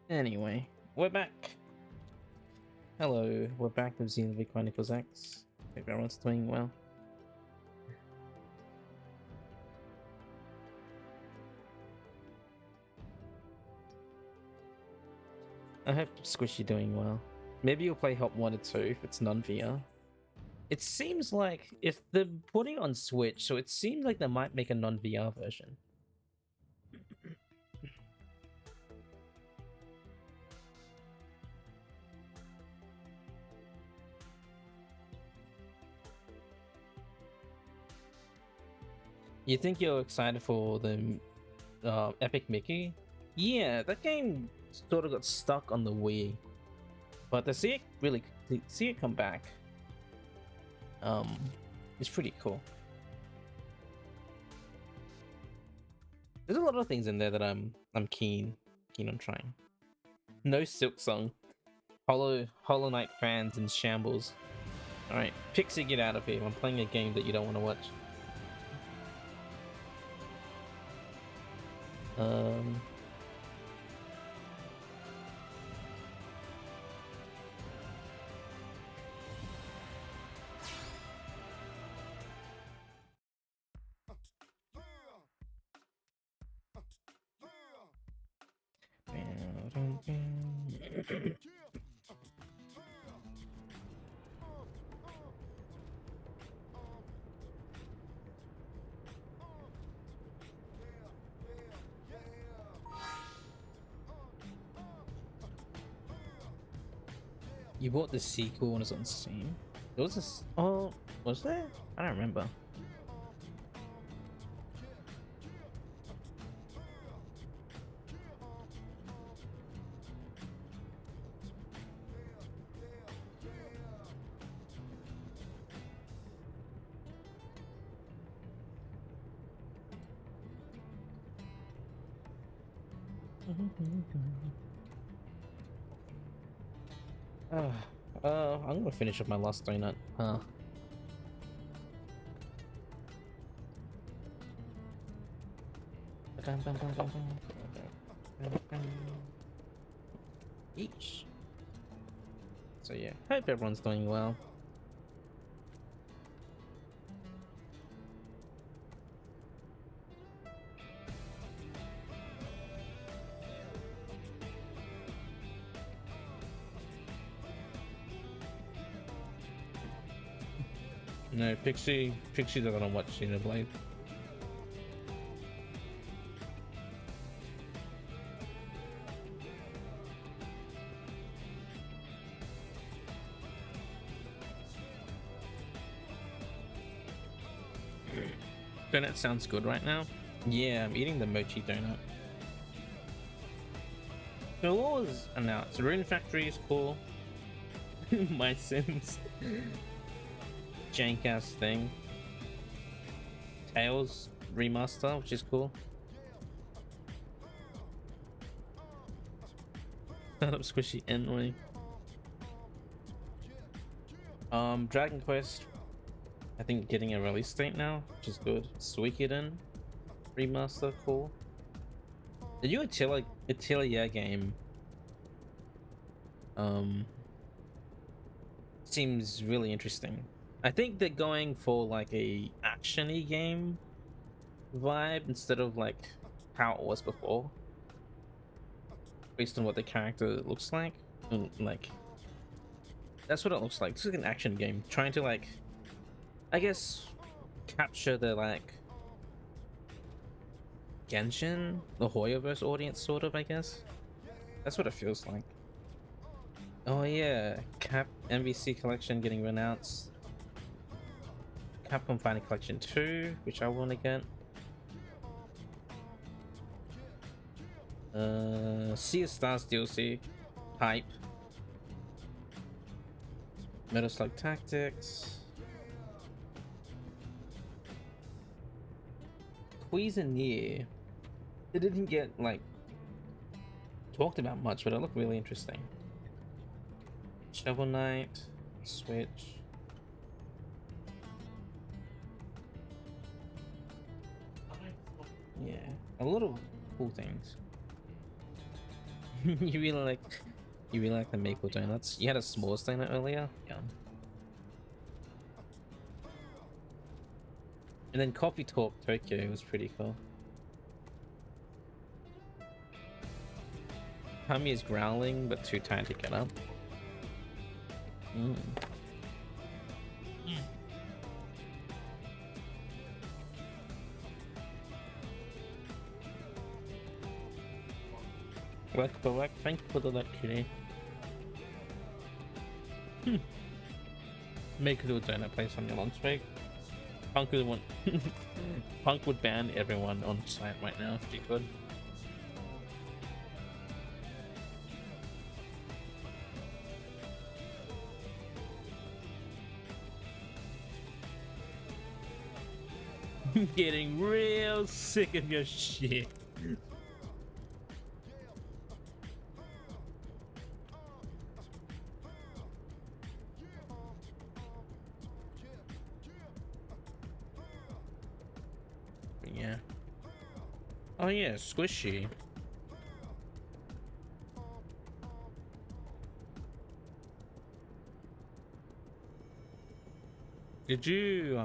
Anyway, we're back. Hello, we're back with Xenoblade Chronicles X. Hope everyone's doing well. I hope Squishy doing well. Maybe you'll play Hot 1 or 2 if it's non-VR. It seems like if they're putting it on Switch, so it seems like they might make a non-VR version. You think you're excited for the Epic Mickey? Yeah, that game sort of got stuck on the Wii, but to see it come back, it's pretty cool. There's a lot of things in there that I'm keen on trying. No Silk Song. Hollow Knight fans in shambles. Alright, Pixie, get out of here. I'm playing a game that you don't want to watch. You bought the sequel when it's on Steam? There was this. Oh, was there? I don't remember. I'm gonna finish up my last donut. Each. So yeah, hope everyone's doing well. No, Pixie doesn't watch Xenoblade. Donut sounds good right now. Yeah, I'm eating the mochi donut. So what was announced? Rune Factory is cool. My Sims. Jank ass thing. Tails remaster, which is cool. Startup Squishy anyway. Dragon Quest, I think getting a release date now, which is good. Suikoden remaster, cool. The new Atelier game seems really interesting. I think they're going for like a action-y game vibe instead of like how it was before, based on what the character looks like. And like that's what it looks like. It's like an action game trying to, like, I guess, capture the like Genshin, the Hoyoverse audience, sort of, I guess. That's what it feels like. Oh yeah, Cap MVC Collection getting renounced. Capcom Final Collection 2, which I want to get. Sea of Stars DLC, hype. Metal Slug Tactics. Cuisinier. It didn't get like talked about much, but it looked really interesting. Shovel Knight, Switch. Yeah, a lot of cool things. You really like the maple donuts. You had a s'mores donut earlier. Yeah. And then Coffee Talk Tokyo was pretty cool. Tummy is growling, but too tired to get up. Mm. Work for work, thank you for the luck today. Make a little donut place on your lunch break. Punk would want Punk would ban everyone on site right now if he could. Getting real sick of your shit. Yeah. Oh yeah, squishy. Did you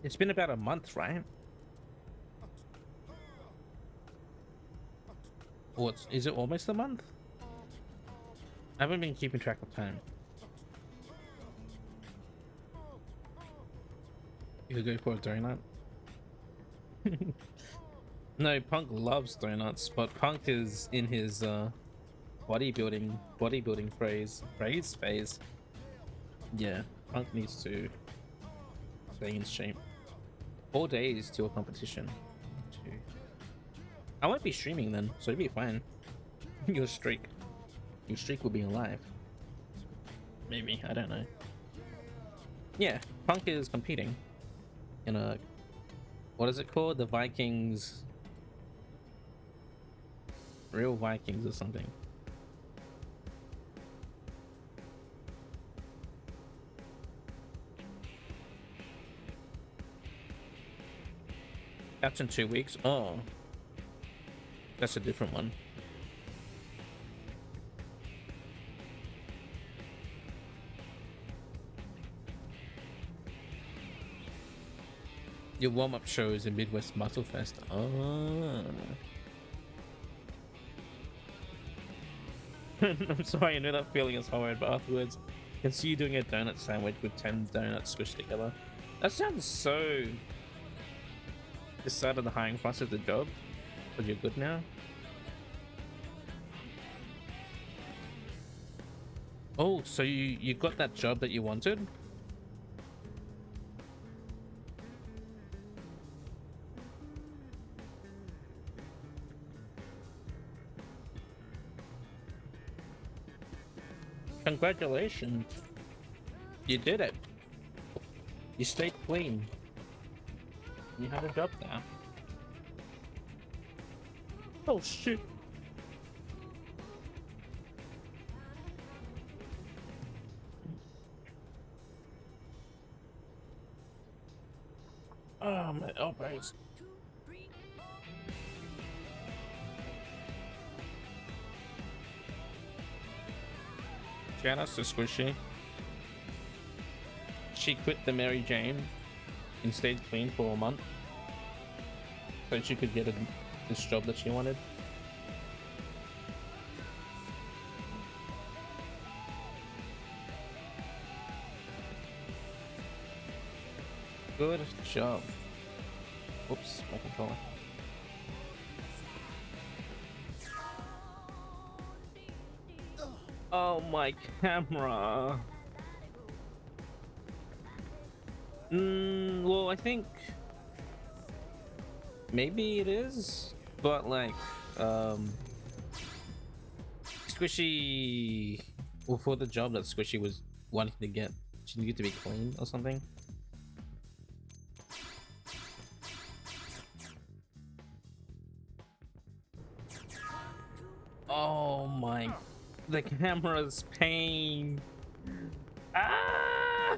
it's been about a month, right? Or is it almost a month? I haven't been keeping track of time. You could go for a donut. No, Punk loves donuts, but Punk is in his bodybuilding phase. Yeah, Punk needs to stay in shape. 4 days till a competition. I won't be streaming then, so it'll be fine. Your streak will be alive. Maybe, I don't know. Yeah, Punk is competing in a, what is it called? The Vikings, Real Vikings or something. That's in 2 weeks. Oh, that's a different one. Your warm-up show is in Midwest Muscle Fest. Oh. I'm sorry, I know that feeling is hard, but afterwards, I can see you doing a donut sandwich with 10 donuts squished together. That sounds so... This side of the hiring process of the job, but you're good now. Oh, so you got that job that you wanted? Congratulations. You did it. You stayed clean. You have a job now. Oh shit. Oh, my elbows. Janice is squishy. She quit the Mary Jane and stayed clean for a month so she could get this job that she wanted. Good job. Oops, my controller. Oh, my camera. Well, I think maybe it is, but like, Squishy, well, for the job that Squishy was wanting to get, she needed to be clean or something. Oh my, the camera's pain. Ah!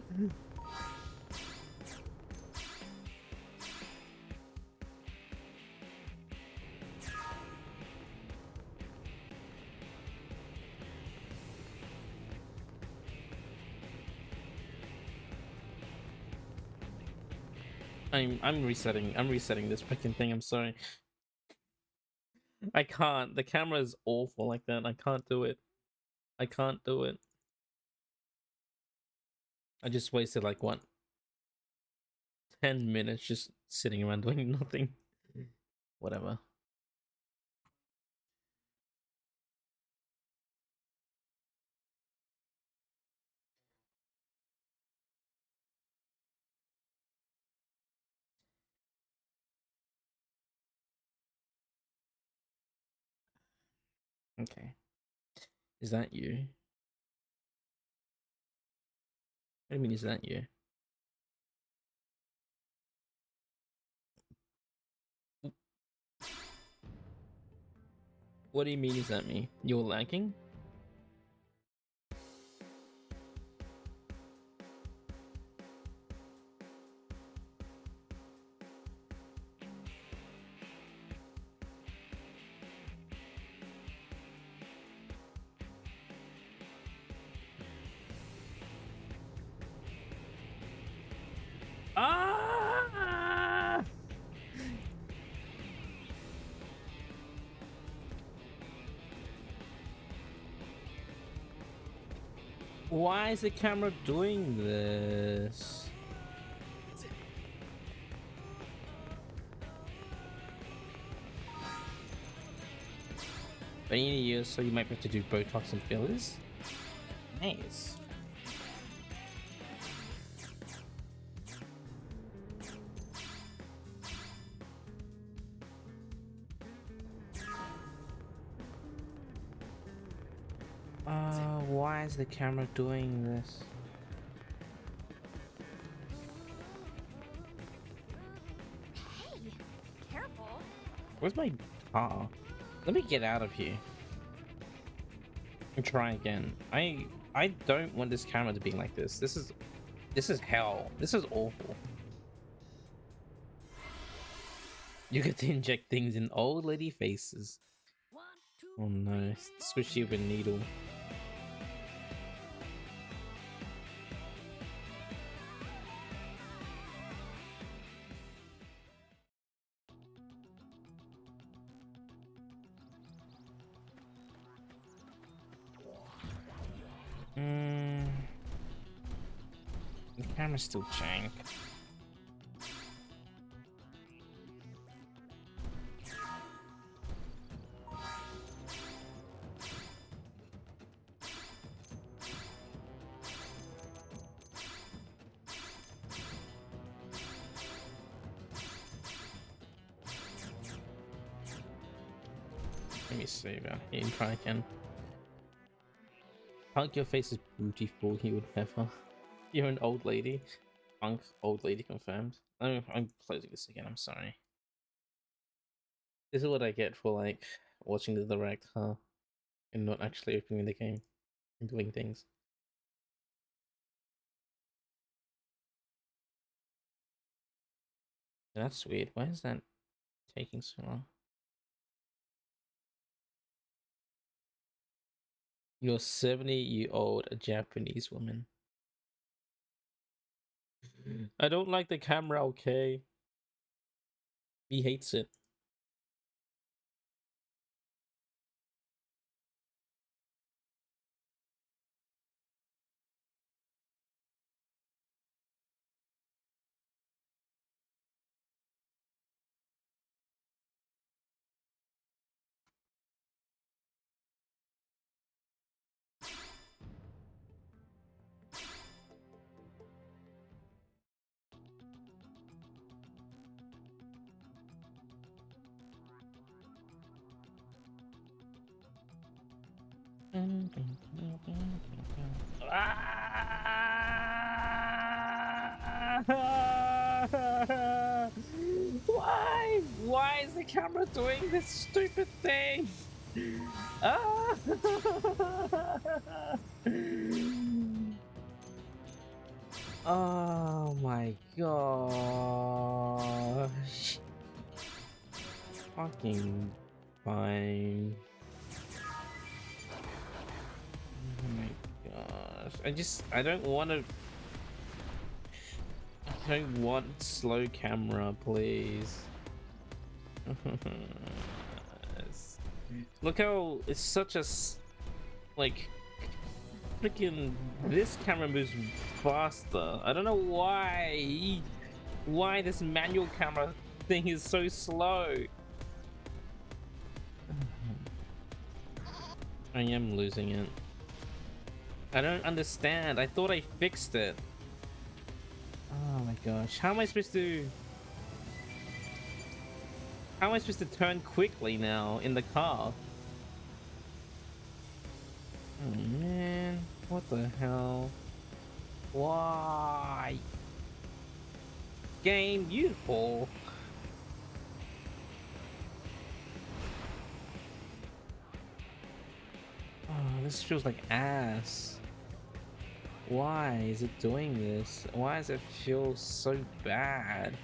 I'm resetting. I'm resetting this freaking thing. I'm sorry. I can't. The camera is awful like that. I can't do it. I can't do it. I just wasted like what 10 minutes just sitting around doing nothing. Whatever. Okay. Is that you? What do you mean is that you? What do you mean is that me? You're lagging? Ah! Why is the camera doing this? But in a year, so you might have to do Botox and fillers. Nice. Why is the camera doing this? Hey, careful. Where's my car? Let me get out of here and try again. I don't want this camera to be like this. This is hell. This is awful. You get to inject things in old lady faces. Oh no, squishy with a needle. The camera's still jank. Let me save out here and try again. Punk, your face is beautiful, you would never. You're an old lady. Punk, old lady confirmed. I'm closing this again, I'm sorry. This is what I get for like watching the direct, huh? And not actually opening the game and doing things. That's weird. Why is that taking so long? You're 70-year-old Japanese woman. I don't like the camera, okay? He hates it. Why? Why is the camera doing this stupid thing? Ah! Oh my gosh. Fucking fine. Oh my gosh. I don't want to. I want slow camera, please. Look how it's such a like freaking this camera moves faster. I don't know why this manual camera thing is so slow. I am losing it. I don't understand. I thought I fixed it. Oh my gosh. How am I supposed to turn quickly now in the car? Oh man, what the hell? Why? Game, you whore. Oh, this feels like ass. Why is it doing this? Why does it feel so bad?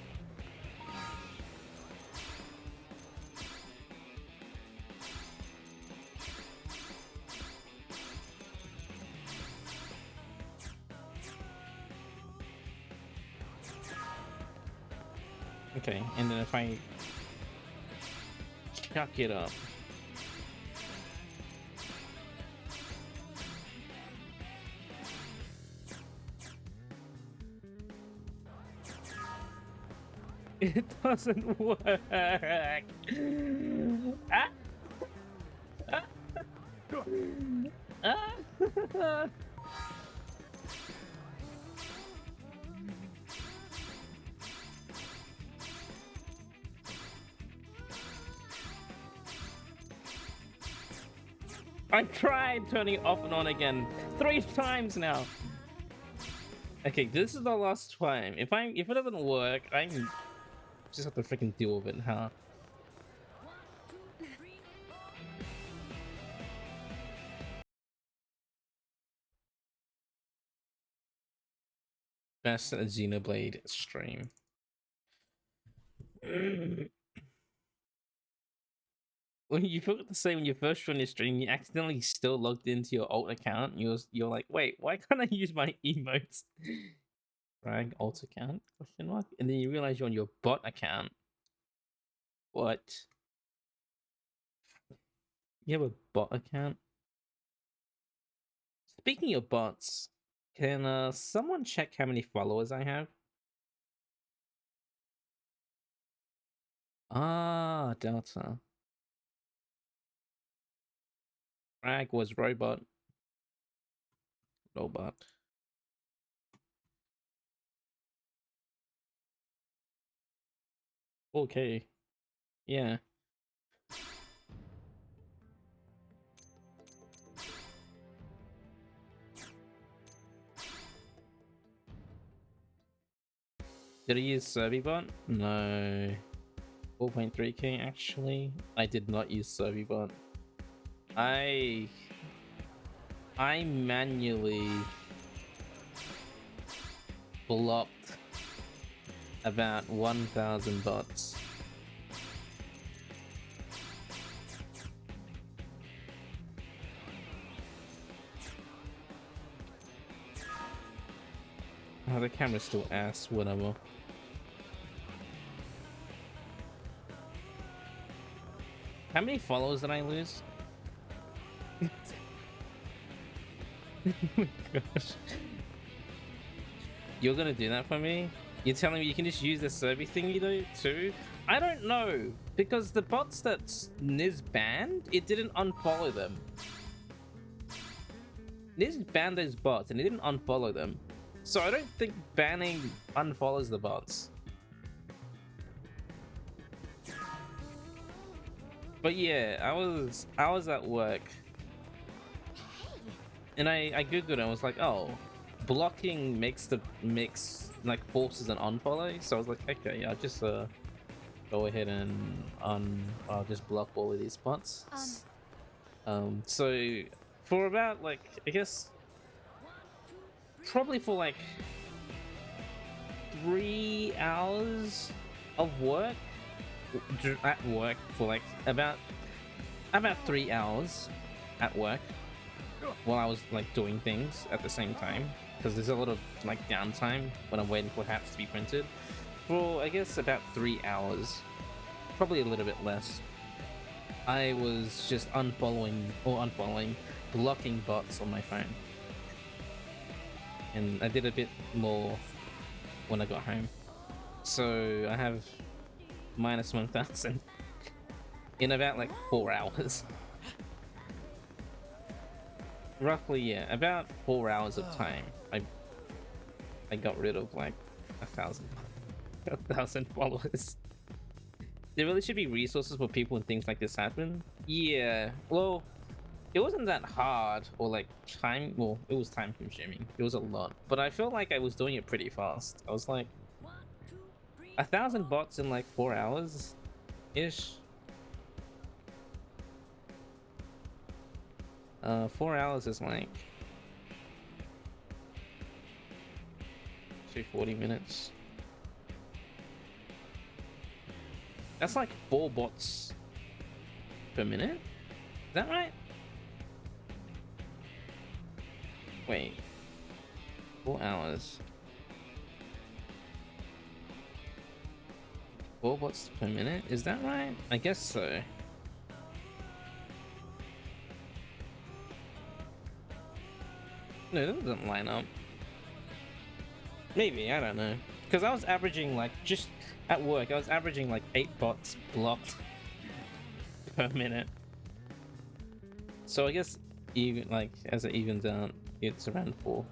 Okay, and then if I chuck it up. It doesn't work. Ah! Ah! Ah! I tried turning it off and on again 3 times now. Okay, this is the last time. If it doesn't work, I'm just have to freaking deal with it, huh? Best Xenoblade stream. When you forgot to say when you first joined your stream, you accidentally still logged into your alt account. You're like, wait, why can't I use my emotes? Drag alt account? Question mark. And then you realize you're on your bot account. What? You have a bot account? Speaking of bots, can someone check how many followers I have? Ah, Delta. Drag was robot. Robot. Okay. Yeah. Did I use Servibot? No. 4.3k actually. I did not use Servibot. I manually blocked about 1,000 bots. Oh, the camera's still ass, whatever. How many followers did I lose? Oh my gosh. You're gonna do that for me? You're telling me you can just use the Serby thingy though too? I don't know, because the bots that Niz banned, it didn't unfollow them. Niz banned those bots and it didn't unfollow them. So I don't think banning unfollows the bots. But yeah, I was at work and I googled it and I was like, oh, blocking makes like forces an unfollow. So I was like, okay, I'll just go ahead and I'll just block all of these bots. So for about like, I guess probably for like 3 hours of work at work, for like about 3 hours at work while I was like doing things at the same time. because there's a lot of like downtime when I'm waiting for hats to be printed for, I guess, about 3 hours, probably a little bit less. I was just blocking bots on my phone, and I did a bit more when I got home. So I have minus 1,000 in about like 4 hours. Roughly, yeah, about 4 hours of time. I got rid of like 1,000 followers. There really should be resources for people when things like this happen. Yeah, well, it wasn't that hard or like time. Well, it was time consuming. It was a lot, but I feel like I was doing it pretty fast. I was like 1,000 bots in like 4 hours ish. 4 hours is like 40 minutes. That's like 4 bots per minute? Is that right? Wait. 4 hours. 4 bots per minute? Is that right? I guess so. No, that doesn't line up. Maybe, I don't know. Because I was averaging like, just at work, I was averaging like 8 bots blocked per minute. So I guess even like as it evens out, it's around 4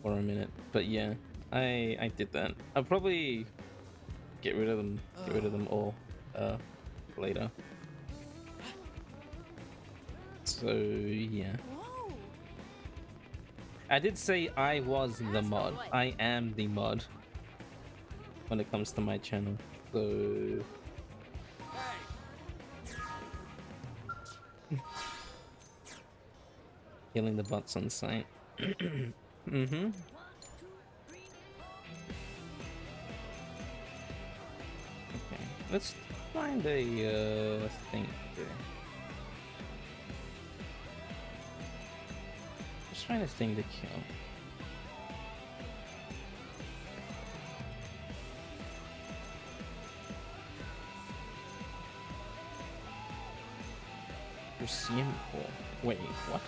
for a minute. But yeah, I did that. I'll probably get rid of them all later. So yeah. I did say I was the mod. I am the mod when it comes to my channel. So killing the bots on site. Mm-hmm. Okay, let's find a thing here. Let's find a thing to kill. Museum core. Wait, what?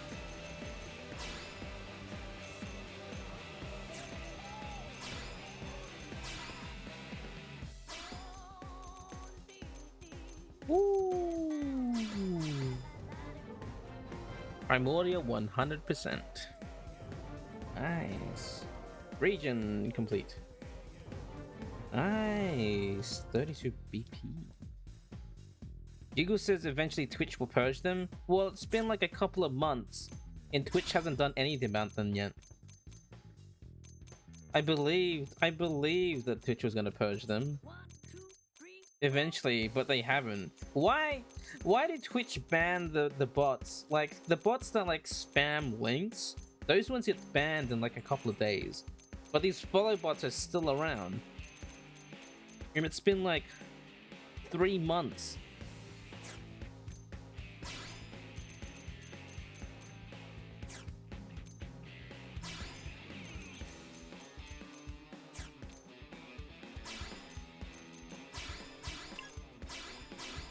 Ooh. Primordial 100%. Nice. Region complete. Nice. 32 BP. Giggle says eventually Twitch will purge them. Well, it's been like a couple of months and Twitch hasn't done anything about them yet. I believed that Twitch was gonna purge them eventually, but they haven't. Why did Twitch ban the bots? Like the bots that like spam links, those ones get banned in like a couple of days, but these follow bots are still around, and it's been like 3 months.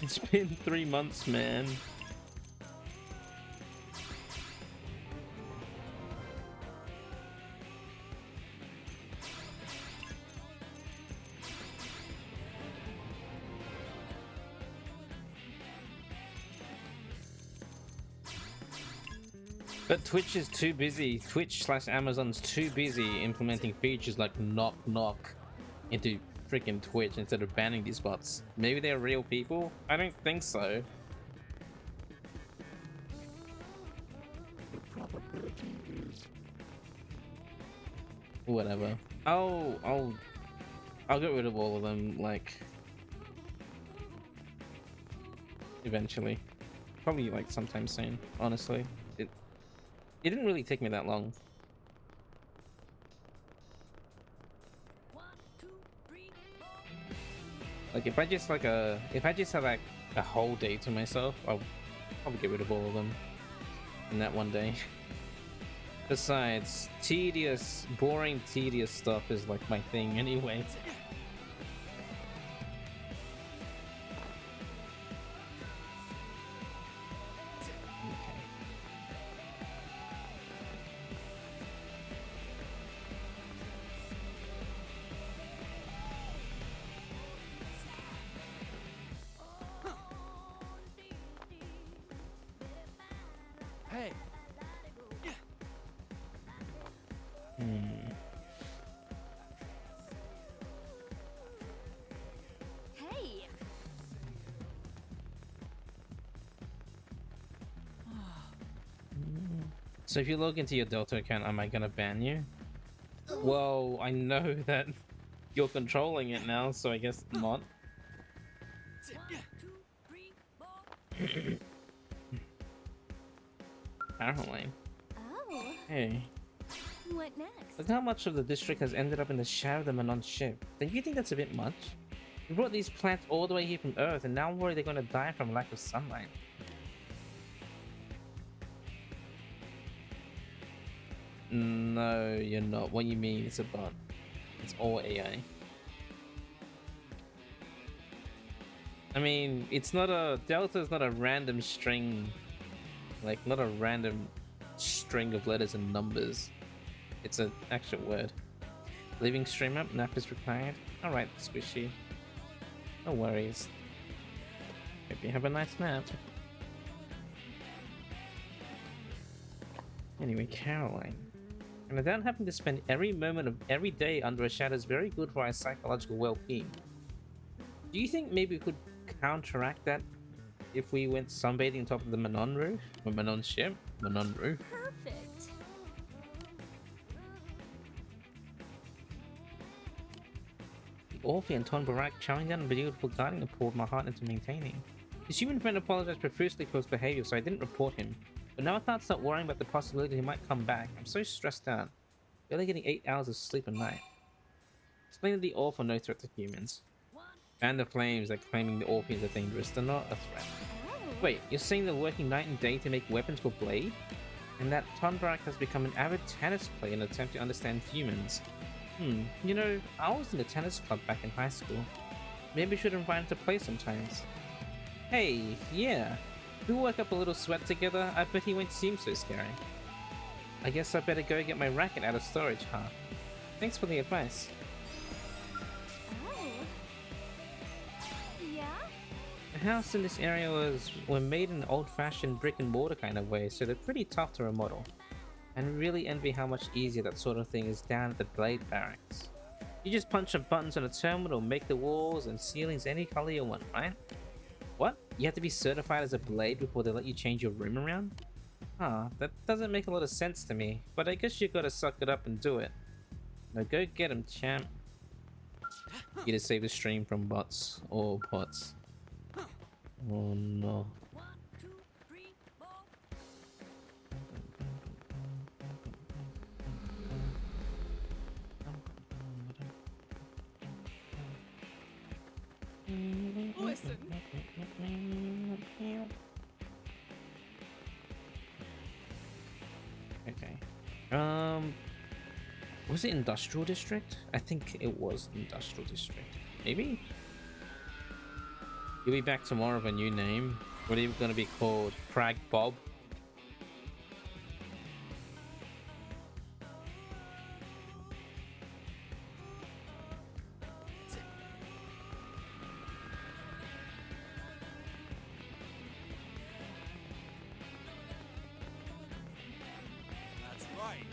It's been 3 months, man. But Twitch is too busy. Twitch/Amazon's too busy implementing features like knock knock into freaking Twitch instead of banning these bots. Maybe they're real people? I don't think so. Whatever. I'll get rid of all of them, like, eventually. Probably like sometime soon, honestly. It didn't really take me that long. Like if I just had like a whole day to myself, I'll probably get rid of all of them in that one day. Besides, tedious, boring, tedious stuff is like my thing anyway. Hey. Hey. So if you log into your Delta account, am I gonna ban you? Well, I know that you're controlling it now, so I guess not. Apparently. Oh. Hey, What next? look how much of the district has ended up in the shadow of the Manon ship. Don't you think that's a bit much? We brought these plants all the way here from Earth, and now I'm worried they're gonna die from lack of sunlight. No, you're not. What you mean? It's a bot. It's all AI. I mean, it's not a delta is not a random string, like not a random string of letters and numbers. It's an actual word. Leaving stream up, nap is required. Alright, squishy. No worries. Hope you have a nice nap. Anyway, Caroline. And without having to spend every moment of every day under a shadow is very good for our psychological well-being. Do you think maybe we could counteract that if we went sunbathing on top of the Manon roof? Or Manon ship? Manon roof? Perfect. The Orphe and Ton Barak chowing down on the beautiful gardening and poured my heart into maintaining. His human friend apologized profusely for his behavior, so I didn't report him. But now I can't stop worrying about the possibility he might come back. I'm so stressed out. Barely getting 8 hours of sleep a night. Explain to the Orphe no threat to humans. And the flames that claiming the Orpheans are dangerous. They're not a threat. Oh. Wait, you're saying they're working night and day to make weapons for Blade? And that Tonbarak has become an avid tennis player in an attempt to understand humans. You know, I was in a tennis club back in high school. Maybe we should invite him to play sometimes. Hey, yeah. We woke up a little sweat together. I bet he won't seem so scary. I guess I better go get my racket out of storage, huh? Thanks for the advice. Oh. Yeah? The house in this area were made in an old-fashioned brick and mortar kind of way, so they're pretty tough to remodel. And really envy how much easier that sort of thing is down at the Blade Barracks. You just punch some buttons on a terminal, make the walls and ceilings any color you want, right? What? You have to be certified as a Blade before they let you change your room around? Huh, that doesn't make a lot of sense to me, but I guess you gotta suck it up and do it. Now go get him, champ. You to save the stream from bots or bots. Oh no. Listen. Okay. Was it Industrial District? I think it was Industrial District. Maybe? You'll be back tomorrow with a new name. What are you gonna be called? Crag Bob? That's right.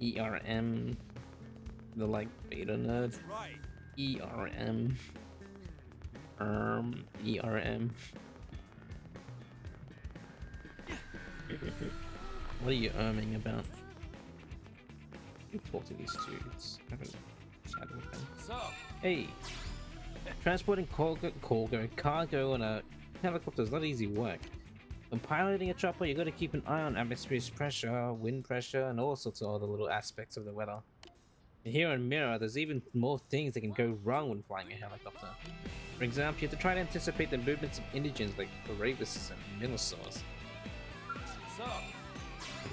ERM. The like beta nerd. That's right. ERM. ERM. What are you erming about? You talk to these dudes. I haven't chatted with them. So, Hey, transporting cargo on a helicopter is not easy work. When piloting a chopper, you got to keep an eye on atmospheric pressure, wind pressure, and all sorts of other little aspects of the weather. Here in Mirror, there's even more things that can go wrong when flying a helicopter. For example, you have to try to anticipate the movements of indigents like Barabbas and Minosaurs. So,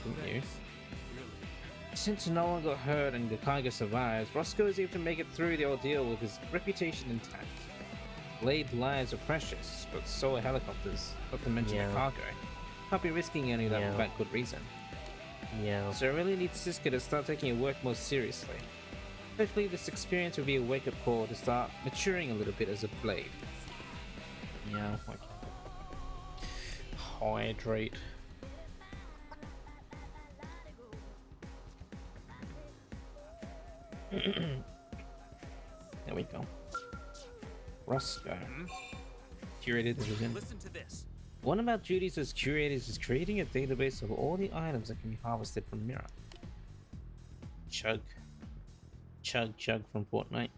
Good news. really, Since no one got hurt and the Kaiga survives, Roscoe is able to make it through the ordeal with his reputation intact. Blade lives are precious, but so are helicopters, not to mention Yeah. cargo. Can't be risking any of that Yeah. without good reason. Yeah. So I really need Siska to start taking her work more seriously. Hopefully this experience will be a wake-up call to start maturing a little bit as a blade. Yeah, like... Hydrate. There we go. Roscoe. Curated division. listen to this. One of our duties as curators is creating a database of all the items that can be harvested from Mirror. Chug. Chug Chug from Fortnite.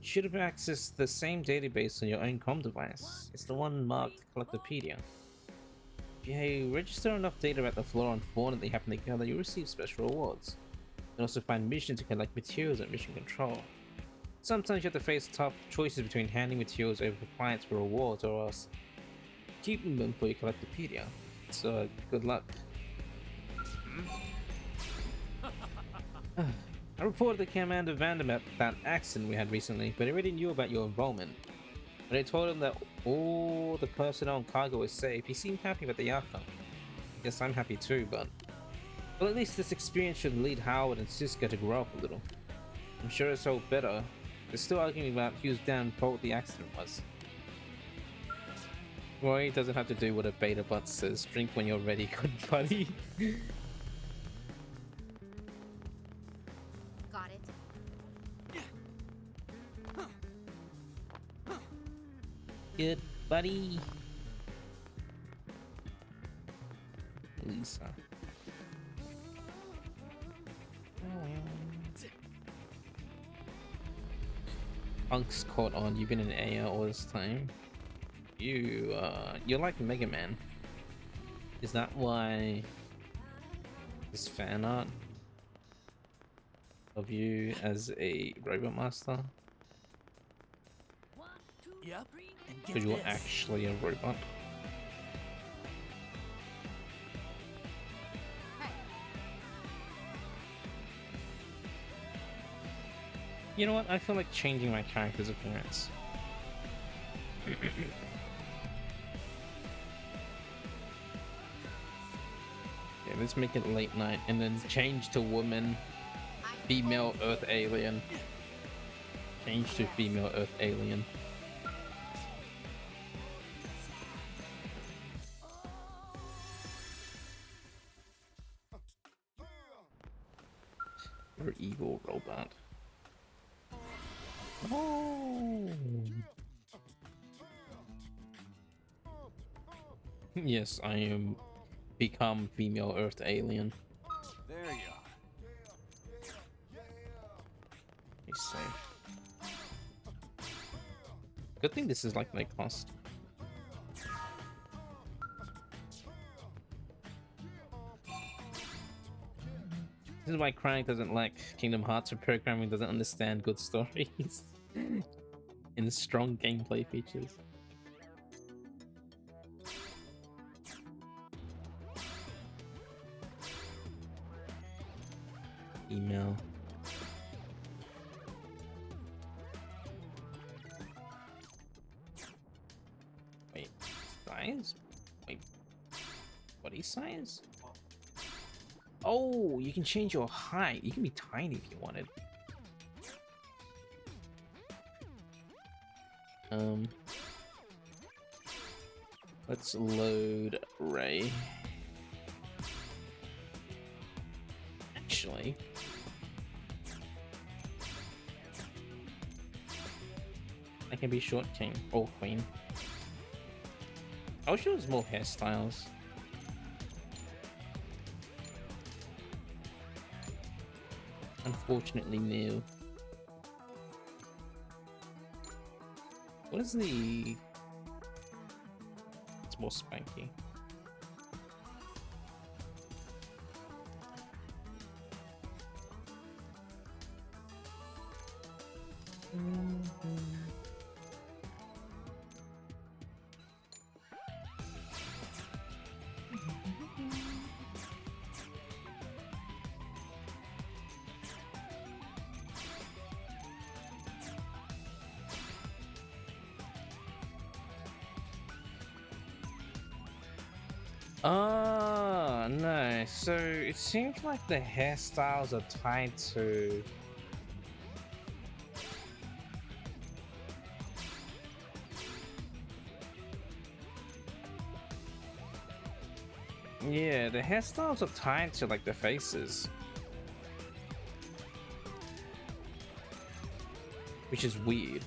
You should have accessed the same database on your own comm device. It's the one marked Collectopedia. If you register enough data about the flora and fauna that you happen to gather, you'll receive special rewards. You can also find missions to collect materials at Mission Control. Sometimes you have to face tough choices between handing materials over to clients for rewards or else keeping them for your Collectopedia. So, good luck. I reported to Commander Vandermeer that accident we had recently, but he already knew about your involvement. When I told him that all the personnel and cargo was safe, he seemed happy with the outcome. I guess I'm happy too, but... Well, at least this experience should lead Howard and Siska to grow up a little. I'm sure it's all better. They're still arguing about whose damn fault the accident was. Roy doesn't have to do what a beta bot says. Drink when you're ready, good buddy. Got it. Good buddy. Lisa. Punk's caught on. You've been in AR all this time. You're like Mega Man. Is that why this fan art of you as a robot master? Yep. And get Because you're this. actually a robot. You know what? I feel like changing my character's appearance. Yeah, let's make it late night and then change to woman, female Earth alien. Change to female Earth alien. You're an evil robot. Oh. Yes, I am become female Earth alien. There you are. He's safe. Good thing this is like no cost. This is why Chronic doesn't like Kingdom Hearts, or programming doesn't understand good stories and strong gameplay features. Email. Wait, size? Wait, body size? Oh, you can change your height. You can be tiny if you wanted. Let's load Ray. Actually, I can be short king or queen. I wish there was more hairstyles. Unfortunately, new. What is the... It's more spanky. Oh no, so it seems like the hairstyles are tied to yeah, the hairstyles are tied to like the faces, which is weird.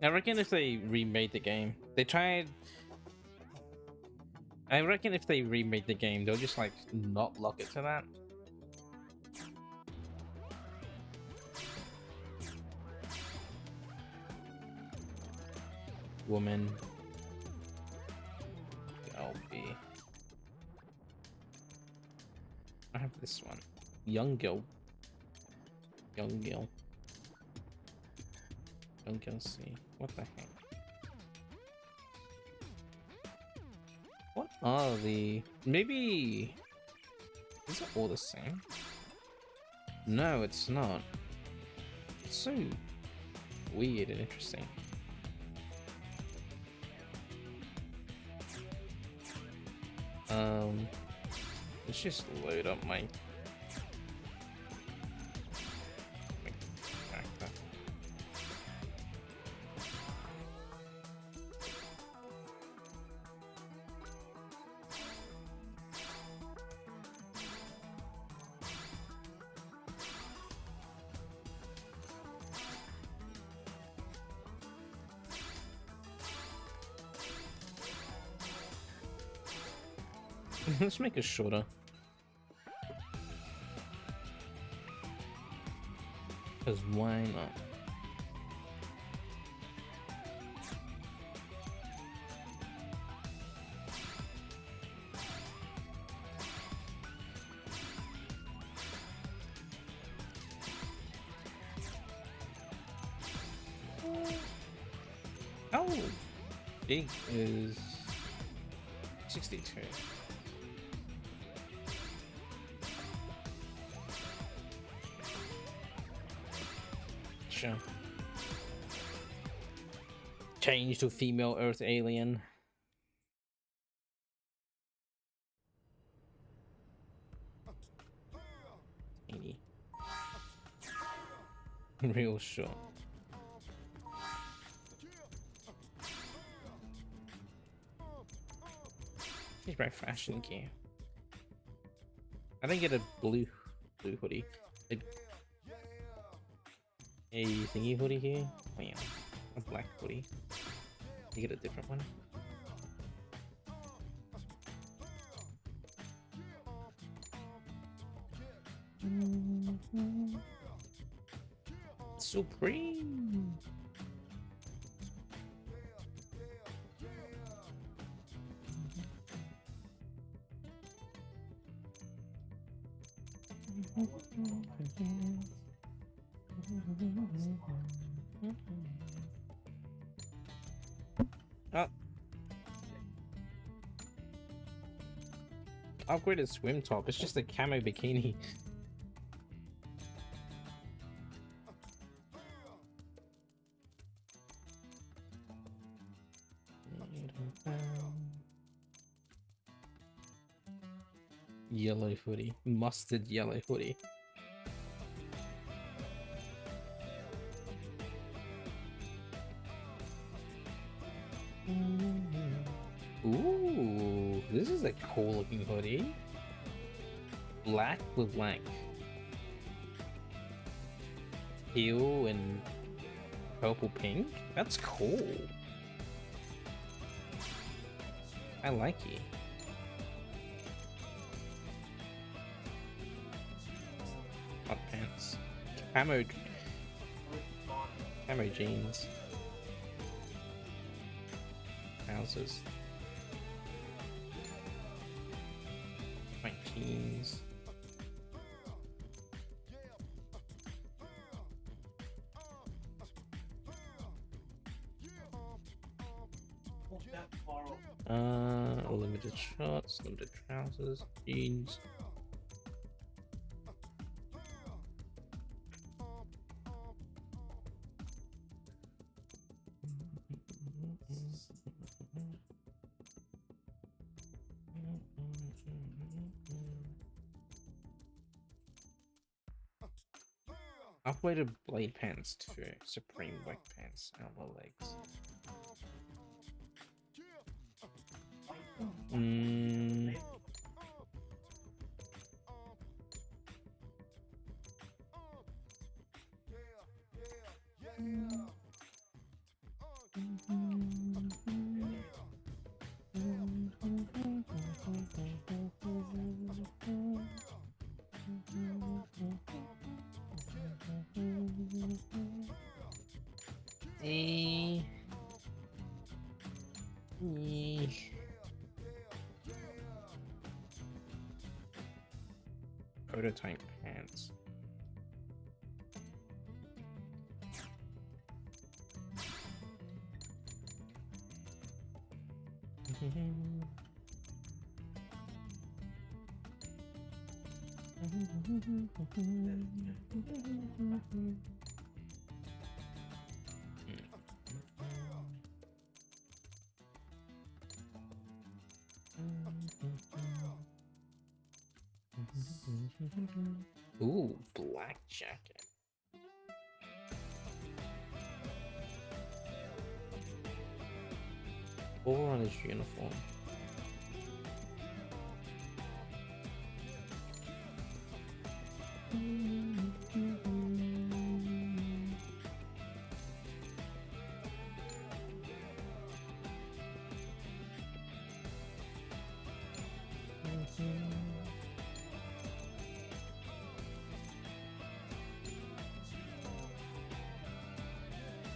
I reckon if they remade the game, they tried. I reckon if they remade the game, they'll just like not lock it to that. Woman. LB. I have this one. Young girl. Young girl. Young girl C. What the heck? What are the... Maybe... Is it all the same? No, it's not. It's so weird and interesting. Let's just load up my character. Let's make it shorter. Because why not? How big is 62? Sure. Change to female Earth alien. Real short. She's very fashion gear. I didn't get a blue hoodie. A thingy hoodie here. Oh yeah, a black hoodie. You get a different one. Supreme. Oh. Upgraded swim top. It's just a camo bikini. Yellow hoodie. Mustard yellow hoodie. Ooh, this is a cool looking hoodie. Black with like teal and purple pink. That's cool. I like it. Hot pants. Camo jeans. Trousers. White jeans. Limited shorts, limited trousers, jeans. Upgraded blade pants to supreme black pants. Outlaw legs. Mm. Eh. Eh. Prototype pants. Ooh, black jacket. Over on his uniform.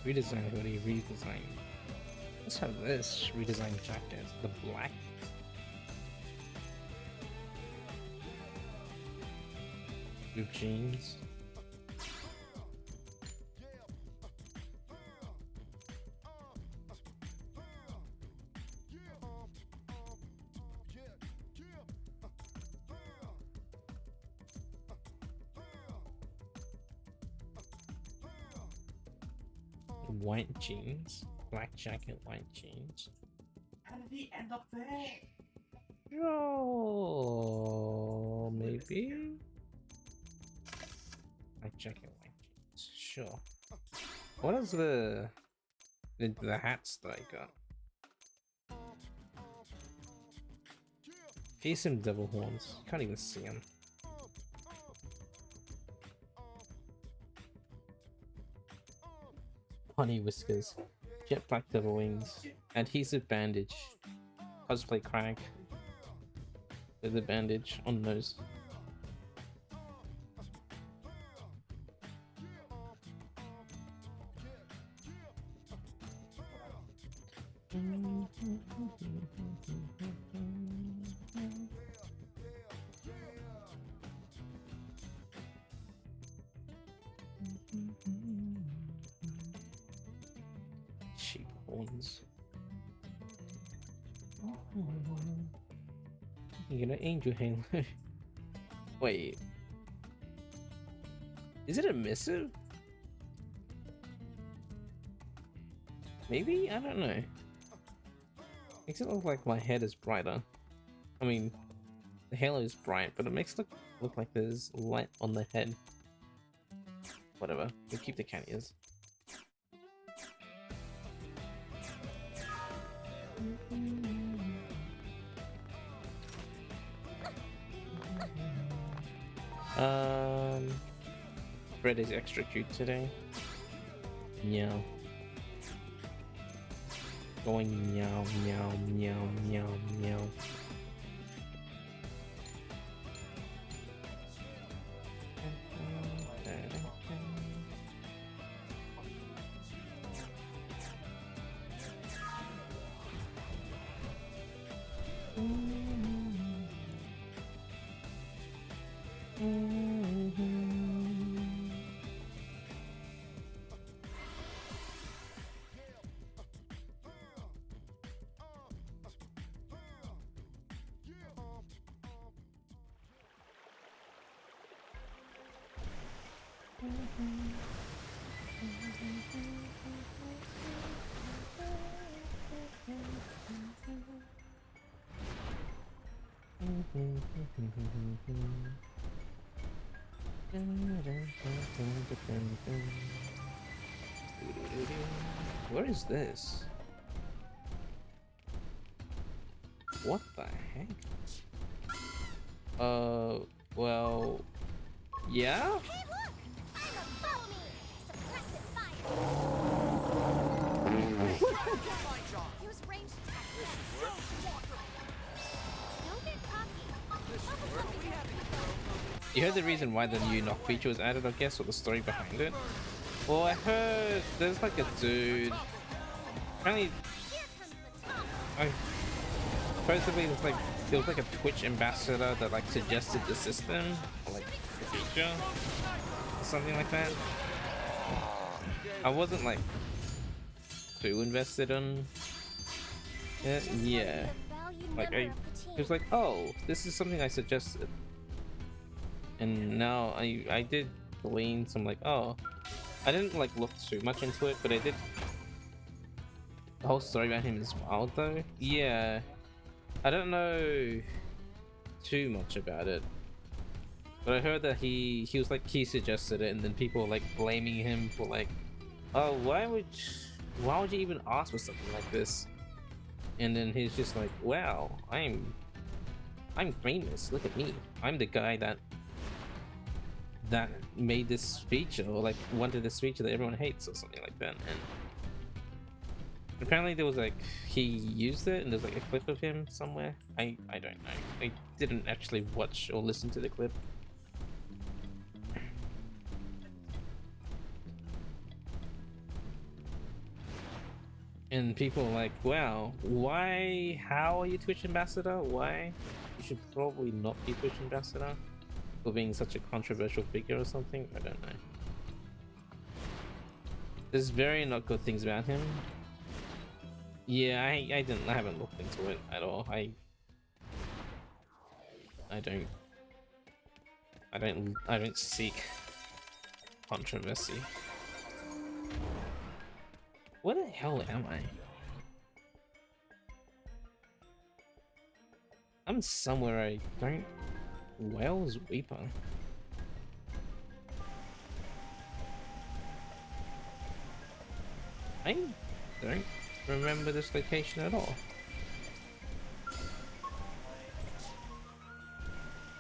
Redesign hoodie, redesign. Let's have this redesigned jacket. The black. Blue jeans. White jeans, black jacket, white jeans. How did he end up there? Oh, maybe. Black jacket, white jeans. Sure. What is the hats that I got? Fearsome devil horns. Can't even see them. Honey whiskers, jet black devil wings, adhesive bandage, cosplay crag, leather bandage on nose. Sheep horns. You know, angel halo. Wait, is it a missive? Maybe? I don't know. Makes it look like my head is brighter. I mean, the halo is bright, but it makes it look like there's light on the head. Whatever, we'll keep the cat ears. Fred is extra cute today. Meow. Going meow, meow, meow, meow, meow. Where is this? What the heck? Well, yeah? Hey, look! I'm a follow me! Suppressive fire! Use ranged attacks. Don't get cocky. You heard the reason why the new knock feature was added, I guess, or the story behind it? Well, I heard there's like a dude. Apparently, Here comes the top. supposedly there was like a Twitch ambassador that like suggested the system, or like the feature, or something like that. I wasn't like too invested in it. Yeah, like it was like, oh, this is something I suggested, and now I did glean some like, oh, I didn't like look too much into it, but I did. The whole story about him is wild though. Yeah, I don't know too much about it, but I heard that he was like he suggested it, and then people were like blaming him for like, oh, why would you even ask for something like this? And then he's just like, wow, I'm famous. Look at me. I'm the guy that made this feature, or like wanted this feature that everyone hates, or something like that. And apparently there was like he used it, and there's like a clip of him somewhere. I don't know. I didn't actually watch or listen to the clip. And people are like, wow, why? How are you Twitch ambassador? Why? You should probably not be Twitch ambassador for being such a controversial figure or something. I don't know. There's very not good things about him. Yeah, I haven't looked into it at all. I don't seek controversy. Where the hell am I? I'm somewhere I don't. Wales Weeper. I don't remember this location at all.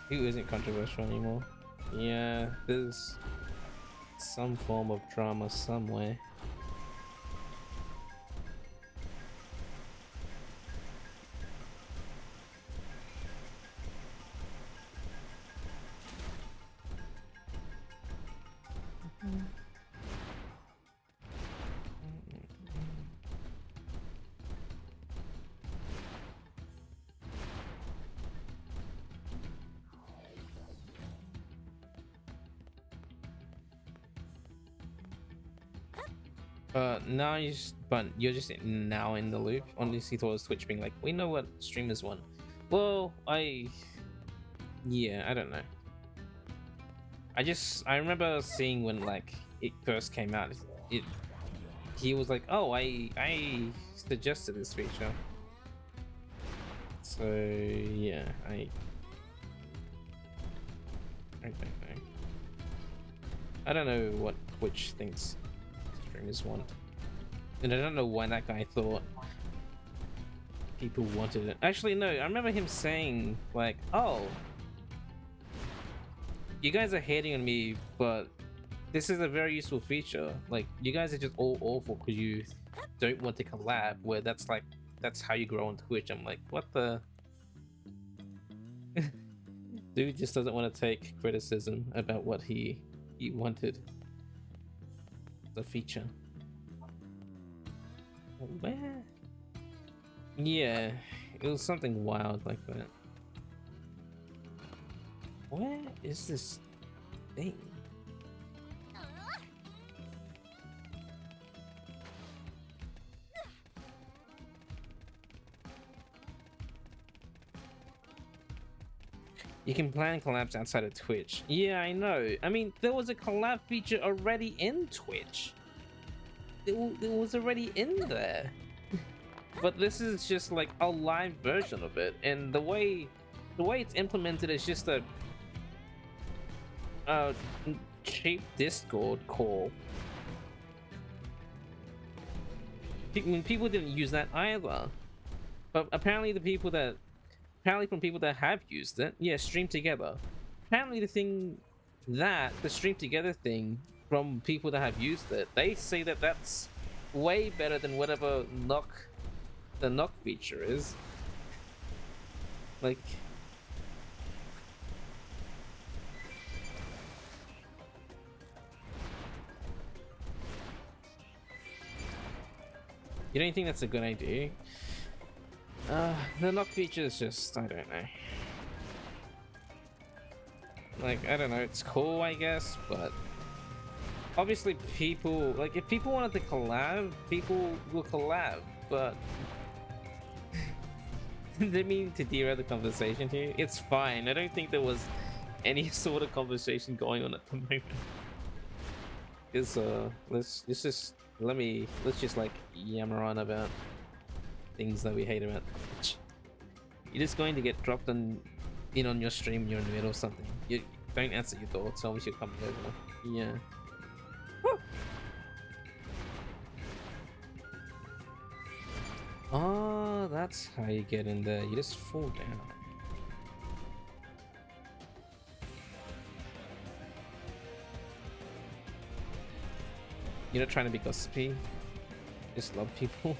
Who isn't controversial anymore? Yeah, there's some form of drama somewhere. Now you're just now in the loop. Honestly, thought it was Twitch being like, we know what streamers want. Well, yeah, I don't know. I remember seeing when like it first came out. He was like, oh, I suggested this feature. So yeah, I don't know. I don't know what Twitch thinks streamers want. And I don't know why that guy thought people wanted it. Actually, no, I remember him saying, like, oh, you guys are hating on me, but this is a very useful feature. Like, you guys are just all awful because you don't want to collab, where that's how you grow on Twitch. I'm like, what the? Dude just doesn't want to take criticism about what he wanted. The feature. Where? Yeah, it was something wild like that. Where is this thing? You can plan collabs outside of Twitch. Yeah, I know. I mean, there was a collab feature already in Twitch. It was already in there. But this is just like a live version of it, and the way it's implemented is just a cheap Discord call. People didn't use that either. But apparently from people that have used it, yeah, stream together. Apparently the stream together thing from people that have used it, they say that that's way better than whatever the knock feature is. Like, you don't think that's a good idea? The knock feature is just, I don't know. Like, I don't know, it's cool, I guess, but obviously people, like, if people wanted to collab, people will collab, but didn't mean to derail the conversation here. It's fine. I don't think there was any sort of conversation going on at the moment. Is let's just like yammer on about things that we hate about Twitch. You're just going to get dropped in on your stream. You're in the middle of something. You don't answer your door. Tell me you're coming over. Yeah. Woo! Oh, that's how you get in there. You just fall down. You're not trying to be gossipy. Just love people.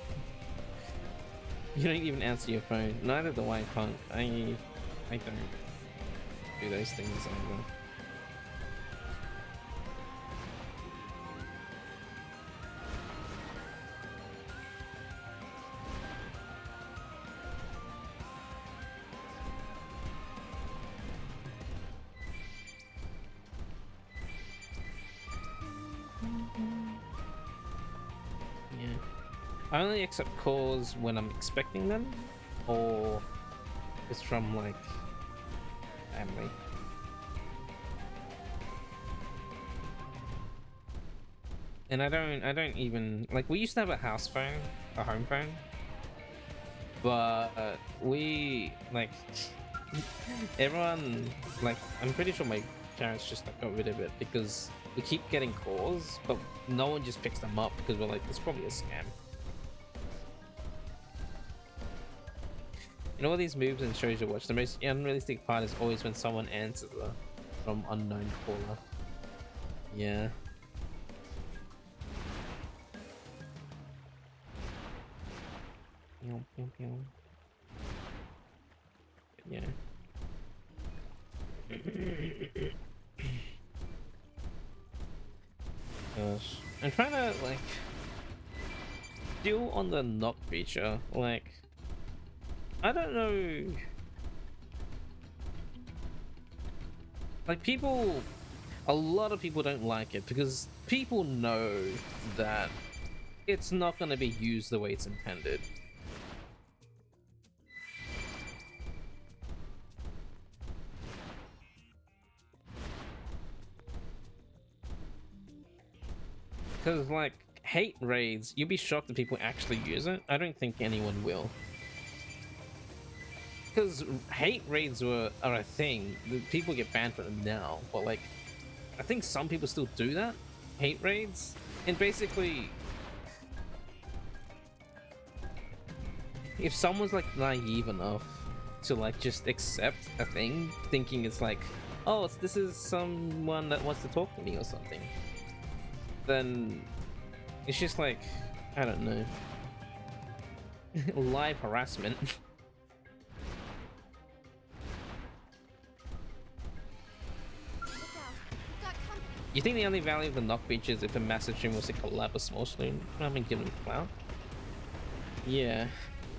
You don't even answer your phone. Neither do I, punk. I don't do those things either. I only accept calls when I'm expecting them, or it's from like family. And I don't even like, we used to have a house phone, a home phone, but we like everyone, like, I'm pretty sure my parents just like got rid of it because we keep getting calls, but no one just picks them up because we're like, it's probably a scam. In all these moves and shows you watch, the most unrealistic part is always when someone answers from unknown caller. Yeah. Yeah. Gosh. I'm trying to like still on the knock feature, like, I don't know. Like, people, a lot of people don't like it because people know that it's not going to be used the way it's intended. Because, like, hate raids, you'll be shocked that people actually use it. I don't think anyone will. Because hate raids are a thing. People get banned for them now, but like, I think some people still do that. Hate raids, and basically, if someone's like naive enough to like just accept a thing, thinking it's like, oh, this is someone that wants to talk to me or something, then it's just like, I don't know, live harassment. You think the only value of the knock feature is if a massive stream was to collab a small stream? I haven't given them clout. Yeah.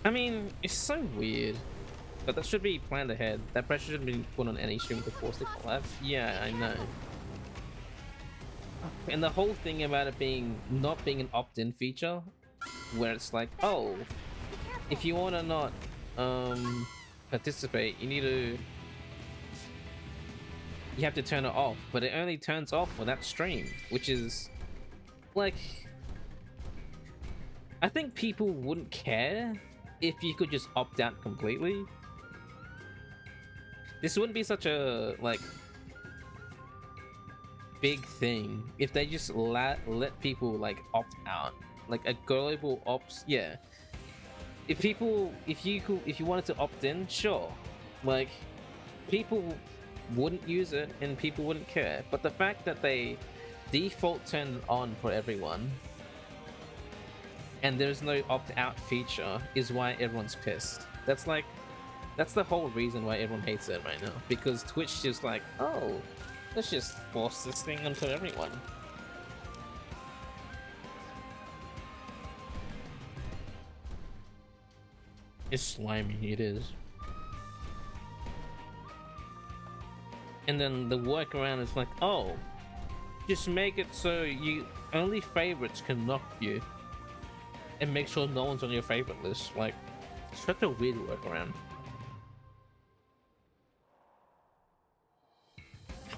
I mean, it's so weird. But that should be planned ahead. That pressure shouldn't be put on any stream to force the collab. Yeah, I know. And the whole thing about it being not being an opt-in feature, where it's like, oh, if you want to not participate, you have to turn it off, but it only turns off for that stream, which is like, I think people wouldn't care if you could just opt out completely. This wouldn't be such a like big thing if they just let people like opt out, like a global ops. Yeah, if you wanted to opt in, sure, like people wouldn't use it and people wouldn't care. But the fact that they default turn it on for everyone and there's no opt-out feature is why everyone's pissed. That's the whole reason why everyone hates it right now, because Twitch just like, oh, let's just force this thing onto everyone. It's slimy, it is. And then the workaround is like, oh, just make it so you only favorites can knock you and make sure no one's on your favorite list. Like, such a weird workaround.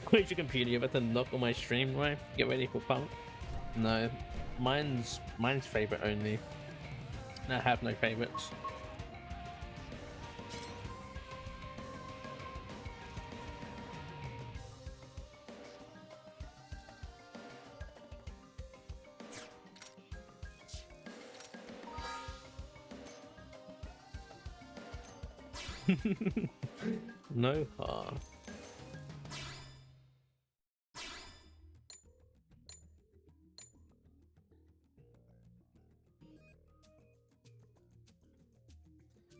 Where's your computer? You're about to knock on my stream, right? Get ready for punk. No, mine's favorite only. I have no favorites. No harm.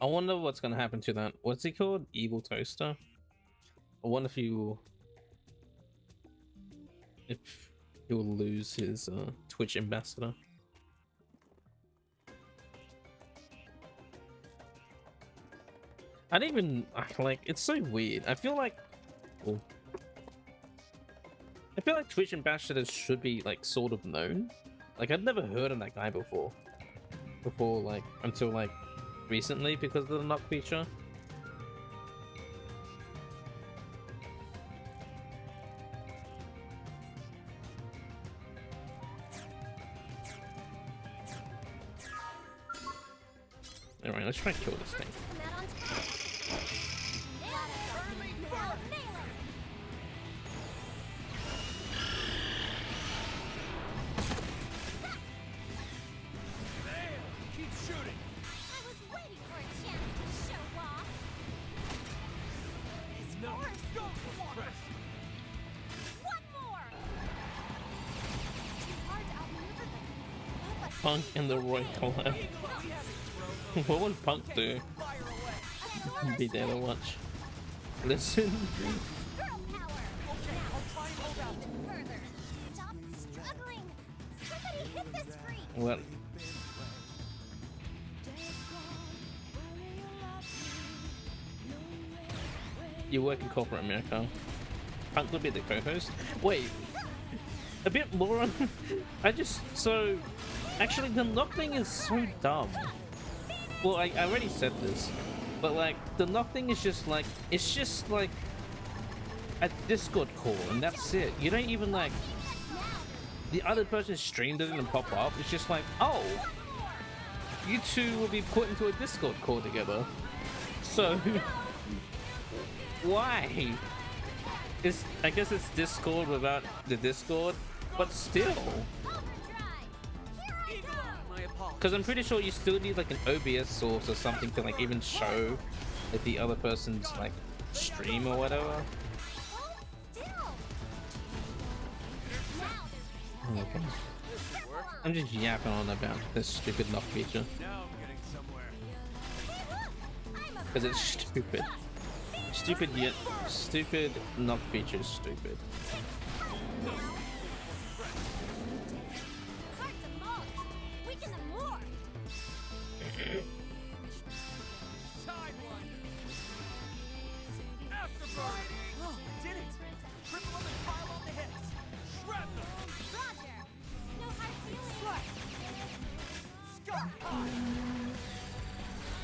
I wonder what's gonna happen to that. What's he called? Evil Toaster? I wonder if he'll lose his Twitch ambassador. I don't even like. It's so weird. I feel like, oh, I feel like Twitch ambassadors should be like sort of known. Like I'd never heard of that guy before like until like recently because of the knock feature. Alright, let's try and kill this thing. Punk and the Roy collab. What would Punk do? Be there to watch. Listen. What? You work in corporate America. Punk would be the co-host. Wait, a bit more on. Actually, the knock thing is so dumb. Well, I already said this, but like the knock thing is just like, it's just like a Discord call and that's it. You don't even like the other person's stream doesn't even pop up. It's just like, oh, you two will be put into a Discord call together. So why? I guess it's Discord without the Discord, but still. Because I'm pretty sure you still need like an OBS source or something to like even show that the other person's like stream or whatever. Oh my God. I'm just yapping on about this stupid knock feature. Because it's stupid. Stupid knock feature is stupid.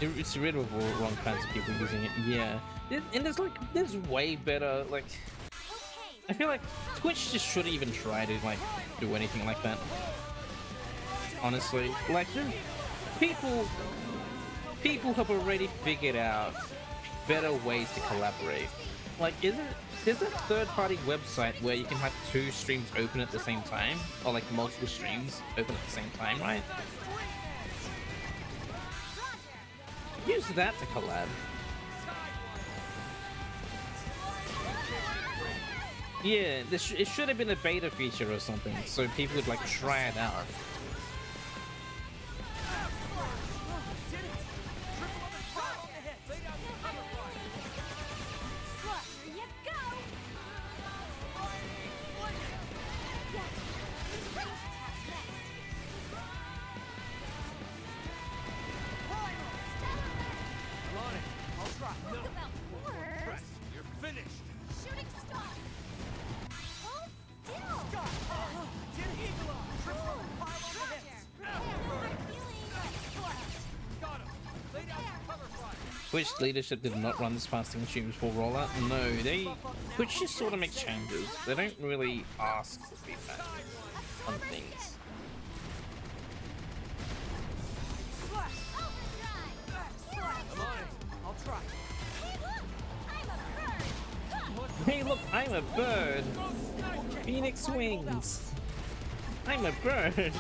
It's rid of all wrong kinds of people using it. Yeah, and there's way better. Like, I feel like Twitch just shouldn't even try to like do anything like that. Honestly, like people have already figured out better ways to collaborate. Like, there's a third-party website where you can have two streams open at the same time, or like multiple streams open at the same time, right? Use that to collab. Yeah, it should have been a beta feature or something, so people would like try it out. Twitch leadership did not run this fasting stream before rollout. No, Twitch just sort of make changes. They don't really ask for feedback on things. Hey look, I'm a bird! Phoenix wings! I'm a bird!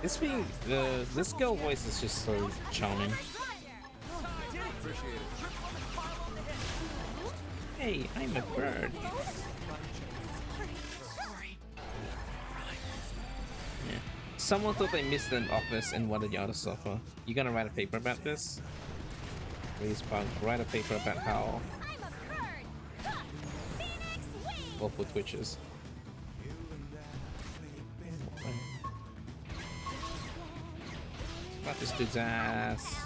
This girl voice is just so charming. Hey, I'm a bird. Yeah. Someone thought they missed an office and wanted y'all to suffer. You gonna write a paper about this? Please, Pug, write a paper about how awful Twitch is. About this dude's ass.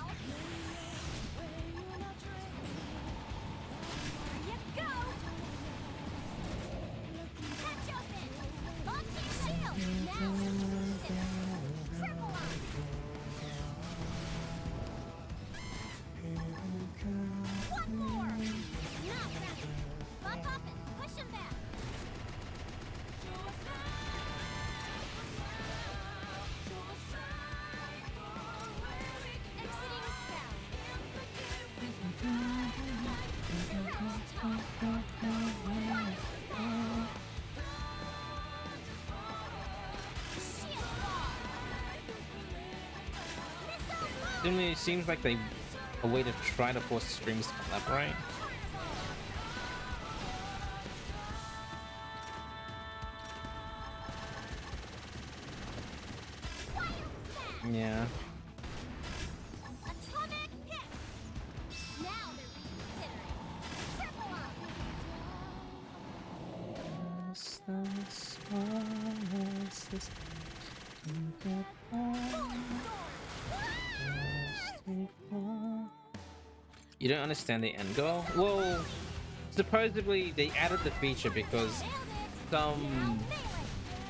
It seems like a way to try to force streams to collaborate. Yeah. You don't understand the end goal? Well, supposedly they added the feature because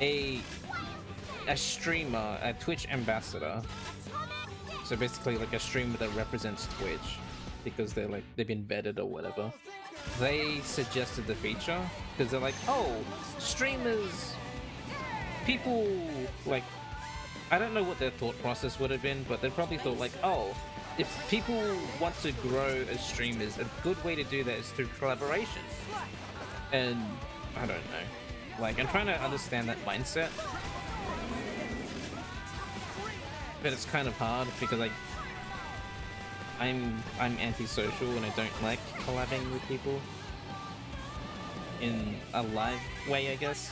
a streamer, a Twitch ambassador, so basically like a streamer that represents Twitch because they've been vetted or whatever, they suggested the feature because they're like, oh, streamers, people, like, I don't know what their thought process would have been, but they probably thought like, oh, if people want to grow as streamers, a good way to do that is through collaboration. And I don't know, like, I'm trying to understand that mindset, but it's kind of hard because like I'm antisocial and I don't like collabing with people in a live way, I guess.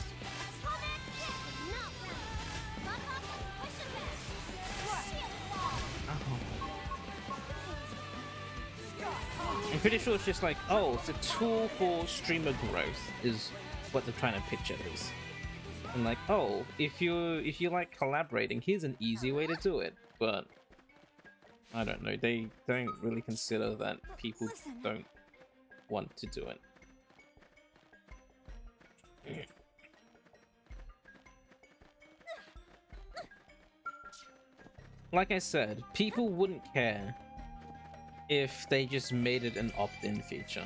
I'm pretty sure it's just like, oh, it's a tool for streamer growth is what they're trying to pitch it as. And like, oh, if you like collaborating, here's an easy way to do it. But I don't know, they don't really consider that people don't want to do it. Like I said, people wouldn't care if they just made it an opt-in feature.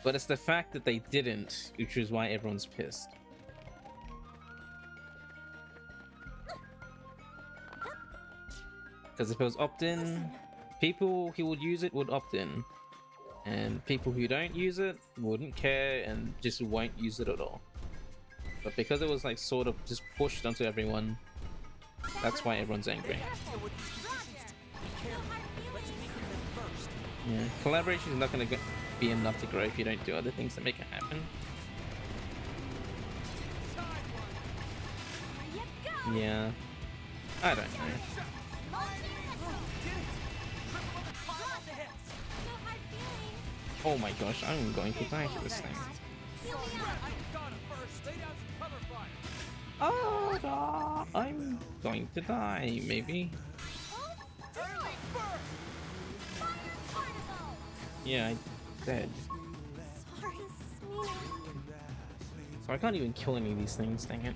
But it's the fact that they didn't, which is why everyone's pissed. Because if it was opt-in, people who would use it would opt in, and people who don't use it wouldn't care and just won't use it at all. But because it was like sort of just pushed onto everyone, that's why everyone's angry. Deal with these conditions. Be careful. Let's meet them first. Yeah, collaboration is not going to be enough to grow if you don't do other things to make it happen. You go. Yeah, I don't know. No hard feelings. Oh my gosh, I'm going to die to this thing. Heal me up. Oh, no, I'm going to die, maybe. Hold still. Fire particle. Yeah, I dead. Sorry, this is mean. So I can't even kill any of these things, dang it.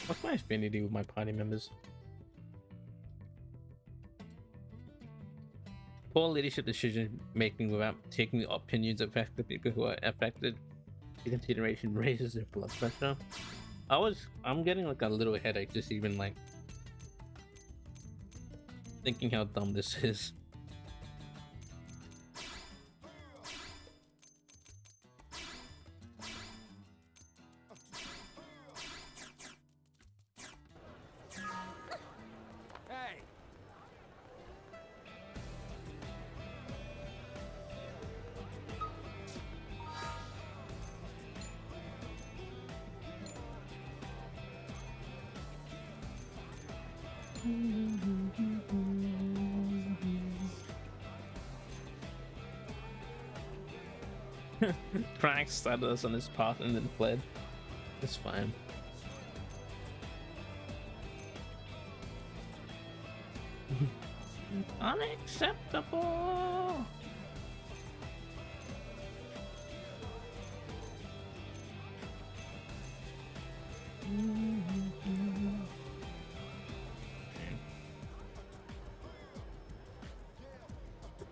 What's my affinity with my party members? Poor leadership decision making without taking the opinions of affected people who are affected. The consideration raises their blood pressure. I'm getting like a little headache just even like thinking how dumb this is. Hey, Crack started us on this path and then fled. It's fine. Unacceptable!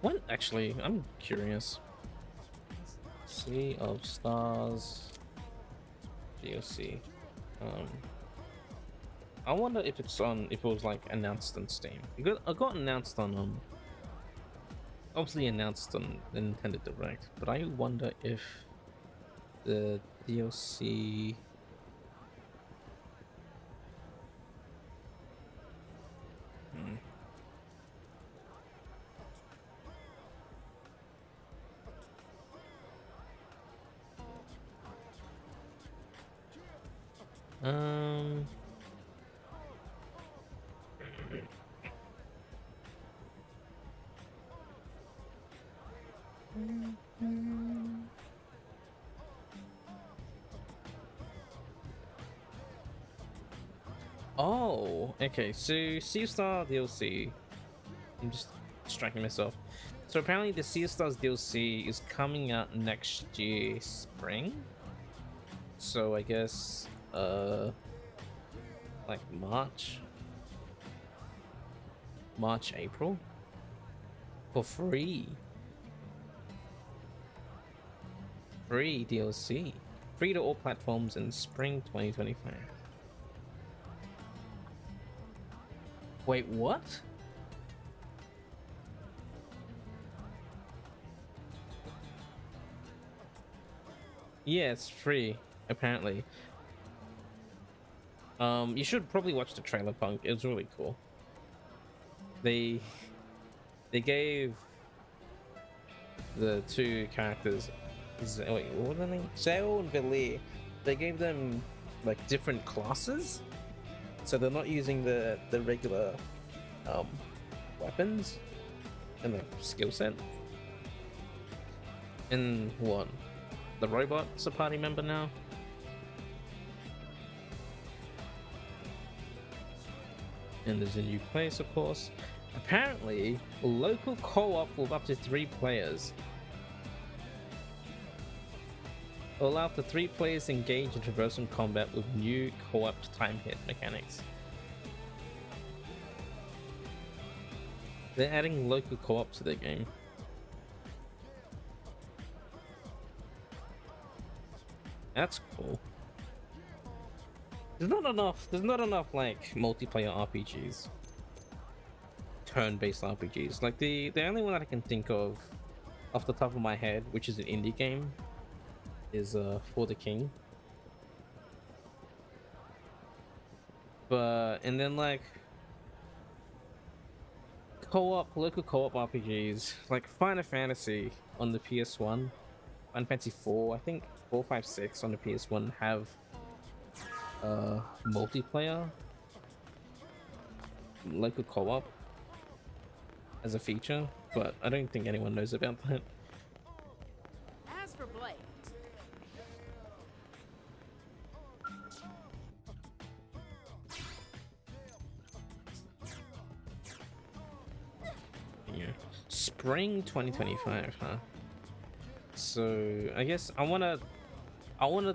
What actually? I'm curious. Sea of Stars DLC. I wonder if it's on, if it was like announced on Steam. It got announced on obviously announced on the Nintendo Direct, but I wonder if the DLC Oh, okay, so Sea of Star DLC. I'm just distracting myself. So apparently the Sea of Stars DLC is coming out next year spring. So I guess like March, April for free. Free DLC. Free to all platforms in spring 2025. Wait, what? Yeah, it's free apparently. You should probably watch the trailer, Punk. It was really cool. They they gave the two characters, wait, what were their names? Zale and Villiers. They gave them like different classes, so they're not using the regular um weapons and the skill set. And what? The robot's a party member now. And there's a new place, of course. Apparently, local co-op with up to 3 players. Will allow up to 3 players to engage in traversal combat with new co-op time hit mechanics. They're adding local co-op to their game. That's cool. There's not enough like multiplayer RPGs. Turn-based RPGs. Like the only one that I can think of off the top of my head, which is an indie game, is For the King. But and then like local co-op RPGs like Final Fantasy on the PS1, Final Fantasy 4, I think 4, 5, 6 on the PS1 have multiplayer local co-op as a feature, but I don't think anyone knows about that. As for Blake, Yeah. Spring 2025, huh? So I guess I want a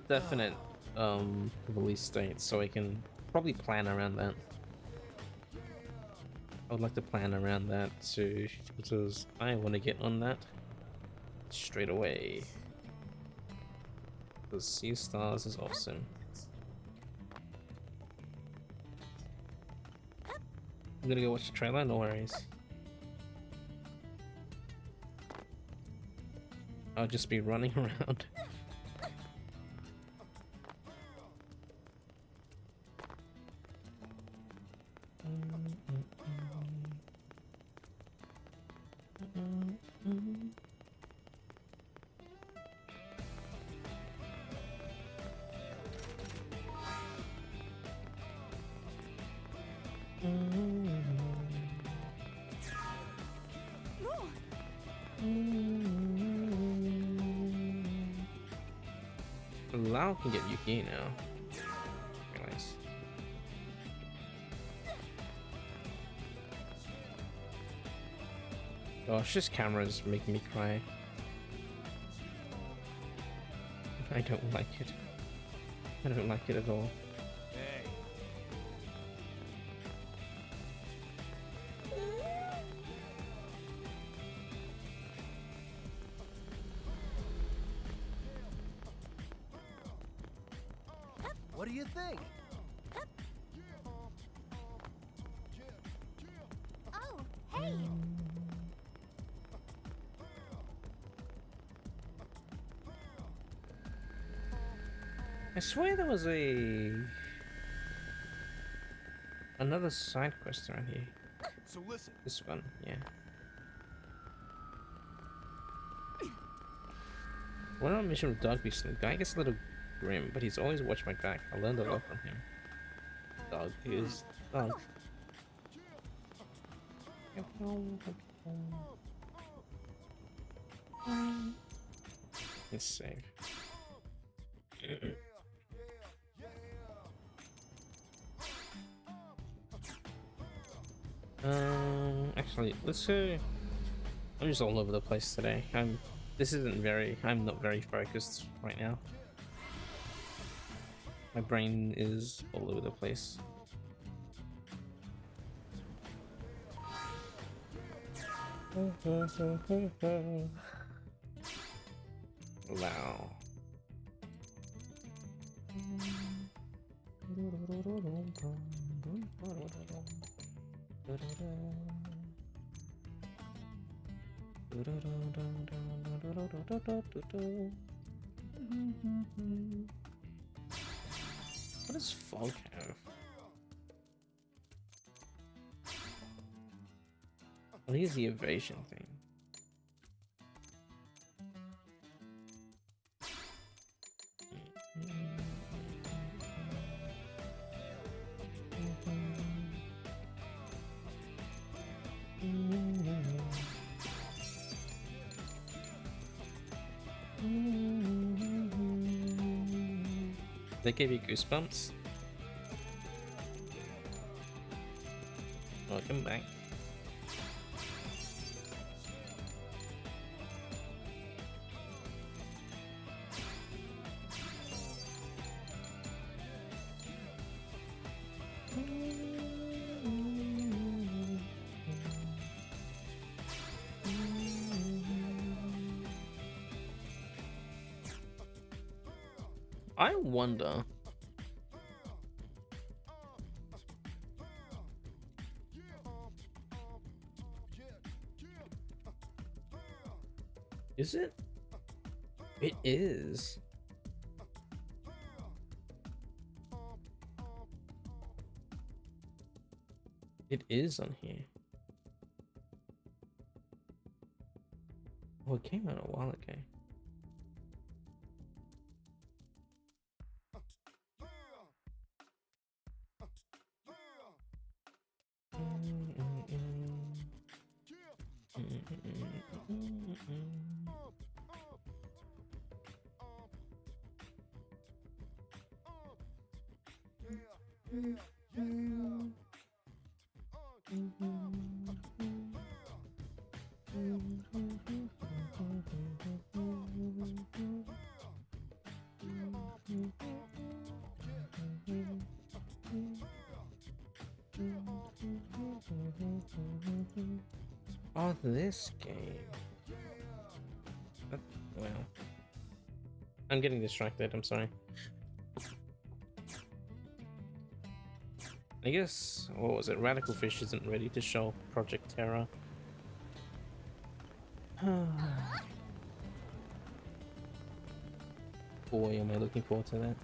definite release date so I can probably plan around that. I would like to plan around that too, because I want to get on that straight away. Because Sea Stars is awesome. I'm gonna go watch the trailer, no worries. I'll just be running around. Lau can get Yuki now. Very nice. Gosh, this camera's making me cry. I don't like it. I don't like it at all. Hey. What do you think? Oh, hey! I swear there was another side quest around here. So listen. This one, yeah. One on a mission with Dog Beast. The guy gets a little grim, but he's always watched my back. I learned a lot from him. Dog is dog. Let's save. Actually, let's go. I'm just all over the place today. I'm not very focused right now. My brain is all over the place. Wow. What does fog have? I think it's the evasion thing. They gave you goosebumps. Welcome back. I wonder. Is it? It is. It is on here. Well, it came out a while ago. Oh, this game. Well, I'm getting distracted. I'm sorry. I guess, what was it? Radical Fish isn't ready to show Project Terra. Boy, am I looking forward to that.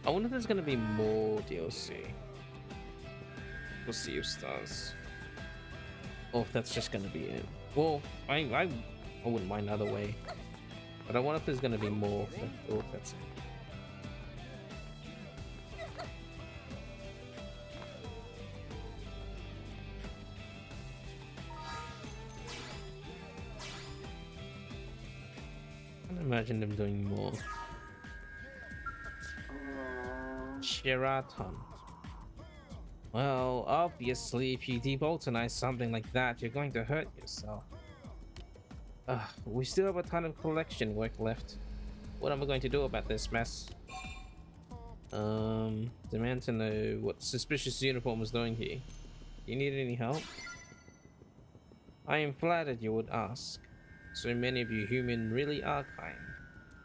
I wonder if there's gonna be more DLC for Sea of Stars, or if that's just gonna be it. Well, I wouldn't mind either way, but I wonder if there's gonna be more, or if that's it. I can imagine them doing more. Sheraton. Well, obviously, if you debotanize something like that, you're going to hurt yourself. We still have a ton of collection work left. What am I going to do about this mess? Demand to know what suspicious uniform was doing here. Do you need any help? I am flattered you would ask. So many of you human really are kind.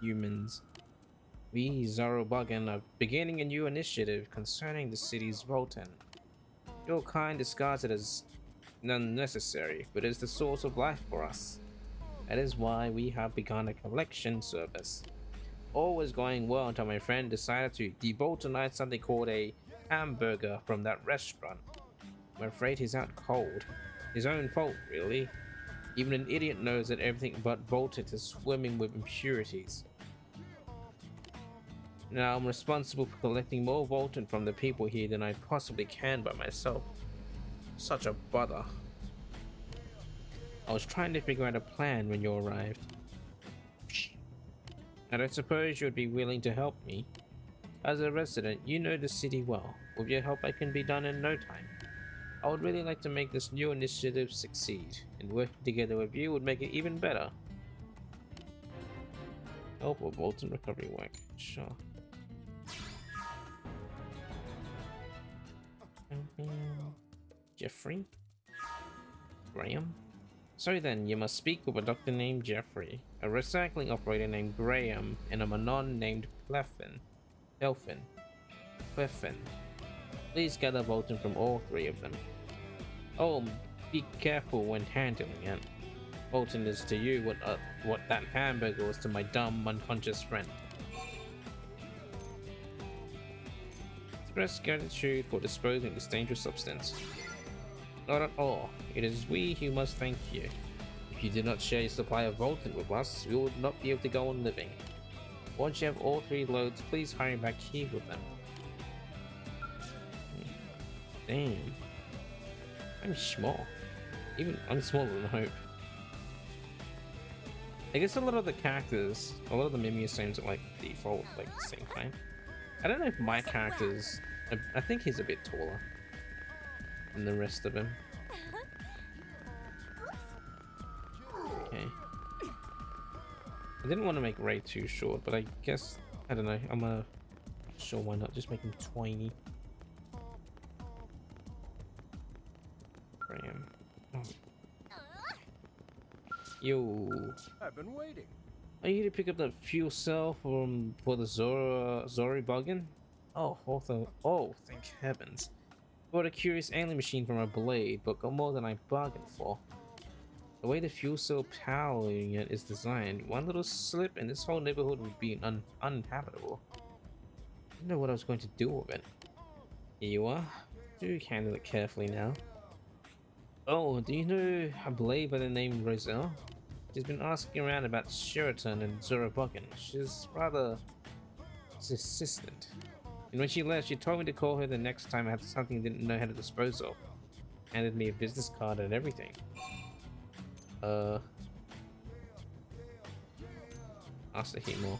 Humans. We, Zarobagan, are beginning a new initiative concerning the city's Voltan. Your kind discards it as unnecessary, but is the source of life for us. That is why we have begun a collection service. All was going well until my friend decided to debotanize something called a hamburger from that restaurant. I'm afraid he's out cold. His own fault, really. Even an idiot knows that everything but Voltan is swimming with impurities. Now I'm responsible for collecting more Voltan from the people here than I possibly can by myself. Such a bother. I was trying to figure out a plan when you arrived. And I suppose you would be willing to help me. As a resident, you know the city well. With your help, I can be done in no time. I would really like to make this new initiative succeed, and working together with you would make it even better. Help or Bolton recovery work. Sure. Jeffrey? Graham? Sorry then, you must speak with a doctor named Jeffrey, a recycling operator named Graham, and a Manon named Elfin. Please gather Bolton from all three of them. Oh, be careful when handling it. Bolton is to you what that hamburger was to my dumb, unconscious friend. Express gratitude for disposing this dangerous substance. Not at all. It is we who must thank you. If you did not share your supply of Bolton with us, we would not be able to go on living. Once you have all three loads, please hurry back here with them. Damn. I'm small. I'm smaller than Hope. I guess a lot of the characters, a lot of the Mimius seems like default, like the same time. I don't know if my character's... I think he's a bit taller than the rest of him. Okay. I didn't want to make Ray too short, but I guess... I don't know, I'm sure, why not? Just make him tiny. Graham. Oh. Yo. I've been waiting. Are you here to pick up that fuel cell for the Zori Buggin? Oh, thank heavens. Bought a curious alien machine from our blade, but got more than I bargained for. The way the fuel cell powering it is designed, one little slip and this whole neighborhood would be uninhabitable. I didn't know what I was going to do with it. Here you are. Do handle it carefully now. Oh, do you know a blade by the name Roselle? She's been asking around about Sheraton and Zorobugan. She's rather insistent. And when she left, she told me to call her the next time I had something I didn't know how to dispose of. Handed me a business card and everything. Asked to hear more.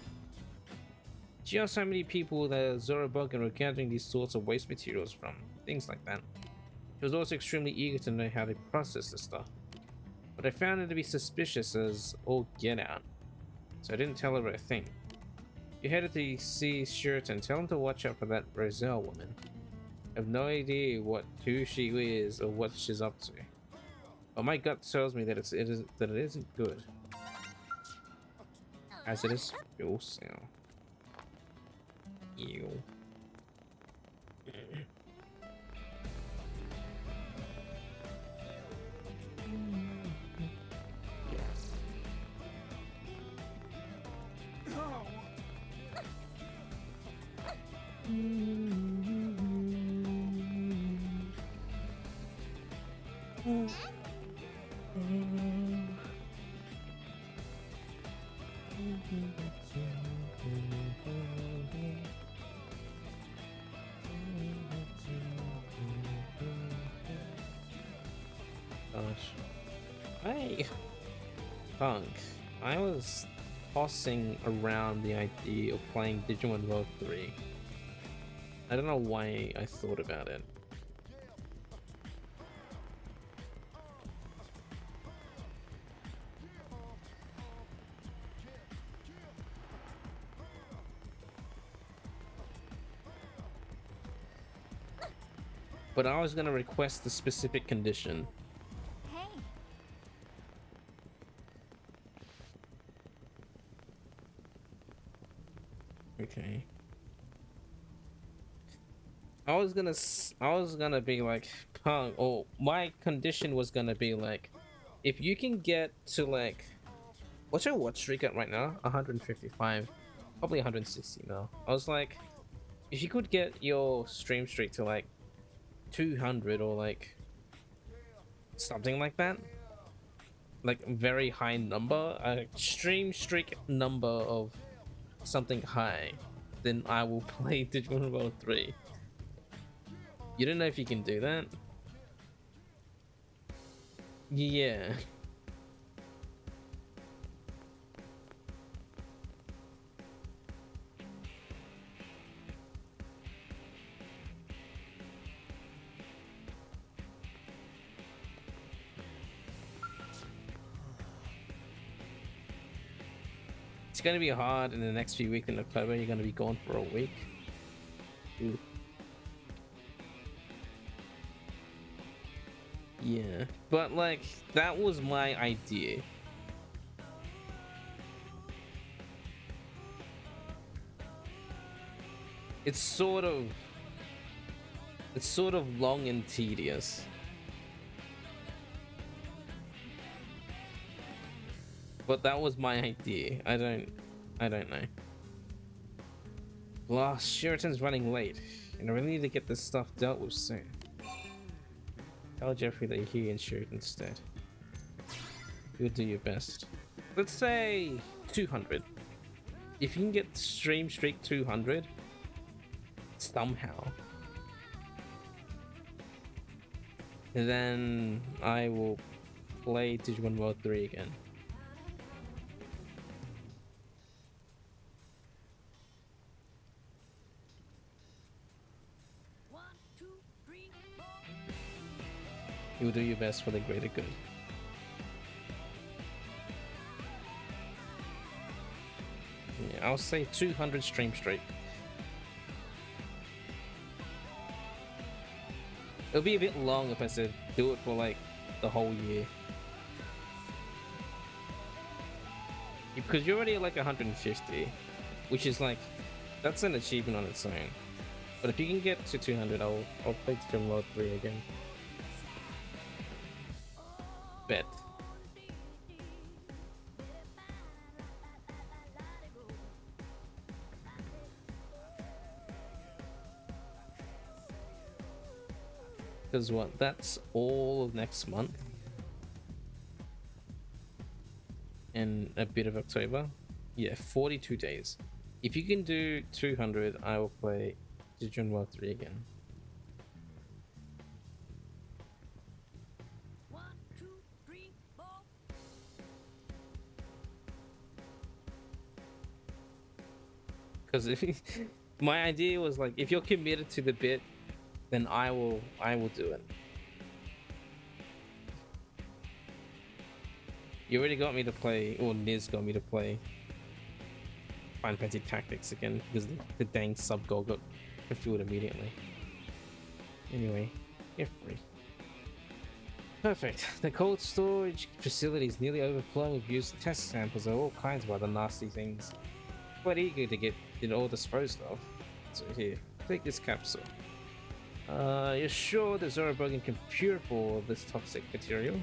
She asked how many people the Zorobugan were gathering these sorts of waste materials from. Things like that. She was also extremely eager to know how they process the stuff. But I found her to be suspicious as all get out. So I didn't tell her a thing. You headed to see Sheraton, tell him to watch out for that Roselle woman. I have no idea who she is or what she's up to. But my gut tells me that it isn't good. As it is fuel cell. Ew. Hey, Punk, I was tossing around the idea of playing Digimon World 3. I don't know why I thought about it. But I was gonna request a specific condition. Hey. Okay. I was gonna be like, Punk, or my condition was gonna be like, if you can get to like, what's your watch streak at right now? 155, probably 160 now. I was like, if you could get your stream streak to like 200 or like something like that, like very high number, a stream streak number of something high, then I will play Digimon World 3. You don't know if you can do that? Yeah. It's gonna be hard in the next few weeks in October. You're gonna be gone for a week. Ooh. Yeah, but like that was my idea. It's sort of long and tedious. But that was my idea. I don't know. Well, Sheraton's running late, and I really need to get this stuff dealt with soon. Tell Jeffrey that you're here in Sheraton instead. You'll do your best. Let's say 200. If you can get stream streak 200 somehow, then I will play Digimon World 3 again. You'll do your best for the greater good. Yeah, I'll say 200 stream straight. It'll be a bit long if I said do it for like the whole year. Because you're already at like 150, which is like, that's an achievement on its own. But if you can get to 200, I'll play Digimon World 3 again. Bet. Because what? That's all of next month. And a bit of October. Yeah, 42 days. If you can do 200, I will play Digimon World 3 again. Because if my idea was like, if you're committed to the bit, then I will do it. You already got me to play, or Niz got me to play Final Fantasy Tactics again because the dang sub goal got fulfilled immediately. Anyway, you're free. Perfect. The cold storage facility is nearly overflowing with used test samples and all kinds of other nasty things. Quite eager to get it all disposed of. So here, take this capsule. You're sure the Zorobogan can purify this toxic material?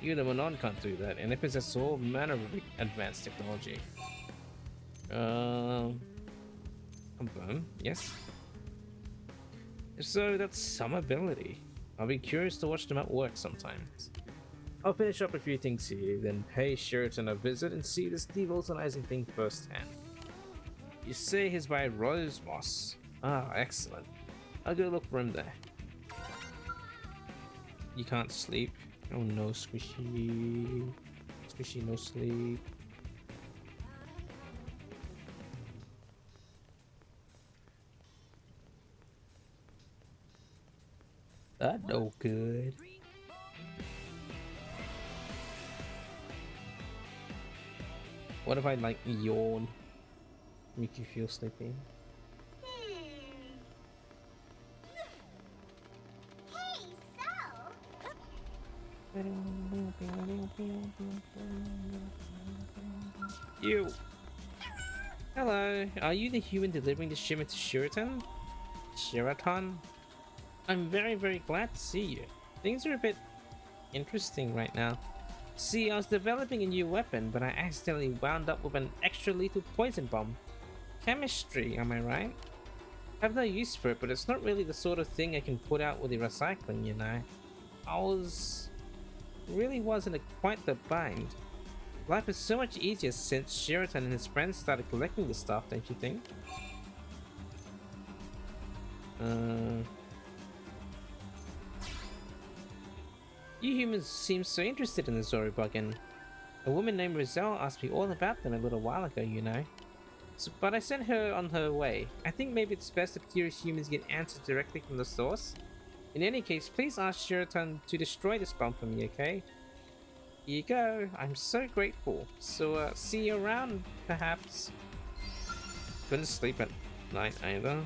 You, the Monon, can't do that, and it possesses all manner of advanced technology. Confirm, yes. If so, that's some ability. I'll be curious to watch them at work sometimes. I'll finish up a few things here, then pay Sheraton a visit and see this devolatilizing thing firsthand. You say he's by Rose Moss. Ah, excellent. I'll go look for him there. You can't sleep. Oh no, Squishy. Squishy, no sleep. That no good. What if I like yawn? Make you feel sleepy? Hey, so You! Hello, are you the human delivering the shipment to Sheraton? Sheraton? I'm very glad to see you. Things are a bit interesting right now. See, I was developing a new weapon, but I accidentally wound up with an extra lethal poison bomb. Chemistry, am I right? I have no use for it, but it's not really the sort of thing I can put out with the recycling, you know. Really wasn't quite the bind. Life is so much easier since Sheraton and his friends started collecting the stuff, don't you think? You humans seem so interested in the Zorobogan. A woman named Roselle asked me all about them a little while ago, you know. But I sent her on her way. I think maybe it's best if curious humans get answers directly from the source. In any case, please ask Sheraton to destroy this bomb for me, okay? Here you go. I'm so grateful. So, see you around, perhaps. Couldn't sleep at night either.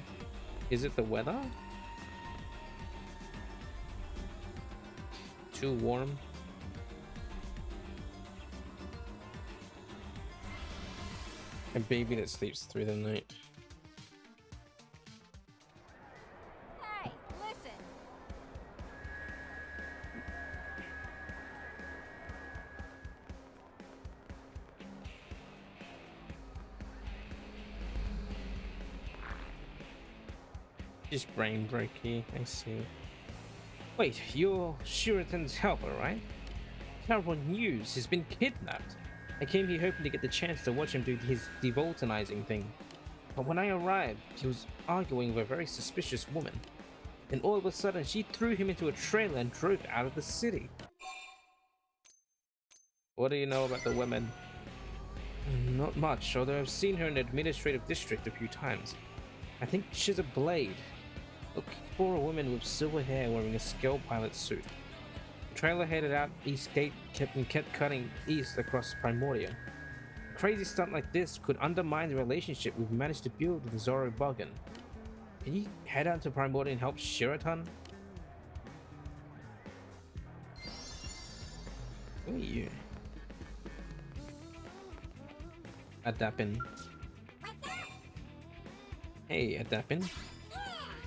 Is it the weather? Too warm? A baby that sleeps through the night. Hey, listen. Just brain breaky, I see. Wait, you're Shuritan's helper, right? Terrible news, he's been kidnapped. I came here hoping to get the chance to watch him do his devoltanizing thing. But when I arrived, he was arguing with a very suspicious woman. Then all of a sudden, she threw him into a trailer and drove out of the city. What do you know about the women? Not much, although I've seen her in the administrative district a few times. I think she's a blade. Look for a woman with silver hair wearing a scale pilot suit. The trailer headed out East Gate kept cutting east across Primordia. A crazy stunt like this could undermine the relationship we've managed to build with Zoro Buggen. Can you head out to Primordia and help Shiratan? Who are you? Adapin. Hey, Adapin.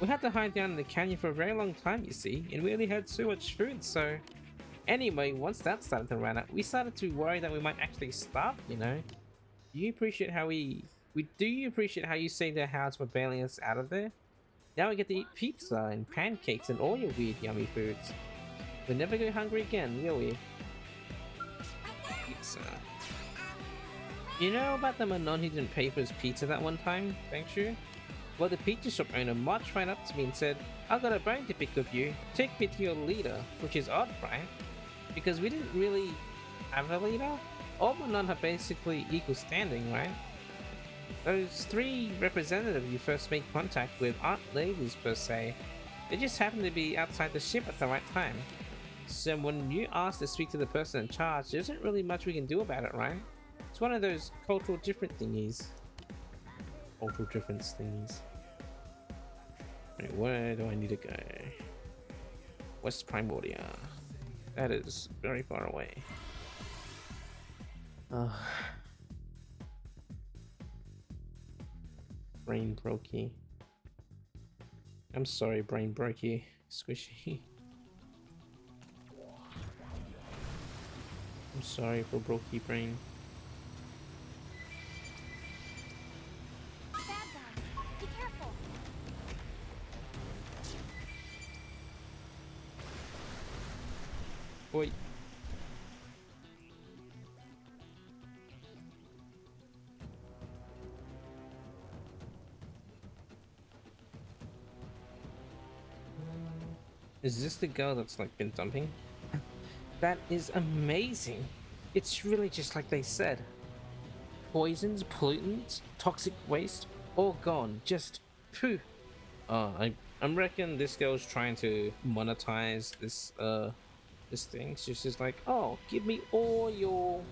We had to hide down in the canyon for a very long time, you see, and we only had so much food, so... Anyway, once that started to run out, we started to worry that we might actually starve, you know? Do you appreciate how do you appreciate how you saved our house by bailing us out of there? Now we get to eat pizza and pancakes and all your weird yummy foods. We'll never go hungry again, will we? Pizza. You know about the Manon who didn't pay for his pizza that one time, don't you? Well, the pizza shop owner marched right up to me and said, "I've got a bone to pick with you. Take me to your leader," which is odd, right? Because we didn't really have a leader. All Manon have basically equal standing, right? Those three representatives you first make contact with aren't ladies per se. They just happen to be outside the ship at the right time. So when you ask to speak to the person in charge, there isn't really much we can do about it, right? It's one of those cultural different thingies. Cultural difference thingies. Wait, where do I need to go? West Primordia. That is very far away. Brain brokey. I'm sorry, brain brokey. Squishy. I'm sorry for brokey brain. Bad guys, be careful. Wait. Is this the girl that's like been dumping? That is amazing. It's really just like they said. Poisons, pollutants, toxic waste, all gone. Just poof. I reckon this girl's trying to monetize this thing. She's just like, oh, give me all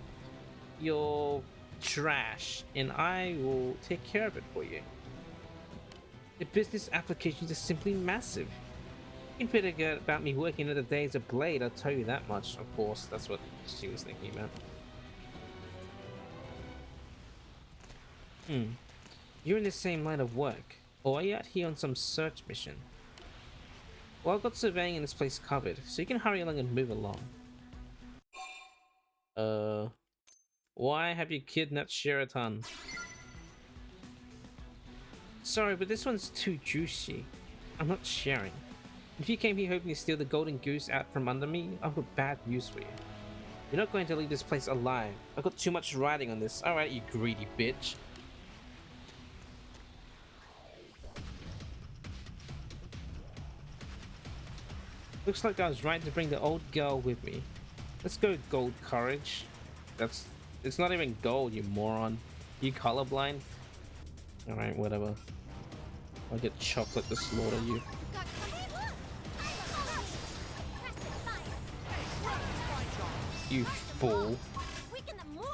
your trash and I will take care of it for you. The business applications are simply massive. You can forget about me working another day as a blade, I'll tell you that much. Of course, that's what she was thinking about. You're in the same line of work, or are you out here on some search mission? Well, I've got surveying in this place covered, so you can hurry along and move along. Why have you kidnapped Shiratan? Sorry, but this one's too juicy. I'm not sharing. If you came here hoping to steal the golden goose out from under me, I've got bad news for you. You're not going to leave this place alive. I've got too much riding on this. Alright, you greedy bitch. Looks like I was right to bring the old girl with me. Let's go, gold courage. It's not even gold, you moron. You colorblind? Alright, whatever. I'll get chocolate to slaughter you. You fool. Weaken them more.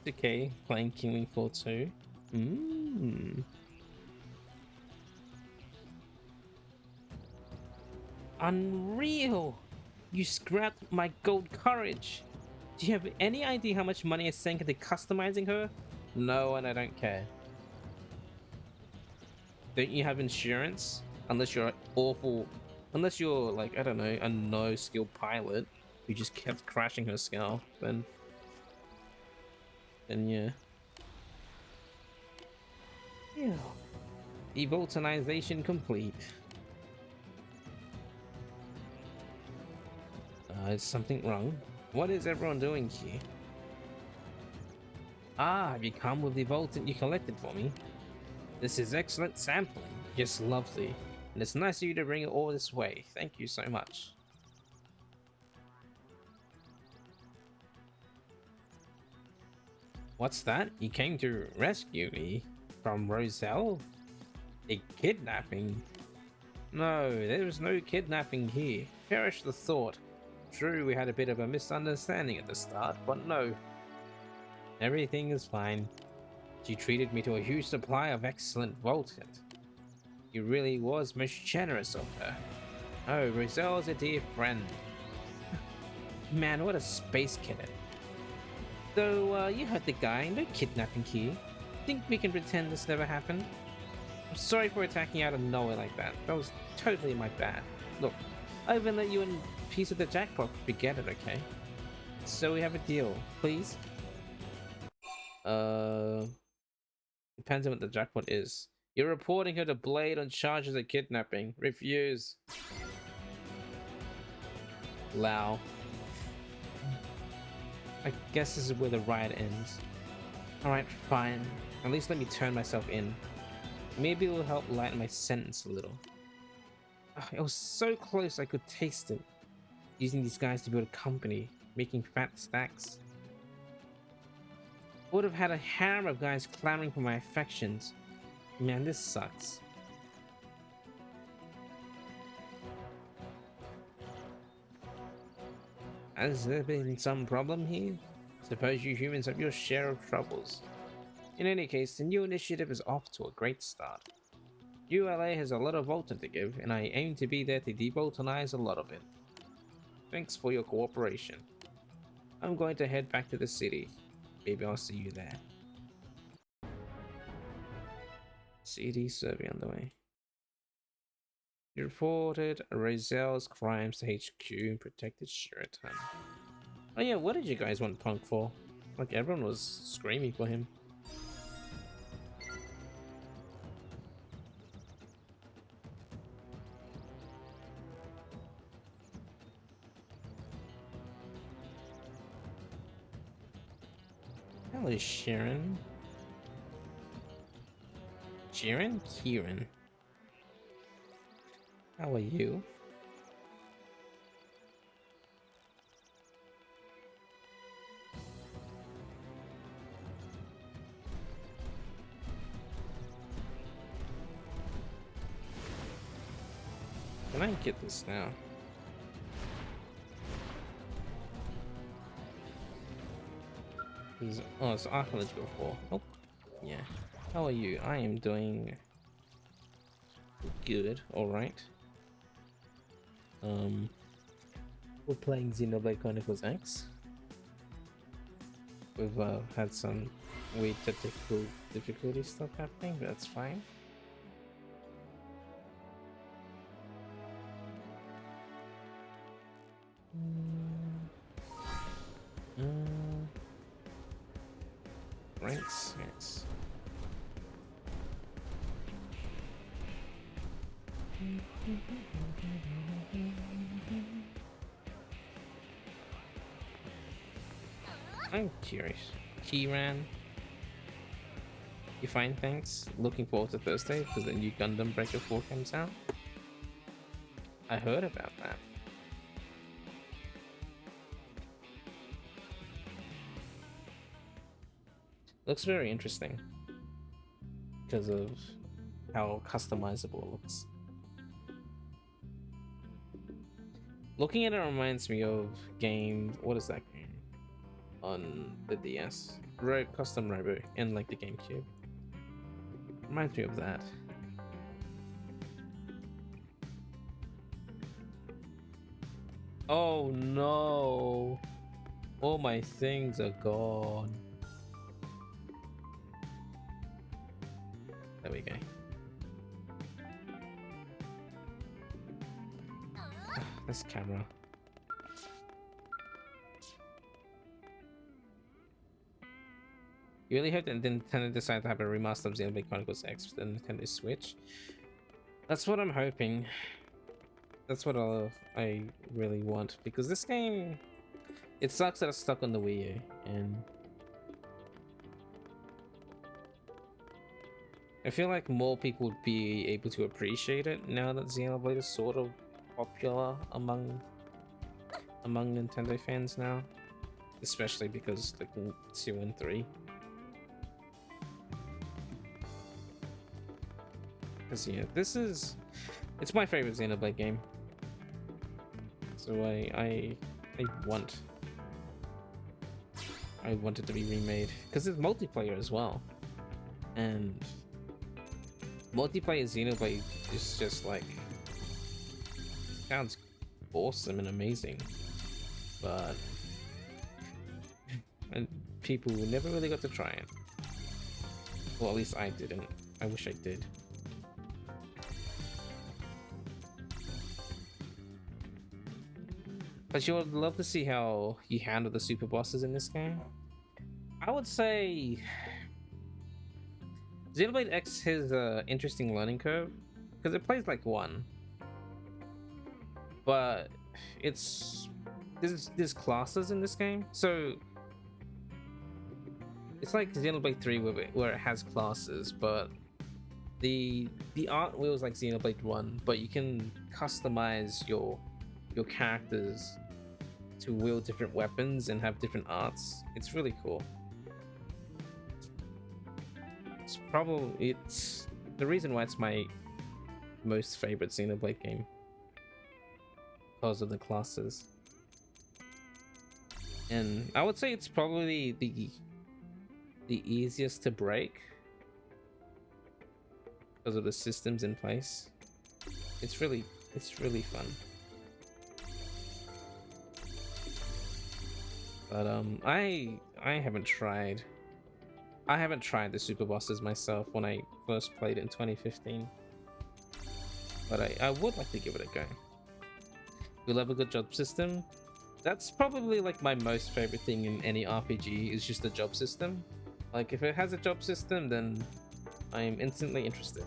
Okay, playing King Floor 2. Unreal! You scrapped my gold courage! Do you have any idea how much money I sank into customizing her? No, and I don't care. Don't you have insurance? Unless you're awful... Unless you're, like, I don't know, a no-skill pilot who just kept crashing her skull, then yeah. Yeah. Evoltonization complete. Is something wrong? What is everyone doing here? Ah, have you come with the Evoltant you collected for me? This is excellent sampling. Just lovely. And it's nice of you to bring it all this way. Thank you so much. What's that? You came to rescue me? From Roselle? A kidnapping? No, there was no kidnapping here. Perish the thought. True, we had a bit of a misunderstanding at the start, but no. Everything is fine. She treated me to a huge supply of excellent Voltant. It really was most generous of her. Oh, Roselle's a dear friend. Man, what a space kitten. Though, you heard the guy, no kidnapping here. Think we can pretend this never happened? I'm sorry for attacking out of nowhere like that. That was totally my bad. Look, I even let you in a piece of the jackpot. Forget it, okay? So we have a deal, please? Depends on what the jackpot is. You're reporting her to Blade on charges of kidnapping. Refuse. Lao. I guess this is where the riot ends. Alright, fine. At least let me turn myself in. Maybe it will help lighten my sentence a little. It was so close I could taste it. Using these guys to build a company, making fat stacks. Would have had a harem of guys clamoring for my affections. Man, this sucks. Has there been some problem here? Suppose you humans have your share of troubles. In any case, the new initiative is off to a great start. ULA has a lot of Voltant to give, and I aim to be there to devoltanize a lot of it. Thanks for your cooperation. I'm going to head back to the city. Maybe I'll see you there. CD survey on the way. You reported Roselle's crimes to HQ and protected Sheraton. Oh yeah, what did you guys want Punk for? Like everyone was screaming for him. Hello, Sharon. Sharon? Kieran. How are you? Can I get this now? Oh, it's Archivage before. Oh, yeah. How are you? I am doing good. All right. We're playing Xenoblade Chronicles X. We've had some weird technical difficulty stuff happening, but that's fine. Ranks, yes. I'm curious. Keyran, you fine? Thanks. Looking forward to Thursday because the new Gundam Breaker 4 comes out. I heard about that. Looks very interesting because of how customizable it looks. Looking at it reminds me of game. What is that game on the DS? Custom Robo and like the GameCube. Reminds me of that. Oh no! All my things are gone. There we go. This camera. You really hope that Nintendo decide to have a remaster of Xenoblade Chronicles X for the Nintendo Switch? That's what I'm hoping. That's what I really want, because this game, it sucks that it's stuck on the Wii U, and I feel like more people would be able to appreciate it now that Xenoblade is sort of popular among Nintendo fans now, especially because like 2 and 3. Because yeah, it's my favorite Xenoblade game. So I want it to be remade because it's multiplayer as well, and multiplayer Xenoblade is just like sounds awesome and amazing, but and people never really got to try it. Well, at least I didn't. I wish I did. But you would love to see how you handle the super bosses in this game. I would say Xenoblade X has an interesting learning curve because it plays like one, but there's classes in this game, so it's like Xenoblade 3 where it has classes, but the art wheels like Xenoblade 1, but you can customize your characters to wield different weapons and have different arts. It's really cool. It's the reason why it's my most favorite Xenoblade game, because of the classes. And I would say it's probably the easiest to break because of the systems in place. It's really fun. But I haven't tried the super bosses myself when I first played it in 2015. But I would like to give it a go. You'll have a good job system. That's probably like my most favorite thing in any RPG, is just the job system. Like if it has a job system, then I'm instantly interested.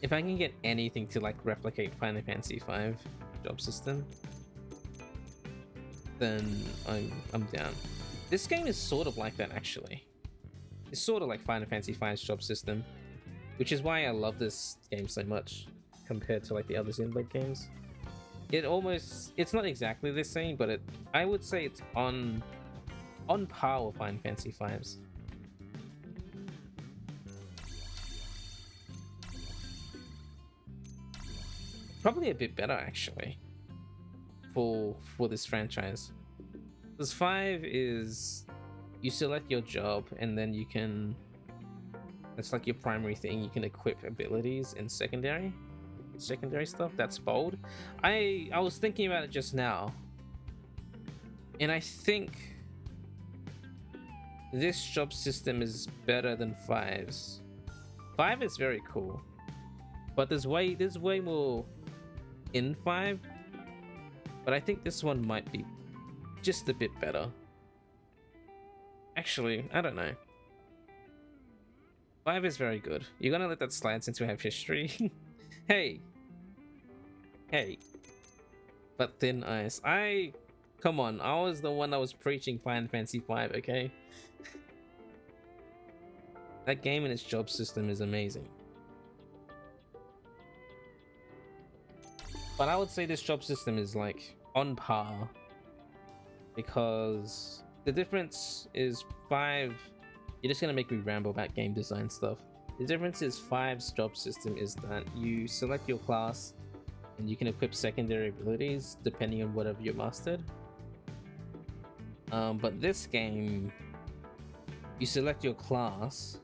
If I can get anything to like replicate Final Fantasy V job system, then I'm down. This game is sort of like that actually. It's sort of like Final Fantasy V's job system, which is why I love this game so much compared to like the other Xenoblade games. It's not exactly the same, but I would say it's on par with Final Fantasy V's. Probably a bit better actually for this franchise, because 5 is you select your job and then you can, it's like your primary thing, you can equip abilities and secondary stuff. That's bold. I was thinking about it just now, and I think this job system is better than 5's. 5 is very cool, but there's way more in 5, but I think this one might be just a bit better. Actually, I don't know. 5 is very good. You're gonna let that slide since we have history? Hey, but Thin Ice, come on, I was the one that was preaching Final Fantasy V, okay? That game and its job system is amazing. But I would say this job system is like on par, because the difference is 5, you're just gonna make me ramble about game design stuff. The difference is 5's job system is that you select your class and you can equip secondary abilities depending on whatever you mastered. But this game, you select your class.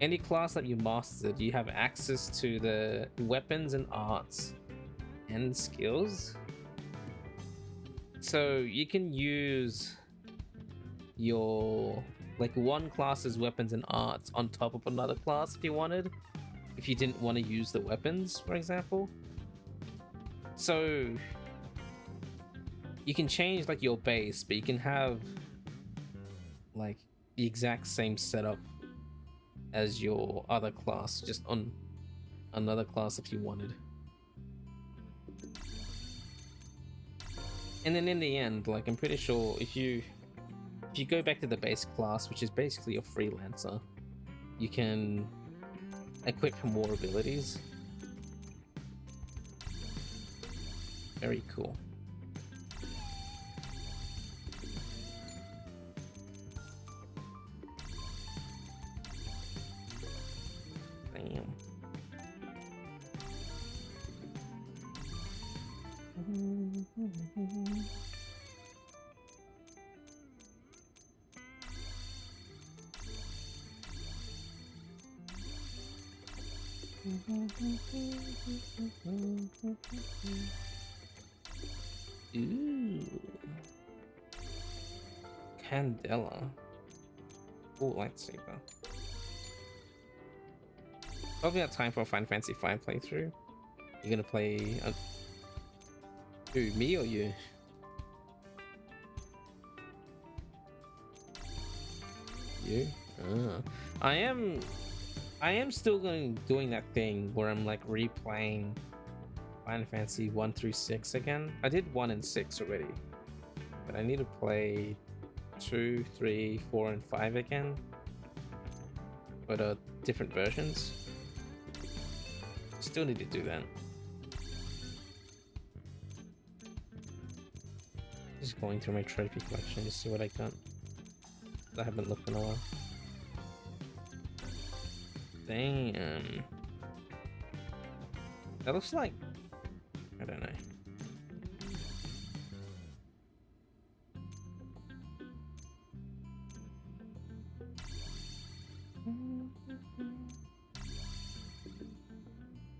Any class that you mastered, you have access to the weapons and arts and skills. So you can use your like one class's weapons and arts on top of another class if you wanted, if you didn't want to use the weapons, for example. So you can change like your base, but you can have like the exact same setup as your other class, just on another class if you wanted. And then in the end, like I'm pretty sure if you go back to the base class, which is basically a freelancer, you can equip more abilities. Very cool. Damn. Ooh. Candela. Ooh, lightsaber. Probably not time for a Final Fantasy V playthrough. You're gonna play... Who, me or you? You? I am still doing that thing where I'm like replaying Final Fantasy 1 through 6 again. I did 1 and 6 already, but I need to play 2, 3, 4, and 5 again, but different versions. Still need to do that. Just going through my trophy collection to see what I got. I haven't looked in a while. Damn. That looks like... I don't know.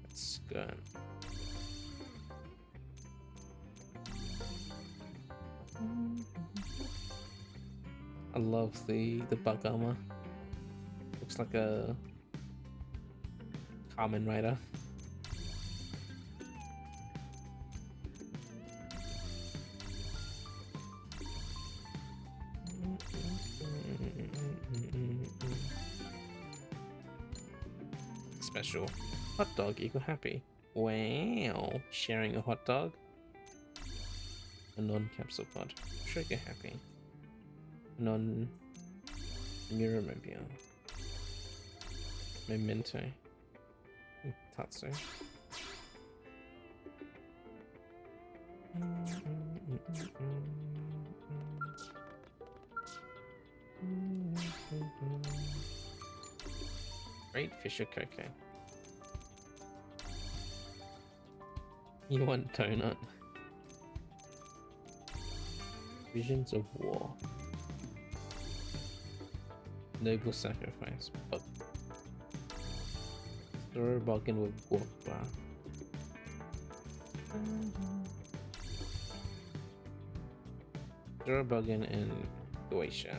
That's good. I love the bug armor. Looks like a Kamen Rider. Special. Hot dog equal happy. Wow. Sharing a hot dog. A non-capsule pod. Trigger happy. Non-Mirrormobile. Memento. Tatsu. Great Fisher Cocoa. You want donut? Visions of War. Noble Sacrifice. But Throw bargain with Guok Bar. Throw bargain and Goetia.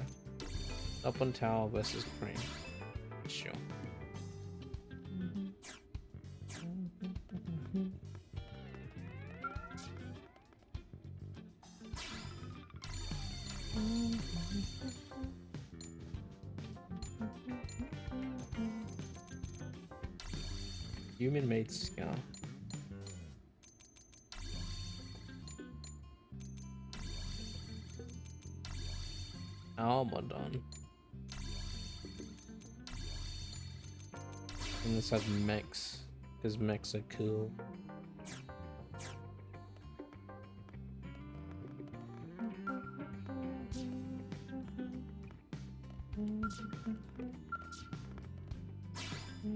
Up on Tower versus Crane. Sure. Human-made skull. Almadon. And let's have mechs, because mechs are cool. Yeah.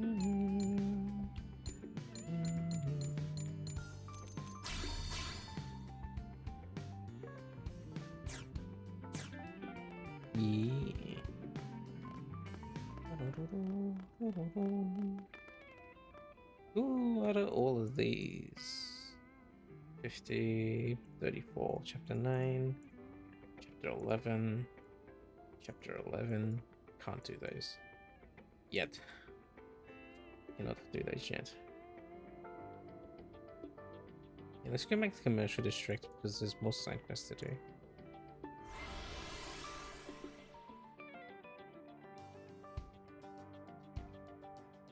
Ooh, out of all of these, 50, 34, chapter 9, chapter 11, chapter 11. Can't do those yet. Cannot do those yet. Yeah, let's go back to commercial district because there's more side quests to do.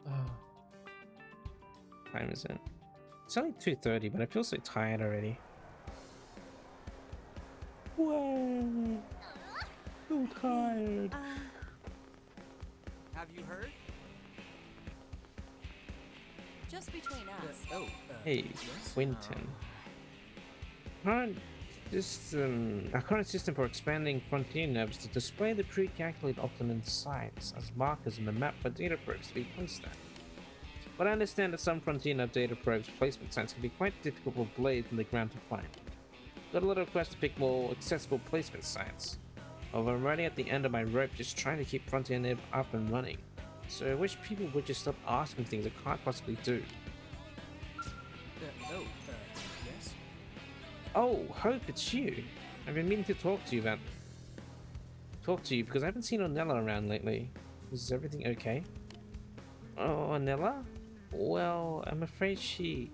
Oh. Time is it? It's only 2:30, but I feel so tired already. Whoa! So tired. Have you heard? Just between us. Hey, yes? Winton. Our current system for expanding frontier nubs to display the pre-calculated optimum sites as markers on the map for data probes to be placed at. But I understand that some frontier nub data probes placement sites can be quite difficult for blades on the ground to find. Got a lot of requests to pick more accessible placement sites. Although I'm already at the end of my rope just trying to keep frontier nib up and running. So I wish people would just stop asking things I can't possibly do. Yes? Oh, Hope, it's you. I've been meaning to talk to you because I haven't seen Ornella around lately. Is everything okay? Oh, Ornella? Well, I'm afraid she,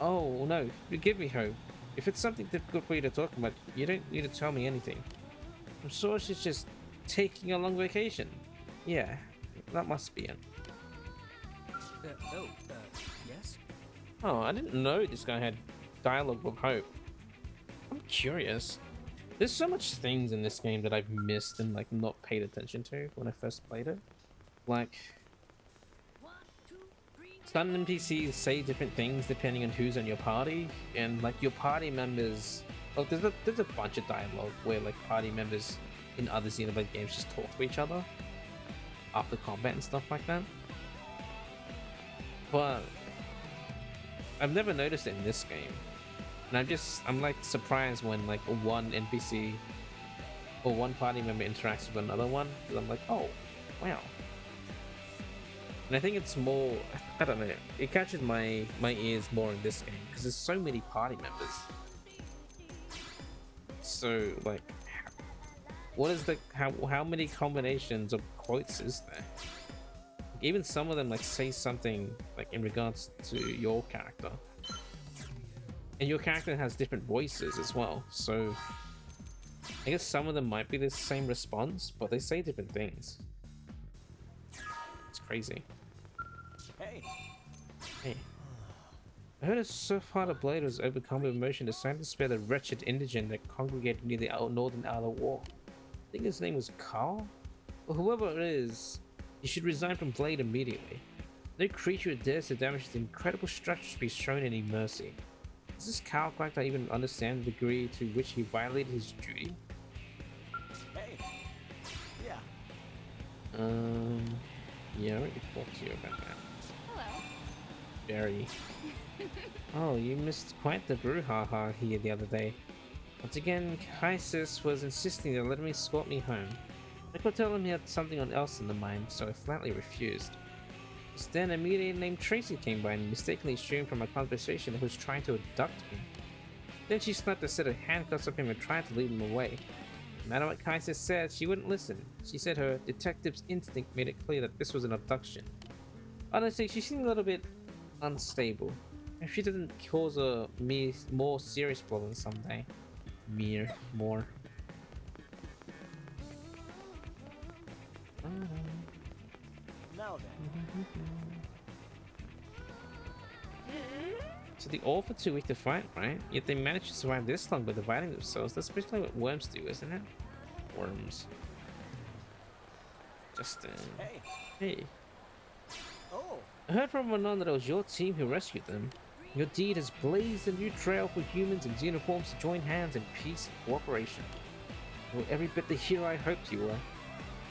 Oh, no, forgive me, Hope. If it's something difficult for you to talk about, you don't need to tell me anything. I'm sure she's just taking a long vacation. Yeah, that must be it. Yes? Oh, I didn't know this guy had dialogue with Hope. I'm curious. There's so much things in this game that I've missed and like not paid attention to when I first played it. Like, some NPCs say different things depending on who's on your party, and like your party members. Like, there's a bunch of dialogue where like party members in other Xenoblade games just talk to each other after combat and stuff like that. But I've never noticed it in this game, and I'm like surprised when like one NPC or one party member interacts with another one, because I'm like, oh, wow. And I think it's more, I don't know, it catches my ears more in this game because there's so many party members. So like, what is the how many combinations of quotes is there? Even some of them like say something like in regards to your character, and your character has different voices as well. So I guess some of them might be the same response, but they say different things. It's crazy. Hey. I heard a Surfrider Blade was overcome with emotion, decided to spare the wretched indigent that congregated near the northern outer wall. I think his name was Carl? Well, whoever it is, he should resign from Blade immediately. No creature who dares to damage the incredible structure should be shown any mercy. Does this Carl character even understand the degree to which he violated his duty? Hey. Yeah. Yeah, I already talked to you about that. Hello. Very. Oh, you missed quite the brouhaha here the other day. Once again, Kaisis was insisting to let me escort me home. I could tell him he had something else in the mind, so I flatly refused. Just then, a mediator named Tracy came by and mistakenly assumed from our conversation that he was trying to abduct me. Then she snapped a set of handcuffs of him and tried to lead him away. No matter what Kaisis said, she wouldn't listen. She said her detective's instinct made it clear that this was an abduction. Honestly, she seemed a little bit unstable. If she didn't cause a more serious problem someday. More. Now then. So they all for 2 weeks to fight, right? Yet they managed to survive this long by dividing themselves. That's basically what worms do, isn't it? Worms. Justin. Hey. Oh. I heard from Manon that it was your team who rescued them. Your deed has blazed a new trail for humans and xenoforms to join hands in peace and cooperation. You were every bit the hero I hoped you were.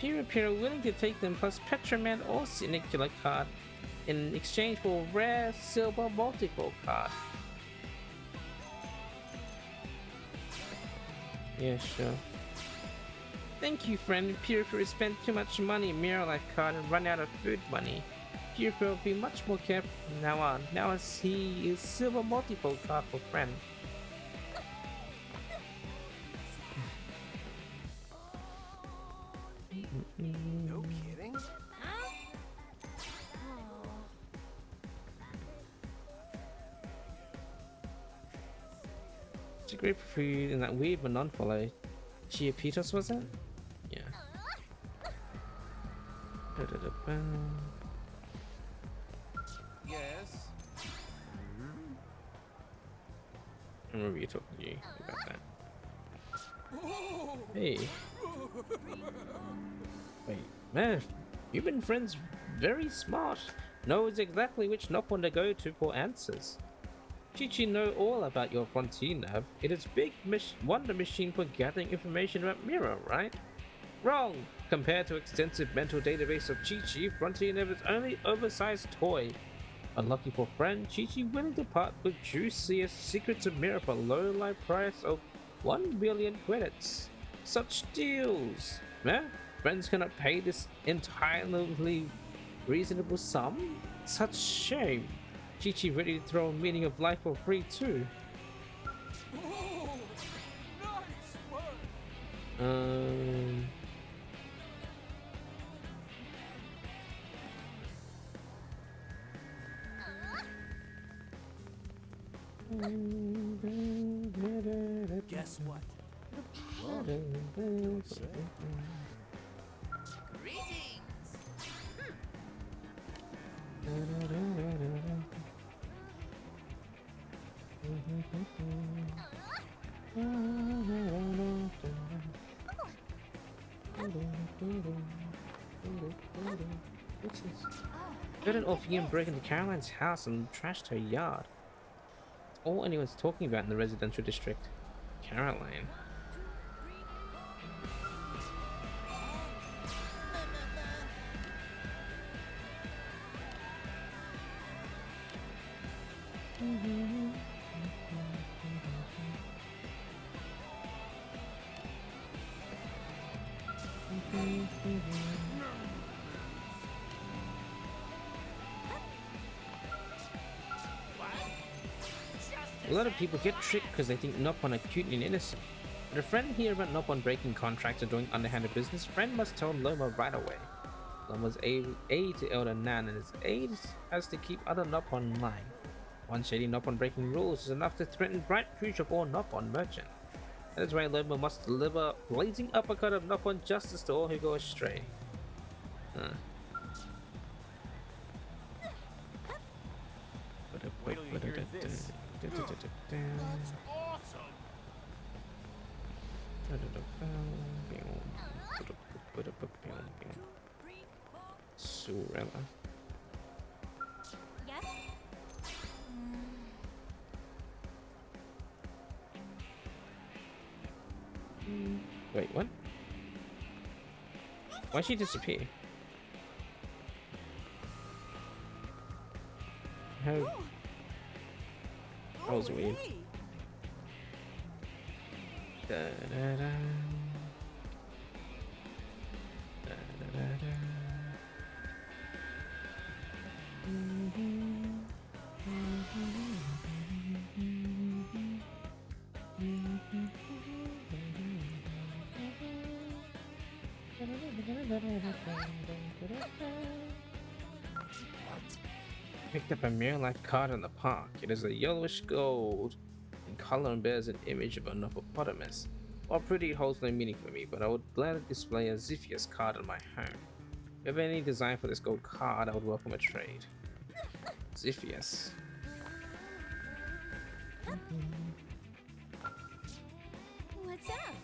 Pure are willing to take them plus Petroman or Signature card in exchange for a rare silver multiple card. Yeah, sure. Thank you, friend. Pure spent too much money in Mirror Life card and run out of food money. Pure will be much more careful from now on. Now as he is silver multiple card for friend. No kidding? It's a great food in that weird but non-follow. Chia Peters, was it? Yeah. Yes. I remember you talking to you about that. Hey. Wait, man, you've been friends very smart. Knows exactly which Nopon to go to for answers. Chi-Chi know all about your Frontier Nav. It is big wonder machine for gathering information about Mirror, right? Wrong! Compared to extensive mental database of Chi-Chi, Frontier Nav is only oversized toy. Unlucky for friend, Chi-Chi willing to part with juiciest secrets of Mirror for low life price of 1 billion credits. Such deals! Eh? Friends cannot pay this entirely reasonable sum? Such shame. Chi-Chi ready to throw a meaning of life for free too. Oh, nice work. Guess what? Greetings. What's this? Got an Orpheum broke into Caroline's house and trashed her yard. It's all anyone's talking about in the residential district. Caroline. A lot of people get tricked because they think Nopon are cute and innocent. But a friend hear about Nopon breaking contracts or doing underhanded business, friend must tell Loma right away. Loma's aide to Elder Nan, and his aide has to keep other Nopon in line. One shady Nopon breaking rules is enough to threaten bright future of all Nopon merchant. That is why Loma must deliver a blazing uppercut of Nopon justice to all who go astray. Wait till you hear this. That's awesome. Surella. Yes? Wait, what? Why'd she disappear? How? That was weird. Da-da-da. Da-da-da-da. Picked up a mirror life card in the park. It is a yellowish gold in color and bears an image of an hippopotamus. While pretty, it holds no meaning for me, but I would gladly display a Ziphius card in my home. If you have any design for this gold card, I would welcome a trade. Ziphius. What's up?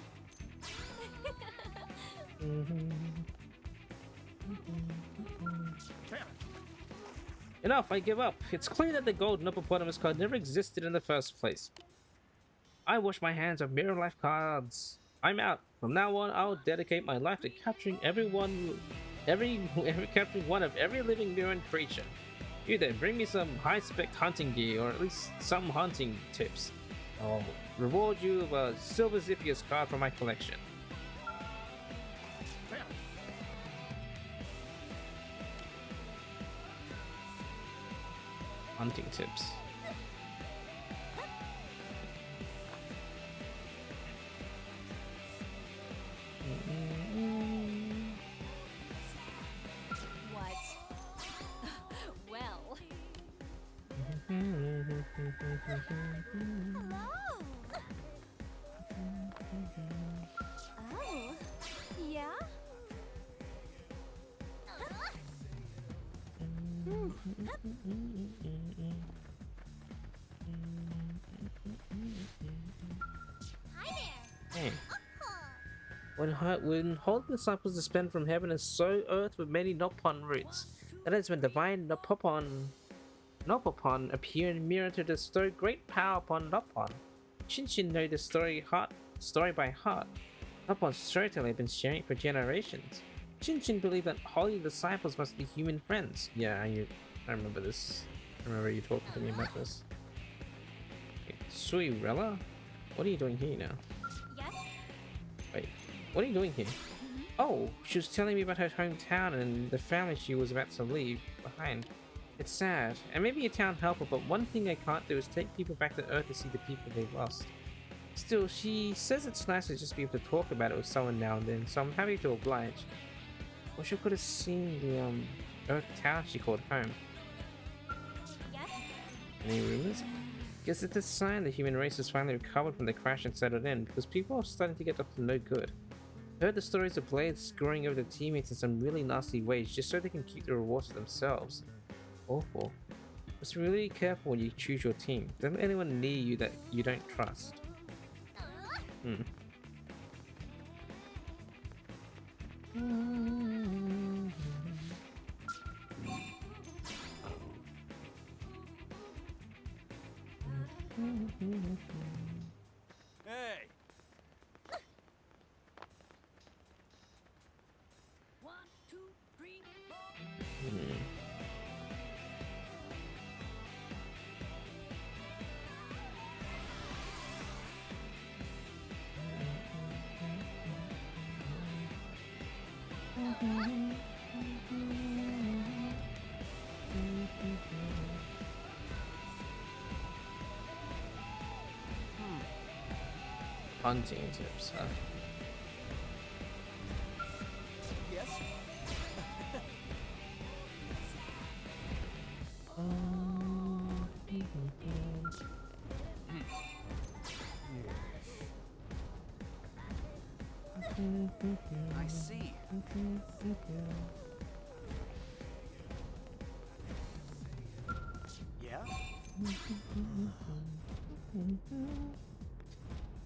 Enough, I give up. It's clear that the gold hippopotamus card never existed in the first place. I wash my hands of mirror life cards. I'm out. From now on, I'll dedicate my life to capturing capturing one of every living mutant creature. You then bring me some high-spec hunting gear, or at least some hunting tips. I'll reward you with a silver Zippius card from my collection. Hunting tips. What? Well. Hello. Oh. Yeah? Hi there. Hey. When holy disciples descend from heaven and sow earth with many Nopon roots, that is when divine Nopopon appear in mirror to bestow great power upon Nopon. Shinshin know the story by heart. Nopon's storyteller have been sharing it for generations. Shinshin believed that holy disciples must be human friends. Yeah, I remember this. I remember you talking to me about this. Okay, Suirella? What are you doing here now? Yes? Wait, what are you doing here? Oh, she was telling me about her hometown and the family she was about to leave behind. It's sad. I may be a town helper, but one thing I can't do is take people back to Earth to see the people they've lost. Still, she says it's nice to just be able to talk about it with someone now and then, so I'm happy to oblige. Or she could have seen the Earth town she called home. Yes? Any rumors? Guess it's a sign the human race has finally recovered from the crash and settled in, because people are starting to get up to no good. Heard the stories of Blades screwing over their teammates in some really nasty ways just so they can keep the rewards to themselves. Awful. Just be really careful when you choose your team. Don't let anyone near you that you don't trust. Hey! One, two, three, four. Hunting tips, huh? Yes? I see. Yeah?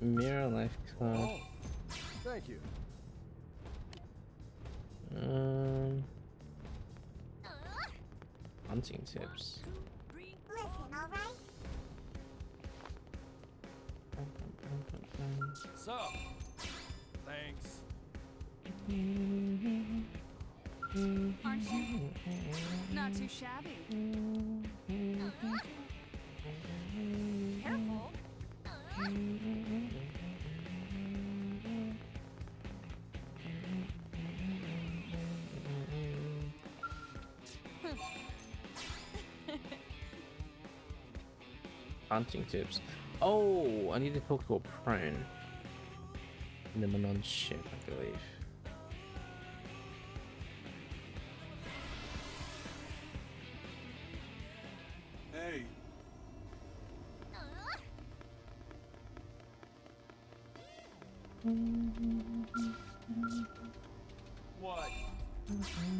Mirror life card. Oh, thank you. Hunting tips. Listen, alright? So, thanks. Aren't you? Not too shabby. Careful. Hunting tips. Oh, I need to talk to a prone. In the Manon ship, I believe. Hey. What?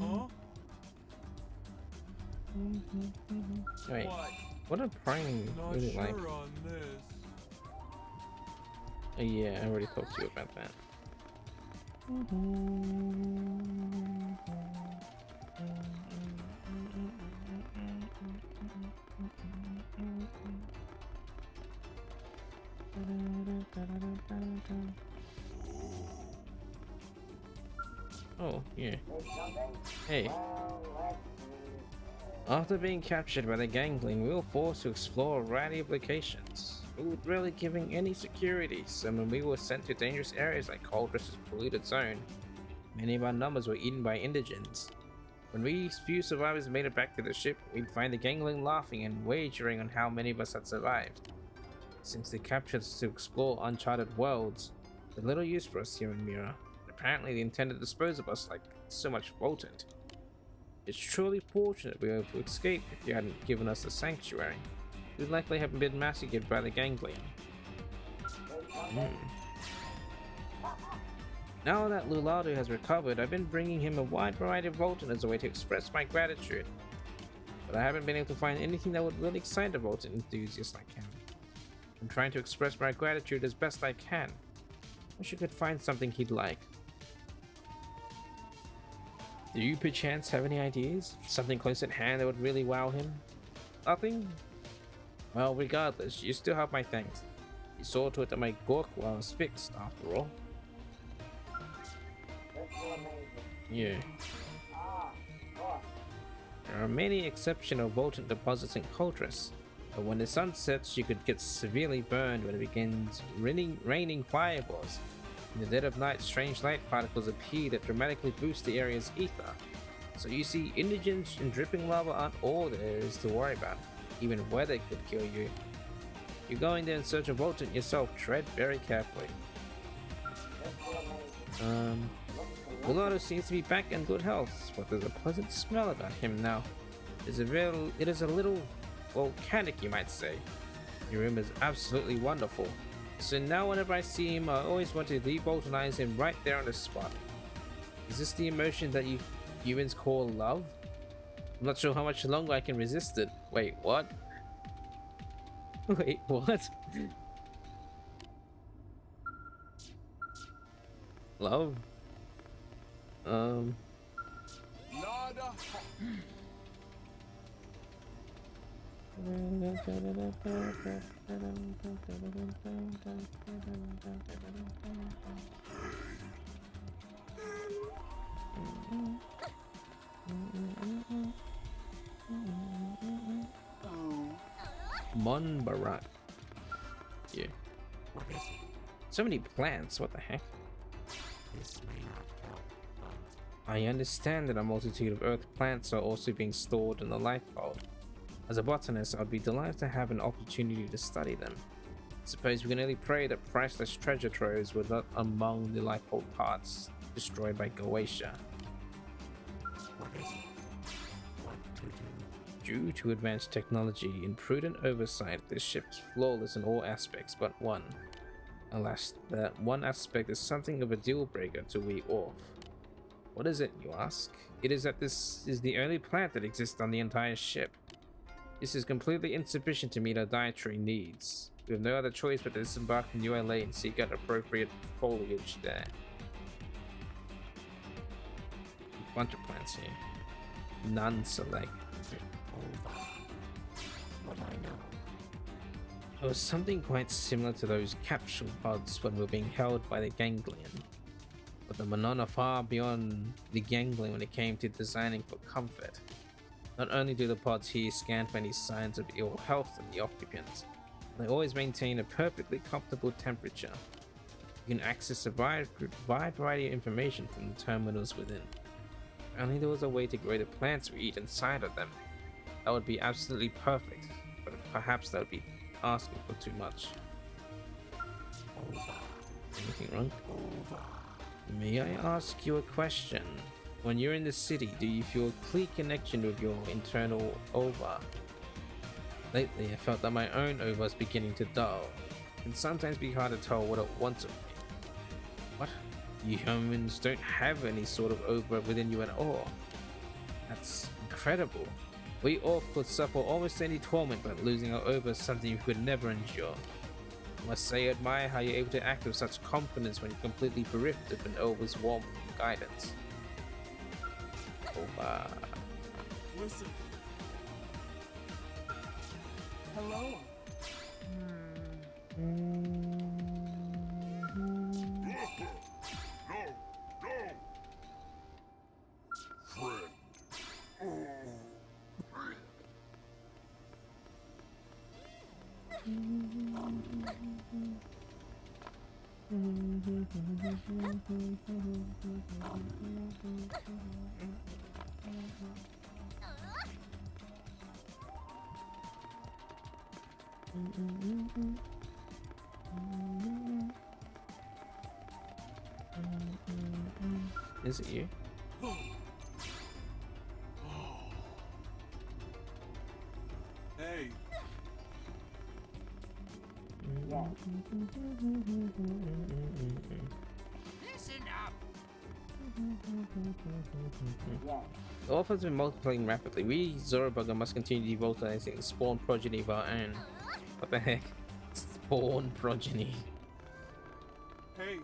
Huh? Wait, What? what are prone Not really sure like? on this. Oh, yeah, I already talked to you about that. Oh, yeah. Hey. After being captured by the gangling, we were forced to explore a variety of locations. We were rarely given any security, so when we were sent to dangerous areas like Coldress's polluted zone, many of our numbers were eaten by indigents. When we few survivors made it back to the ship, we'd find the gangling laughing and wagering on how many of us had survived. Since they captured us to explore uncharted worlds, there's little use for us here in Mira. Apparently they intended to dispose of us like so much Voltant. It's truly fortunate we were able to escape. If you hadn't given us a sanctuary, we'd likely have been massacred by the gangling. Now that Lulado has recovered, I've been bringing him a wide variety of Voltant as a way to express my gratitude. But I haven't been able to find anything that would really excite a Voltant enthusiast like him. I'm trying to express my gratitude as best I can. Wish I could find something he'd like. Do you perchance have any ideas? Something close at hand that would really wow him? Nothing? Well, regardless, you still have my thanks. You saw to it that my Gorkwell was fixed, after all. Yeah. There are many exceptional Voltant deposits in Coltress, but when the sun sets, you could get severely burned when it begins raining fireballs. In the dead of night, strange light particles appear that dramatically boost the area's ether. So you see, indigents and dripping lava aren't all there is to worry about. Even weather could kill you. If you're going there in search of Voltant yourself, tread very carefully. Lulado seems to be back in good health, but there's a pleasant smell about him now. It is a little volcanic, you might say. Your room is absolutely wonderful. So now whenever I see him, I always want to de-Voltanize him right there on the spot. Is this the emotion that you humans call love? I'm not sure how much longer I can resist it. Wait, what? Wait, what? Love? Nada. Monbarat. Yeah. So many plants, what the heck? I understand that a multitude of earth plants are also being stored in the life vault. As a botanist, I would be delighted to have an opportunity to study them. Suppose we can only pray that priceless treasure troves were not among the life vault parts destroyed by Goetia. Due to advanced technology and prudent oversight, this ship is flawless in all aspects but one. Alas, that one aspect is something of a deal breaker to we off. What is it, you ask? It is that this is the only plant that exists on the entire ship. This is completely insufficient to meet our dietary needs. We have no other choice but to disembark in ULA and seek out appropriate foliage there. A bunch of plants here. None select. It was something quite similar to those capsule pods when we were being held by the ganglion. But the Monona far beyond the ganglion when it came to designing for comfort. Not only do the pods here scan for any signs of ill health in the occupants, they always maintain a perfectly comfortable temperature. You can access a wide variety of information from the terminals within. If only there was a way to grow the plants we eat inside of them. That would be absolutely perfect, but perhaps that would be asking for too much. Anything wrong? May I ask you a question? When you're in the city, do you feel a clear connection with your internal ova? Lately, I felt that my own ova is beginning to dull. It can sometimes be hard to tell what it wants of me. What? You humans don't have any sort of ova within you at all? That's incredible. We all could suffer almost any torment, but losing our ova is something you could never endure. I must say I admire how you're able to act with such confidence when you're completely bereft of an ova's warmth and guidance. Ova. Listen. Hello. Is it you? Hey. Listen up. The orphan has been multiplying rapidly. We, Zorobugger, must continue devotalizing and spawn progeny of our own. What the heck? Spawn progeny. Hey.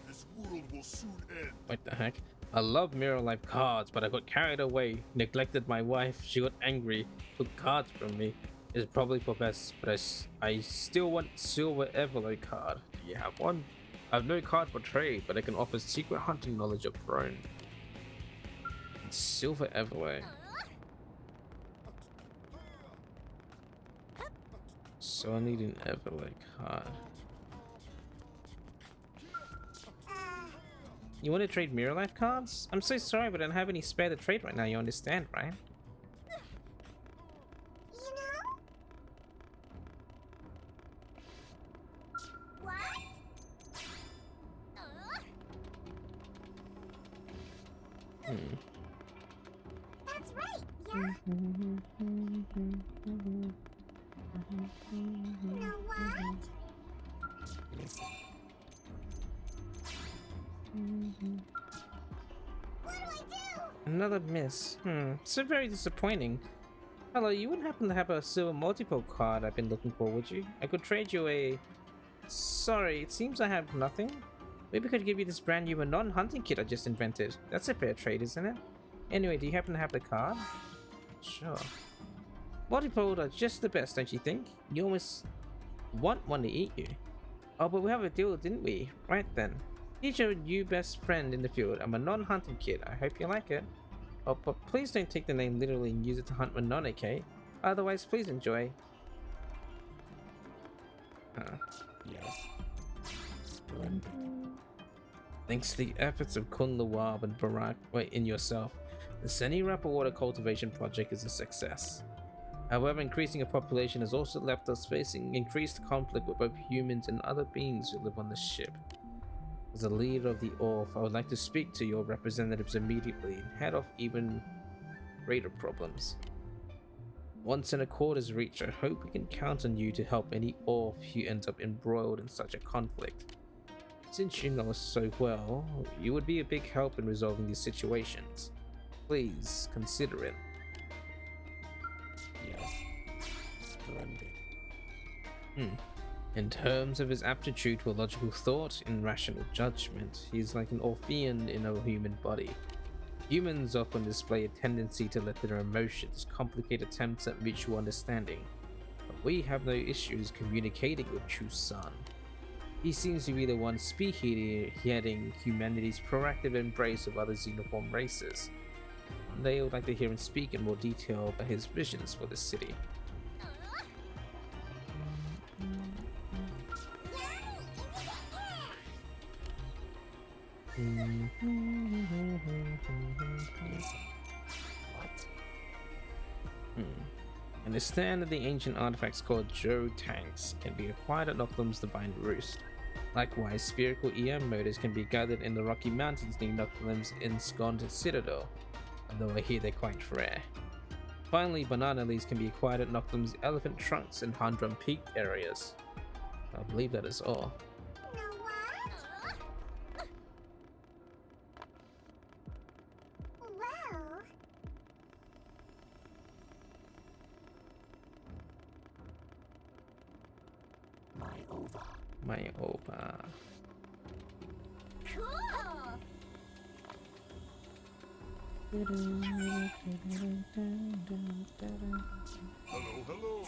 This world will soon end. What the heck? I love Mirror Life cards, but I got carried away, neglected my wife, she got angry, took cards from me. It's probably for best, but I still want Silver Everlow card. Do you have one? I have no card for trade, but I can offer secret hunting knowledge of Throne. Silver Everlow. So I need an Everlow card. You want to trade Mirror Life cards? I'm so sorry, but I don't have any spare to trade right now, you understand, right? You know? What? That's right, yeah? You know what? What do I do? Another miss. So very disappointing. Hello, you wouldn't happen to have a silver multiple card I've been looking for, would you? I could trade you a... Sorry, it seems I have nothing. Maybe I could give you this brand new non-hunting kit I just invented. That's a fair trade, isn't it? Anyway, do you happen to have the card? Sure. Multiple are just the best, don't you think? You almost want one to eat you. Oh, but we have a deal, didn't we? Right then. Here's your new best friend in the field. I'm a non-hunting kid. I hope you like it. Oh, but please don't take the name literally and use it to hunt Manon, okay? Otherwise, please enjoy. Yes. Thanks to the efforts of Kun Lawab and Barak in yourself, the Seni Rapper Water Cultivation Project is a success. However, increasing a population has also left us facing increased conflict with both humans and other beings who live on the ship. As a leader of the Orf, I would like to speak to your representatives immediately and head off even greater problems. Once an accord is reached, I hope we can count on you to help any Orf who ends up embroiled in such a conflict. Since you know us so well, you would be a big help in resolving these situations. Please consider it. Yes. Splendid. In terms of his aptitude to logical thought and rational judgment, he is like an Orphean in a human body. Humans often display a tendency to let their emotions complicate attempts at mutual understanding, but we have no issues communicating with True Son. He seems to be the one spearheading humanity's proactive embrace of other xenoform races. They would like to hear him speak in more detail about his visions for the city. Understand that the ancient artifacts called Joe tanks can be acquired at Noctlum's Divine Roost. Likewise, spherical EM motors can be gathered in the Rocky Mountains near Noctlum's ensconced citadel, although I hear they're quite rare. Finally, banana leaves can be acquired at Noctlum's Elephant Trunks and Handrum Peak areas. I believe that is all. You know what? Well... My Opa. Cool! Hello.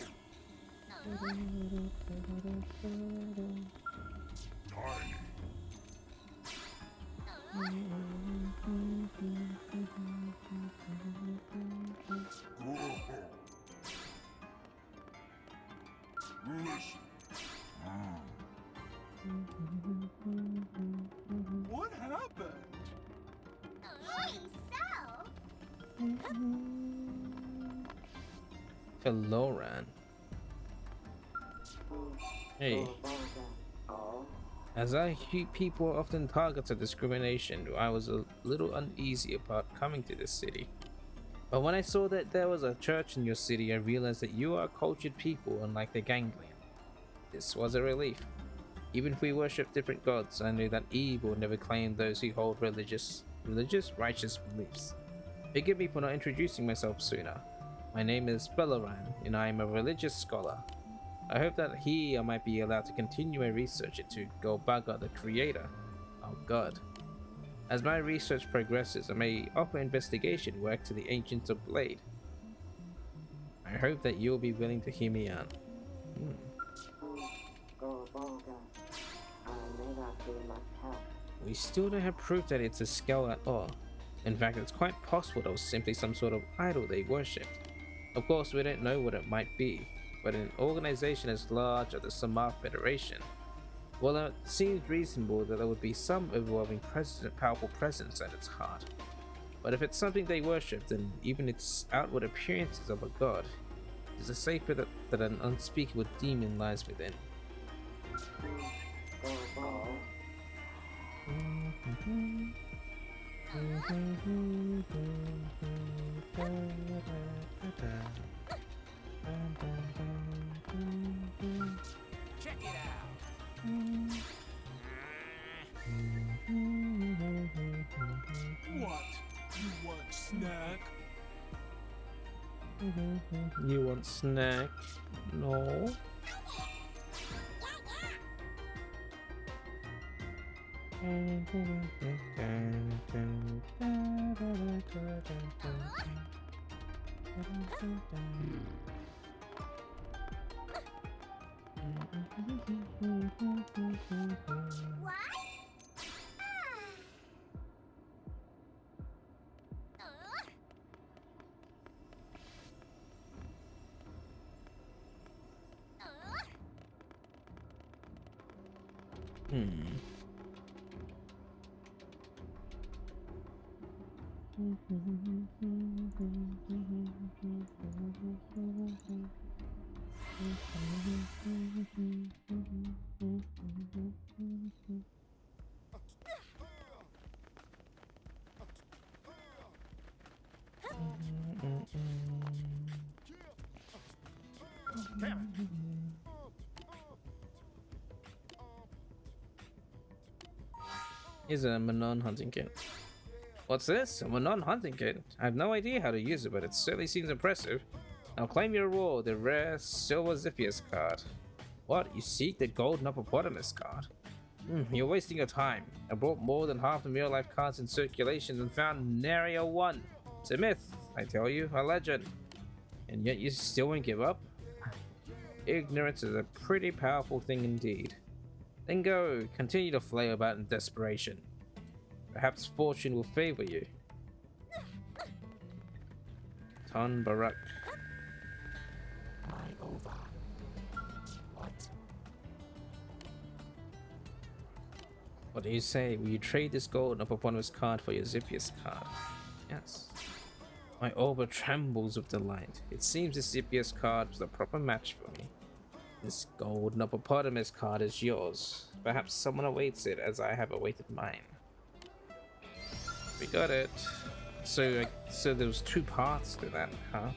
Tiny. What happened? Valoran. Hey. As I hear people are often targets of discrimination, I was a little uneasy about coming to this city. But when I saw that there was a church in your city, I realized that you are cultured people unlike the ganglion. This was a relief. Even if we worship different gods, I knew that evil never claimed those who hold religious, righteous beliefs. Forgive me for not introducing myself sooner. My name is Valoran, and I am a religious scholar. I hope that here I might be allowed to continue my research into Golbaga, the creator, our god. As my research progresses, I may offer investigation work to the ancients of Blade. I hope that you'll be willing to hear me out. We still don't have proof that it's a skull at all. In fact, it's quite possible that it was simply some sort of idol they worshipped. Of course, we don't know what it might be, but in an organization as large as the Samar Federation, well, it seems reasonable that there would be some overwhelming powerful presence at its heart. But if it's something they worship, then even its outward appearances of a god, is a safer that an unspeakable demon lies within. Check it out. What? You want snack? You want snack? No. What? Here's a Manon hunting kit. What's this? A Manon hunting kit? I have no idea how to use it, but it certainly seems impressive. Now claim your reward, the rare silver Ziphius card. What? You seek the golden hippopotamus card? You're wasting your time. I brought more than half the real life cards in circulation and found nary a one. It's a myth, I tell you, a legend. And yet you still won't give up? Ignorance is a pretty powerful thing indeed. Then go, continue to flail about in desperation. Perhaps fortune will favor you. Ton Barak. What do you say? Will you trade this gold hippopotamus card for your Ziphius card? Yes. My orbit trembles with delight. It seems this Ziphius card was the proper match for me. This golden hippopotamus card is yours. Perhaps someone awaits it as I have awaited mine. We got it. So there was two parts to that, huh?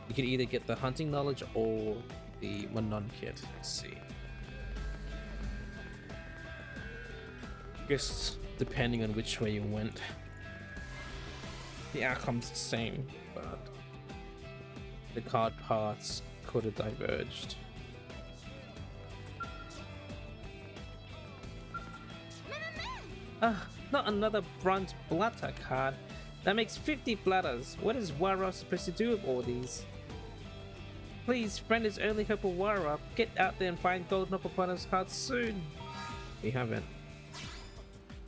You could either get the hunting knowledge or the Manon kit. Let's see. Guess depending on which way you went, the outcome's the same, but the card parts could have diverged. Not another bronze blatter card. That makes 50 blatters. What is Wara supposed to do with all these? Please, friend is only hope of Wara. Get out there and find golden hippopotamus cards soon. We haven't.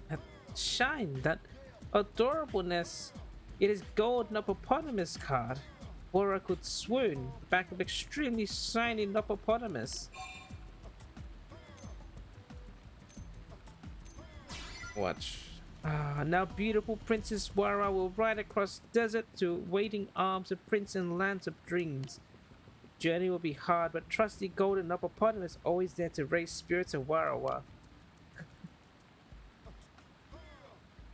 That shine, that adorableness. It is golden hippopotamus card. Wara could swoon. Back of extremely shiny hippopotamus. Watch. Now beautiful Princess Wara will ride across desert to waiting arms of Prince and lands of dreams. Journey will be hard, but trusty golden hippopotamus always there to raise spirits of Warawa.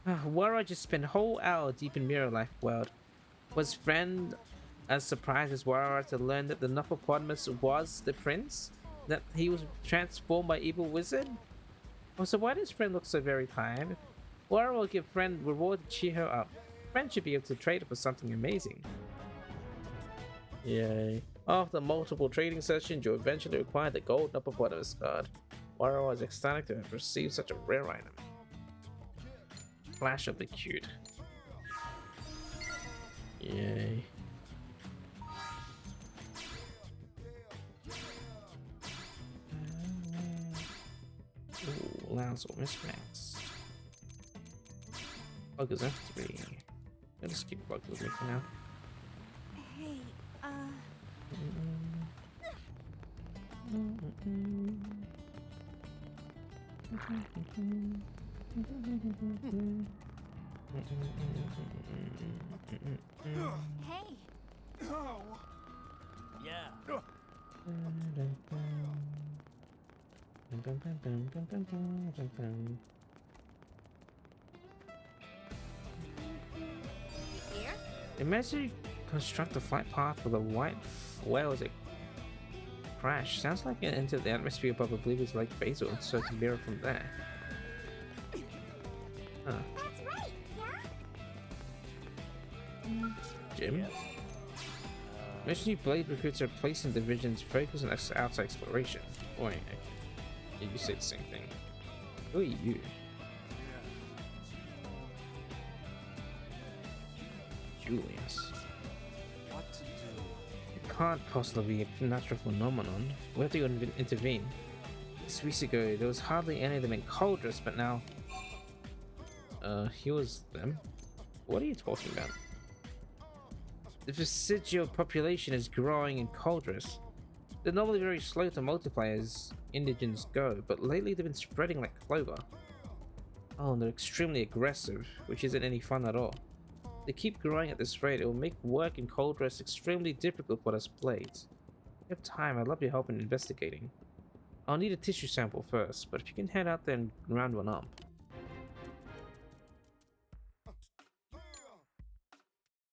Wara just spent a whole hour deep in Mirror Life World. Was friend as surprised as Wara to learn that the hippopotamus was the prince? That he was transformed by evil wizard? Oh, so why does friend look so very tired? Wara will give friend reward to cheer her up. Friend should be able to trade it for something amazing. Yay. After multiple trading sessions, you eventually acquired the gold hippopotamus card. Wara was ecstatic to have received such a rare item. Flash of the cute. Yay. Ooh, Lancel mismax. Bug is F3. I'll just keep Bug with me for now. Hey, hey. Oh. Yeah. Here? Imagine you construct a flight path with a white whale as it crash. Sounds like it entered the atmosphere above a Believer's Lake Basil, so it's a mirror from there. Huh. That's right, yeah? Jim? Mission new blade recruits are placed in divisions focused on outside exploration. Wait, okay. Yeah, you say the same thing. Who are you? Julius. What to do? It can't possibly be a natural phenomenon. We have to intervene. 6 weeks ago, there was hardly any of them in Coldress, but now... he was them? What are you talking about? The vestigial population is growing in Coldress. They're normally very slow to multiply as indigents go, but lately they've been spreading like clover. Oh, and they're extremely aggressive, which isn't any fun at all. If they keep growing at this rate, it will make work in Coldress extremely difficult for us blades. If you have time, I'd love your help in investigating. I'll need a tissue sample first, but if you can head out there and round one up.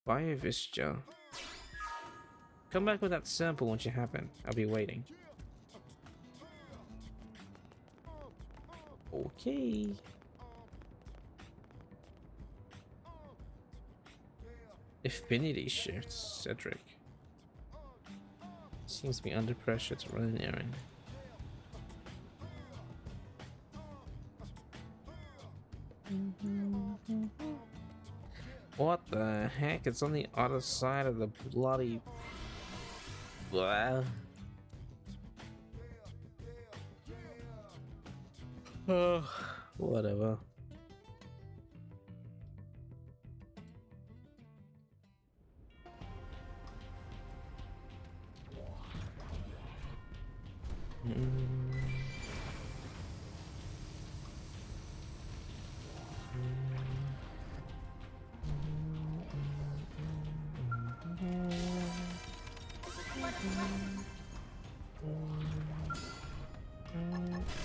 Biovistia. Come back with that sample once you have it. I'll be waiting. Okay. Affinity shifts, Cedric. Seems to be under pressure to run an errand. What the heck? It's on the other side of the bloody... Blah. Whatever.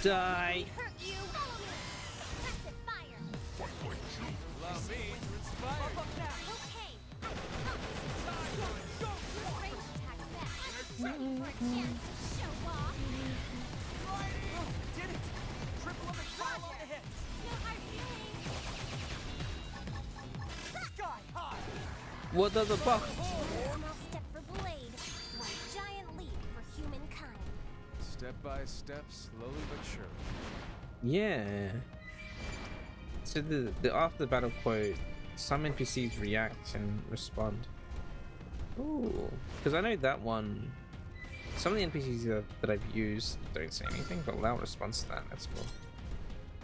Die! Hurt you! Follow me! Suppressive fire! Allow me to inspire. Up now. Okay! Go! Range attacks back! Ready for a chance to show off! Did it! Triple of the trial on the hits. No hard feelings! Sky high. What does the fuck? Small step for Blade, one giant leap for humankind. Step by step, slowly but surely. Yeah. So the after the battle quote, some NPCs react and respond. Ooh, because I know that one. Some of the NPCs that I've used don't say anything, but allow response to that. That's cool.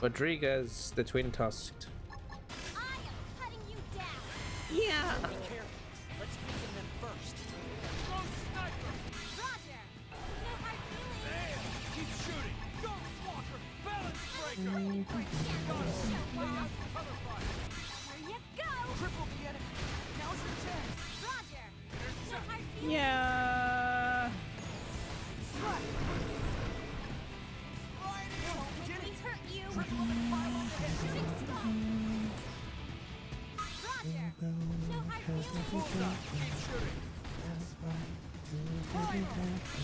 Rodriguez, the twin tusked. I am cutting you down! Yeah. Be careful. Let's weaken them first. Go sniper. Roger! No hard feelings! Keep shooting. Go Walker. Balance breaker. Ready for a chance to show off! No hard feelings. Bullseye! Keep shooting!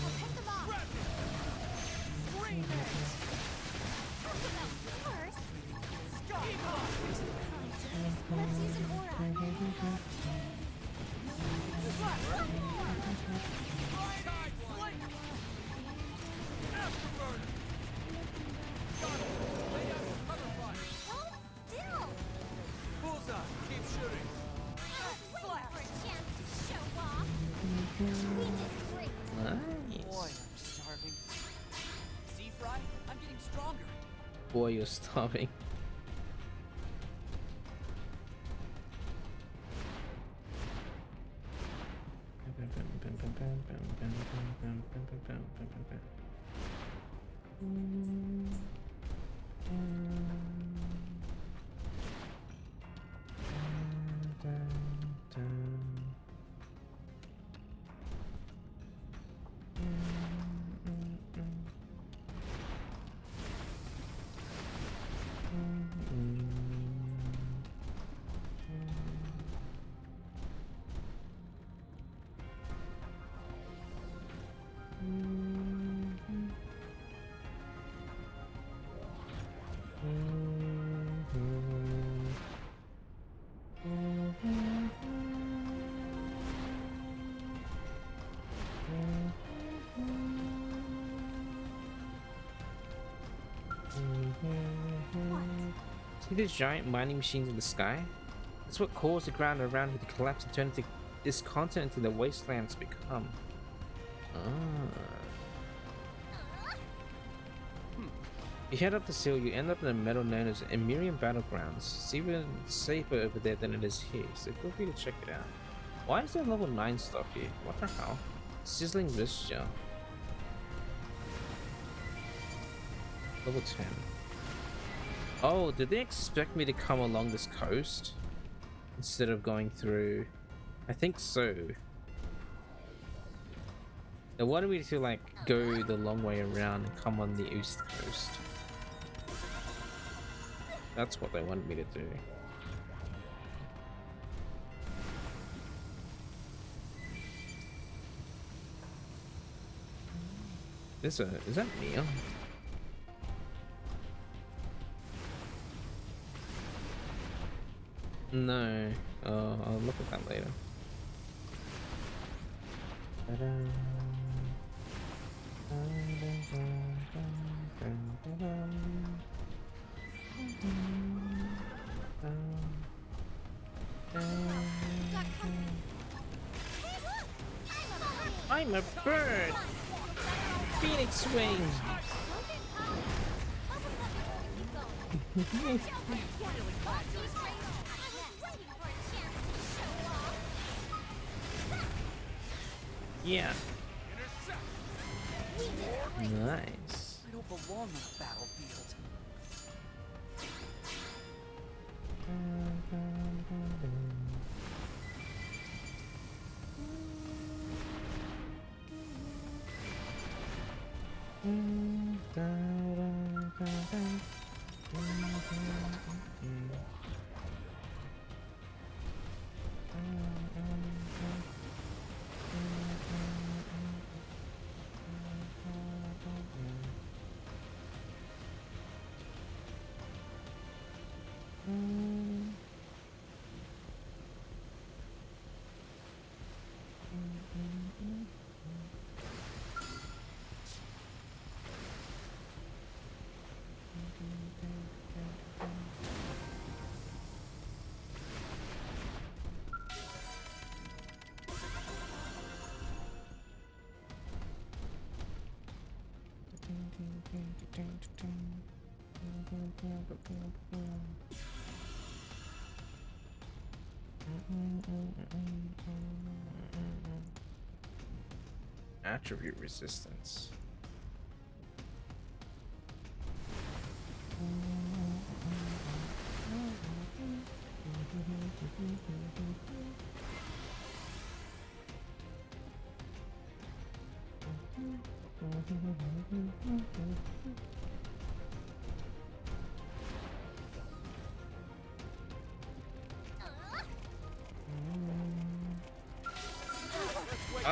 We'll pick them off. First, let's use an aura. Hold still. Bullseye! Keep shooting! Wait for a chance to show off. We did great. Boy, Nice. I'm starving. See, Fry? I'm getting stronger. Boy, you're starving. See these giant mining machines in the sky? That's what caused the ground around here to collapse and turn into this continent into the wasteland it's become. You head up the hill, you end up in a meadow known as Emirian Battlegrounds. It's even safer over there than it is here, so feel free to check it out. Why is there level 9 stuff here? What the hell? Sizzling Vesture. Level 10. Oh, did they expect me to come along this coast? Instead of going through... I think so. They wanted me to like go the long way around and come on the east coast. That's what they wanted me to do. Is that Mia? No. Oh, I'll look at that later. I'm a bird! Phoenix wing! Yeah. Nice. I don't belong on a battlefield. Attribute resistance.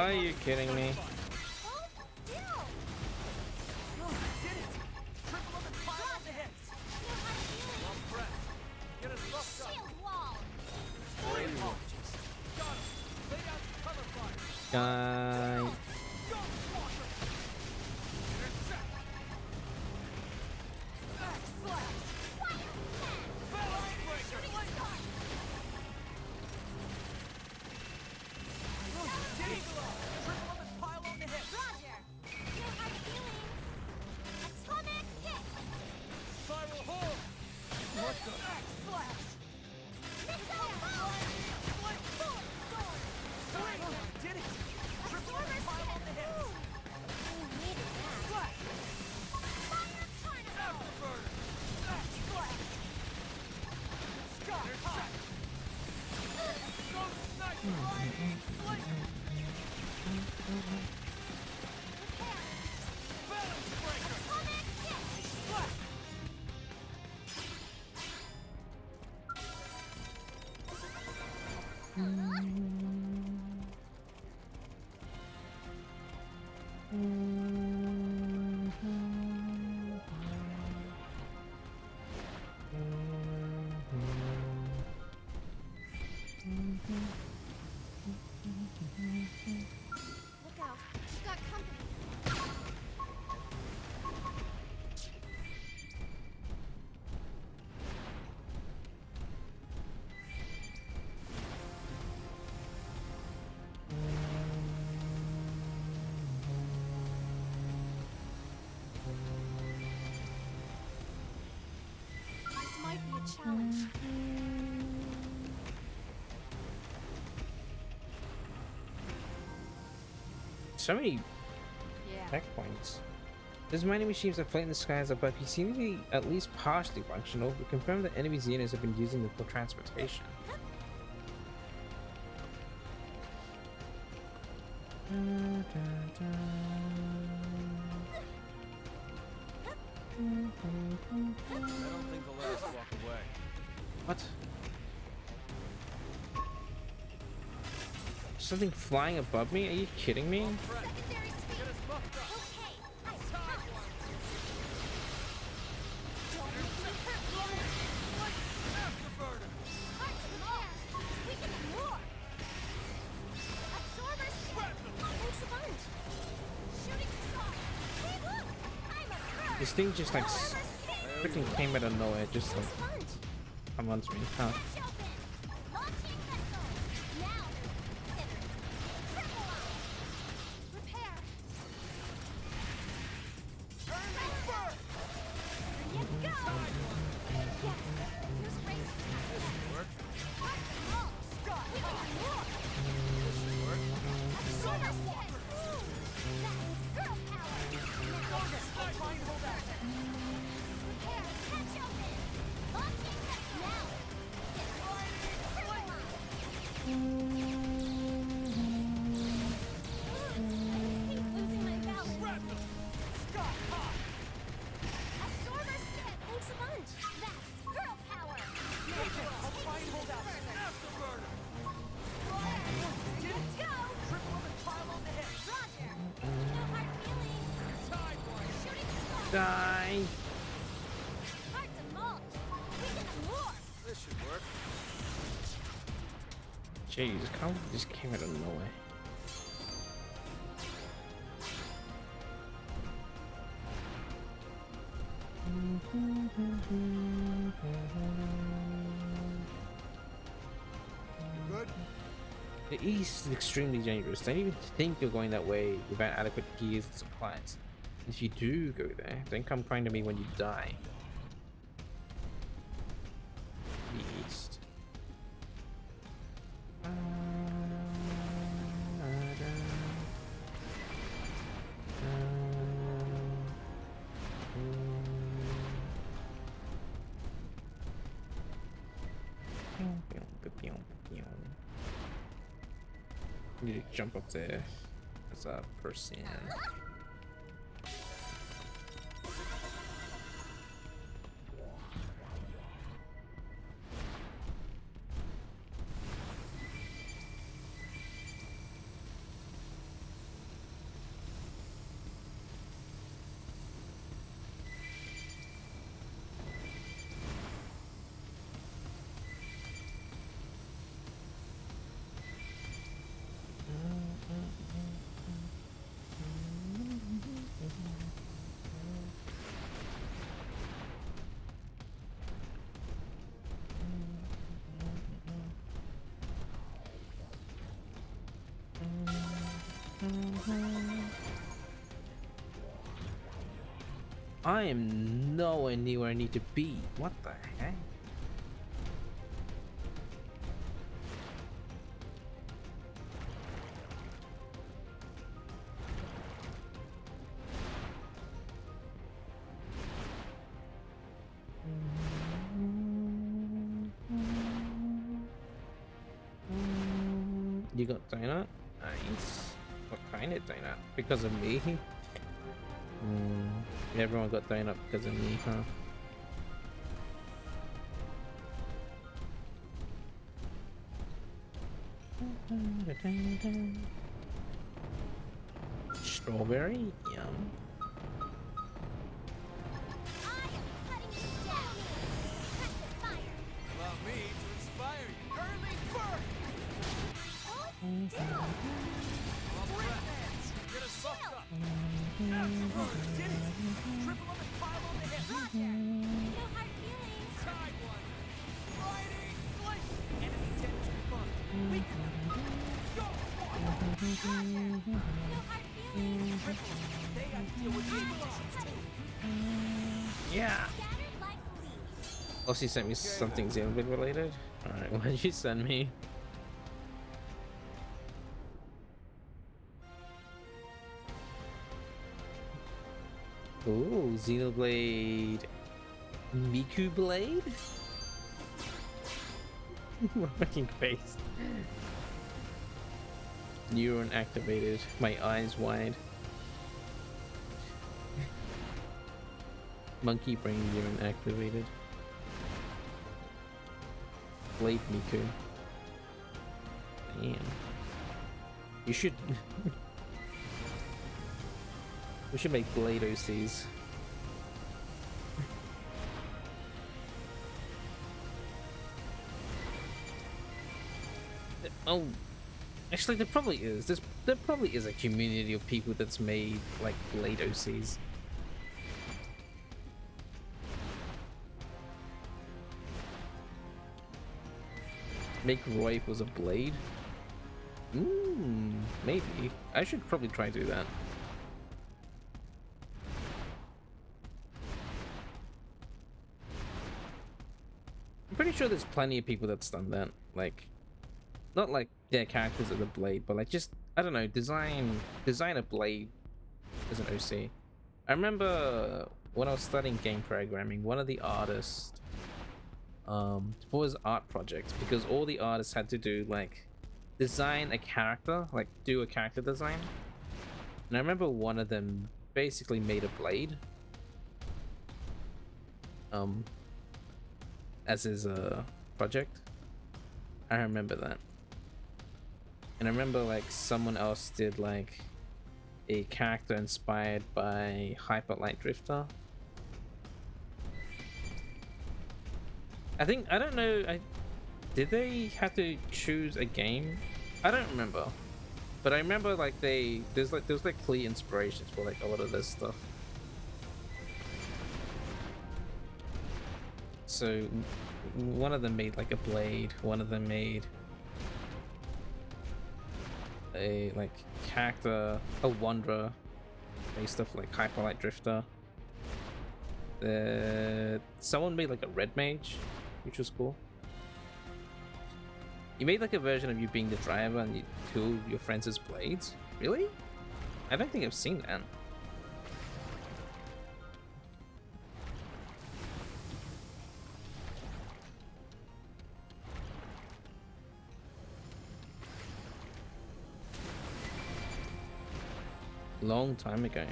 Are you kidding me? Hold still. Did it! Triple them and pile on the hits! No hard feelings. Well pressed. Get us buffed up. Shield wall. Three apologies. Got him. Lay down some cover fire. Guy. Go, Walker! Intercept! Axe slash! Fire smash. Balance breaker! Shooting star. Eagle Eye! Triple them and pile on the hits! Roger. No hard feelings. Atomic hit. Spiral hold! What the? Axe slash! Missile power. Split! Sword sword. Did it! Triple them and pile on the hits! We needed that. Slash! Fire tornado. Afterburner! Axe slash! Sky high! Ghost sniper! Slice! Repair. Balance breaker! Atomic hit. Slash! Look out. We've got company. This might be a challenge. So many Yeah. checkpoints. There's mining machines that float in the skies above. He seem to be at least partially functional. We confirm that enemy Xenos have been using them for transportation. I don't think they'll let us walk away. What? Something flying above me? Are you kidding me? Secondary speed. Get us buffed up! Okay. I promise. Don't make me hurt you. Afterburner! Hearts of Mars. We can do more. Absorber scan. Thanks a bunch. Shooting star. Hey, look. I'm a bird. This thing just like Absorber scan. freaking came out of nowhere, just like Thanks a bunch. come onto me. Huh? Hatch open. Launching missile. Now consider. Triple eye. Repair. Burning burn! Here you go. Yes. Use race. Work. Hearts of Mars. Scott! We can do more. Work. Absorber scan. That's girl power. Now I'll try and hold out. repair. Hatch open. Launching missile. Now. Triple eye. Keep losing my balance. Shrapnel! Scott high! Absorber scan. Thanks a bunch. That's girl power. I'll try and hold out. Afterburner! Let's go. Triple them and pile on the hits! Roger. No hard feelings. Sidewire! Shooting star. Die! Hard to mulch. We can do more. This should work. Jeez, how just came out of nowhere. Good? The east is extremely dangerous. Don't even think you're going that way without adequate gears and supplies. If you do go there, don't come crying to me when you die. The east. Need to jump up there as a person. I am nowhere near where I need to be. What the heck? You got donut? Nice. What kind of donut? Because of me? Everyone got donut because of me, huh? Strawberry? Yum. I am cutting you down. Suppressive fire. Allow me to inspire you. Early bird! Hold still. Breath hands! Get us buffed up! Absolute! Did it! Triple on the pile on the hip! Roger. No hard feelings. Side one! Sliding! Slice! Enemy 10 to front! Weaken them! Go! Roger. No hard feelings. They have to deal with the conditions too. Yeah. Scattered like leaves. Oh, she sent me something Xenoblade related? Alright, what did you send me? Ooh, Xenoblade Miku Blade? My fucking face. Neuron activated. My eyes wide. Monkey brain neuron activated. Blade Miku. Damn. You should... we should make Blade OCs. Oh, actually there probably is. There probably is a community of people that's made like Blade OCs. Make Roy equals a blade? Maybe. I should probably try to do that. I'm pretty sure there's plenty of people that's done that. Like, not like their characters are the blade, but like just, I don't know, design a blade as an OC. I remember when I was studying game programming, one of the artists for his art project, because all the artists had to do like design a character, like do a character design, and I remember one of them basically made a blade as his project. I remember that. And I remember like someone else did like a character inspired by Hyper Light Drifter. I don't know, did they have to choose a game? I don't remember. But I remember like there's like clear inspirations for like a lot of this stuff. So one of them made like a blade, one of them made a like character, a wanderer based off like Hyper Light Drifter. Someone made like a red mage, which was cool. You made like a version of you being the driver and you two your friends as blades? Really? I don't think I've seen that. Long time ago.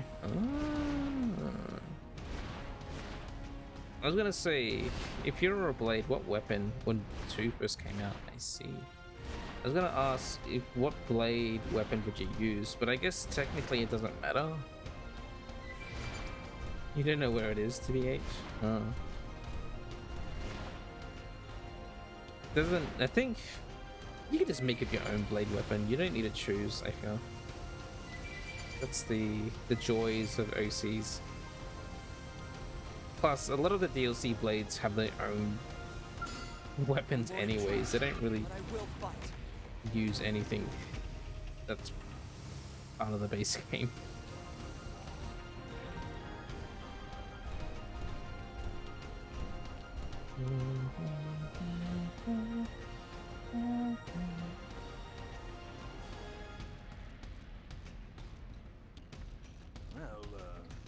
I was gonna say, if you were a blade, what weapon when 2 first came out? I see. I was gonna ask what blade weapon would you use, but I guess technically it doesn't matter. You don't know where it is, TBH? Oh. I think you can just make up your own blade weapon. You don't need to choose, I feel. That's the joys of OCs. Plus, a lot of the DLC blades have their own weapons anyways. They don't really use anything that's part of the base game. Well,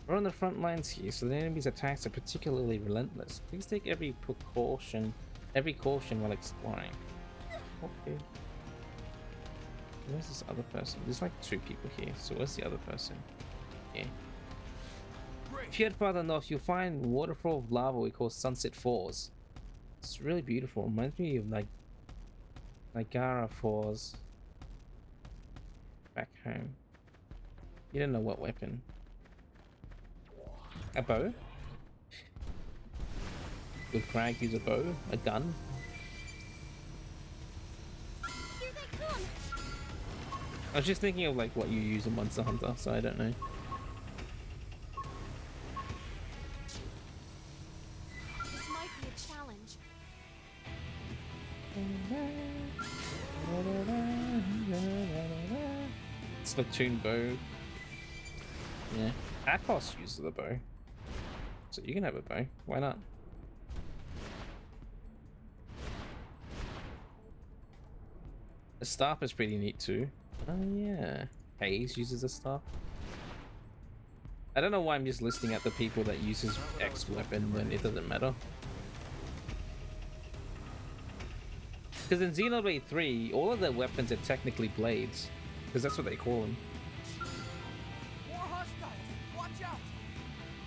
We're on the front lines here, so the enemy's attacks are particularly relentless. Please take every caution while exploring. Okay. Where's this other person? There's like 2 people here, so where's the other person? Yeah. If you head farther north, you'll find waterfall of lava we call Sunset Falls. It's really beautiful. Reminds me of like Niagara Falls back home. You don't know what weapon. A bow? Would Crag use a bow? A gun? Here they come! I was just thinking of like what you use in Monster Hunter, so I don't know. This might be a challenge. Splatoon bow. Yeah. Atos uses the bow. So you can have a bow. Why not? The staff is pretty neat too. Oh yeah. Hayes uses a staff. I don't know why I'm just listing out the people that uses X weapon when it doesn't matter. Because in Xenoblade 3, all of their weapons are technically blades. Because that's what they call them. more hostiles. Watch out.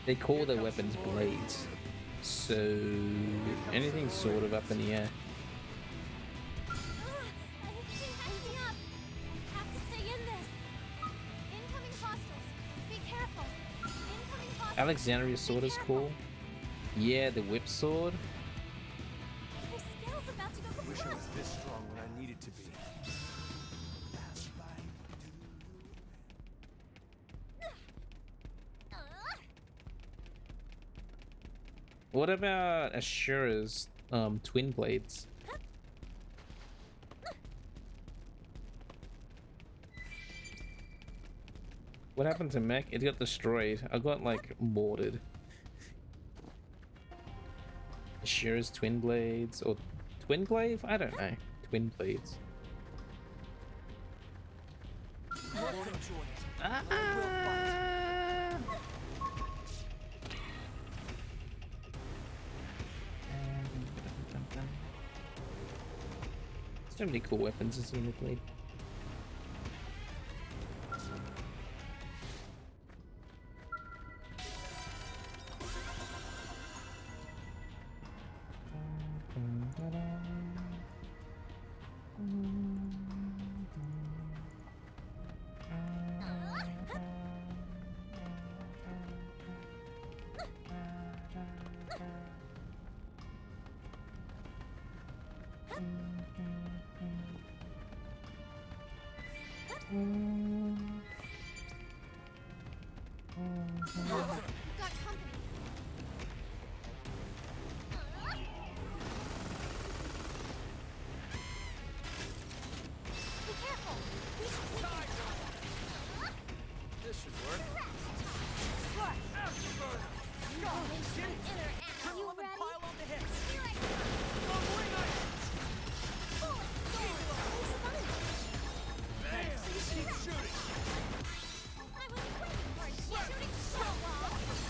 They call their weapons blades. So anything sort of up in the air. Easy up! I have to stay in this! Incoming hostiles! Be careful! Incoming hostiles! Alexandria sword is cool. Yeah, the whip sword. Your skill's about to go Wish I kaput! was this strong when I needed to be. What about Ashura's twin blades? What happened to Mech? It got destroyed. I got like mortared. Ashura's twin blades or twin glaive? I don't know. Twin blades. I won't enjoy it. Ah! So many cool weapons in Xenoblade. We've got company! Be careful! We should take it! This should work. Slash! Afterburner. Go! Inner act! Triple You up and ready? pile on the hits. Here I come! Go ring items. Bullet! Where's the money? Bam. Keep shooting. I was waiting for a shooting show off!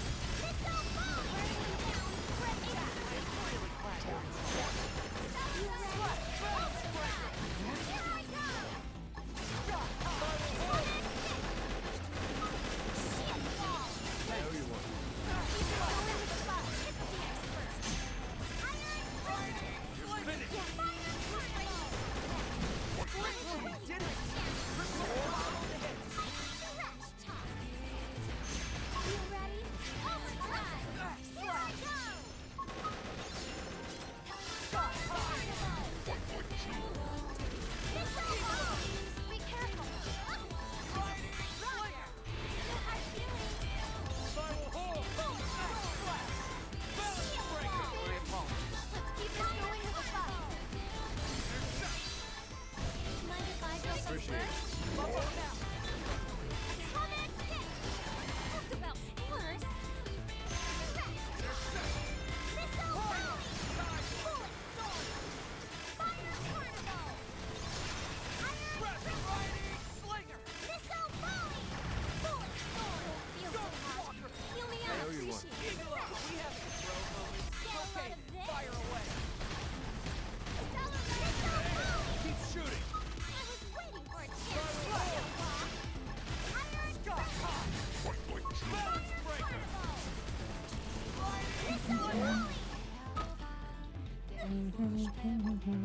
Fire Carnival!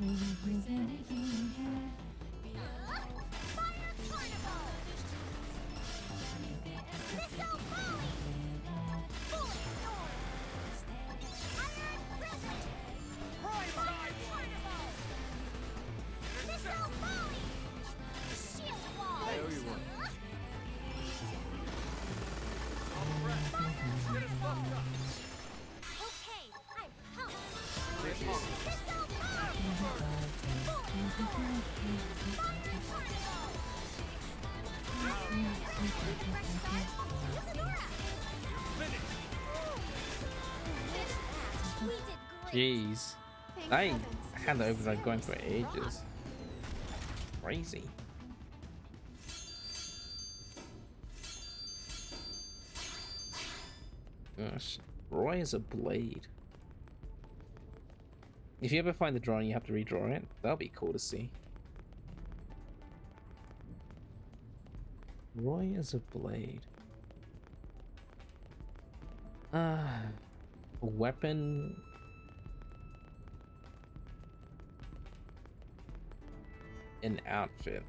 Missile Volley! Bullet Storm! Iron Blizzard! Prime Fire time! Carnival! Missile Volley! Shield Wall! There you were. All prep. Get us fucked up. Okay, I'm pumped! This monk. Missile Volley! Bullet Storm! Fire Carnival! Fresh start! Isadora! Finish. Finish that! We did great! Jeez. Thank I heavens. had that open like going for ages. Crazy. Gosh. Roy is a blade. If you ever find the drawing, you have to redraw it. That'll be cool to see. Roy is a blade. A weapon. An outfit.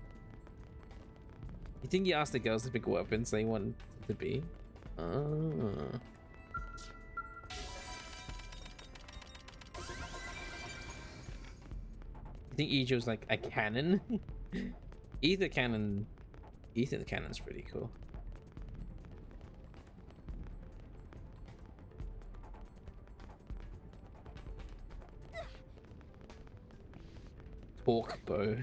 You think you asked the girls to pick weapons they want it to be? I think Ijo's like a cannon. Ether cannon. Ether cannon's pretty cool. Torque bow.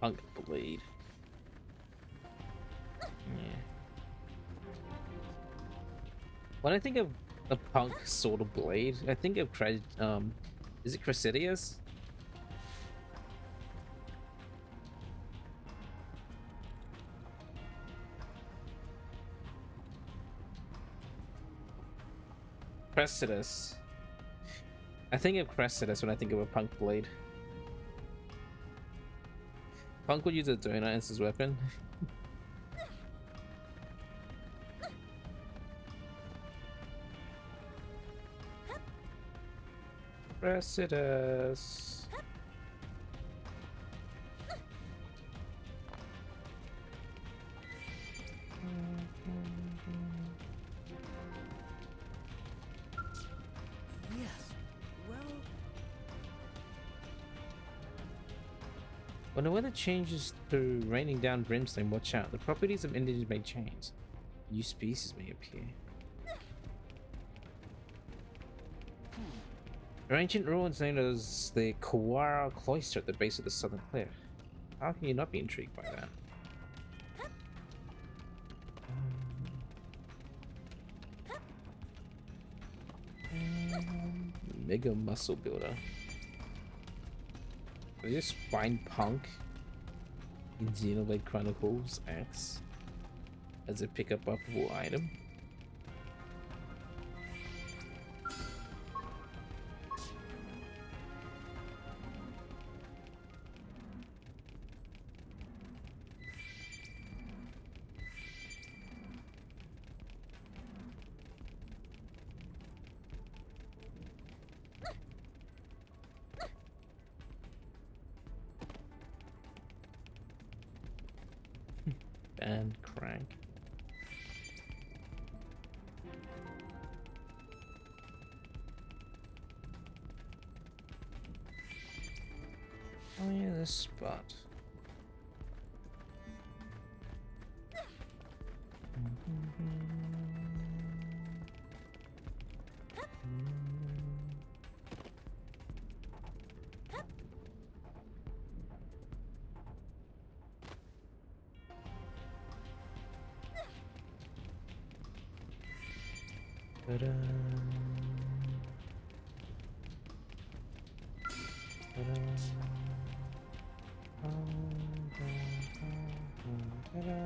Punk blade. Yeah. When I think of a punk sort of blade, I think of is it Cressidius? Cressidius. I think of Cressidius when I think of a punk blade. Punk would use a donut as his weapon. Cressidius. Yes. Well, When the weather changes to raining down brimstone, watch out. The properties of entities may change. New species may appear. There are ancient ruins known as the Kawara Cloister at the base of the southern cliff. How can you not be intrigued by that? Mega muscle builder. I just find Punk in Xenoblade Chronicles X as a pickup upable item. And crank. Oh yeah, this spot. Ta-da. Ta-da. Ta-da.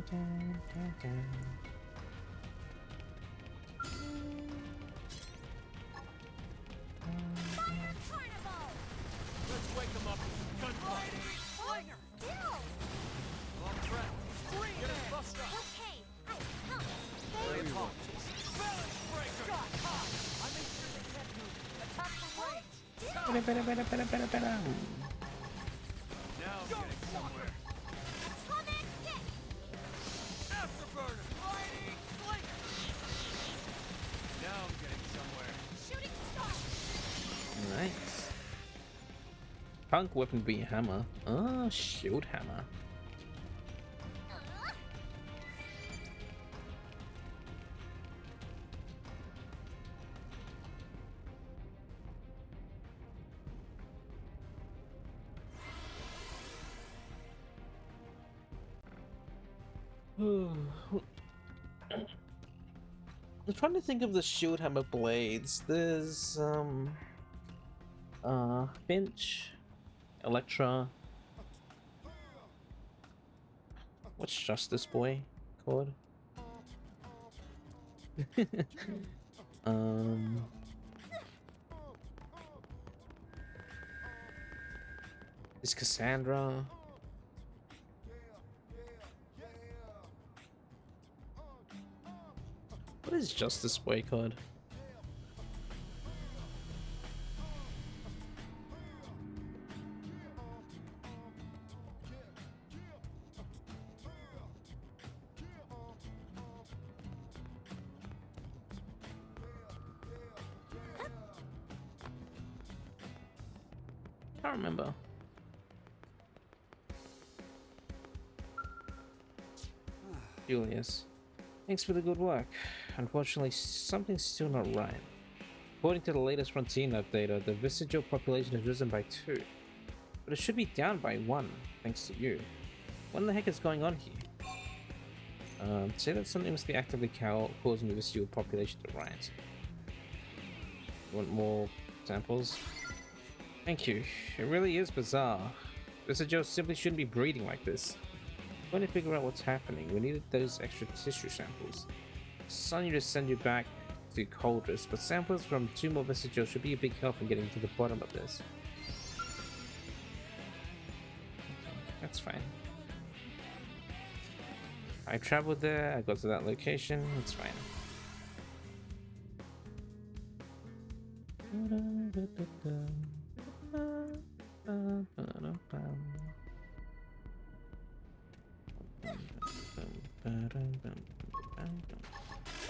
Carnival! Let's wake them up. Gunfight. Slinger. Still! On track. Get his bust up. Okay, I helped. My apologies. Balance breaker. God, hot. I made sure they can't move. Attack from range. Now I'm getting somewhere. Atomic hit! Afterburner. Lightning slinger. Now I'm getting somewhere. Shooting star! Nice. Punk weapon being hammer. Oh, shield hammer. I'm trying to think of the shield hammer blades. There's Finch, Electra. What's Justice Boy called? Is Cassandra? What is Justice Boy called? I don't remember. Julius, thanks for the good work. Unfortunately, something's still not right. According to the latest Frontier update, the vestigial population has risen by 2, but it should be down by 1, thanks to you. What in the heck is going on here? Say that something must be actively causing the vestigial population to rise. Want more samples? Thank you. It really is bizarre. Vestigial simply shouldn't be breeding like this. When to figure out what's happening, we needed those extra tissue samples. Son, you to send you back to Coldress, but samples from 2 more vestigials should be a big help in getting to the bottom of this. That's fine. I traveled there, I got to that location, it's fine.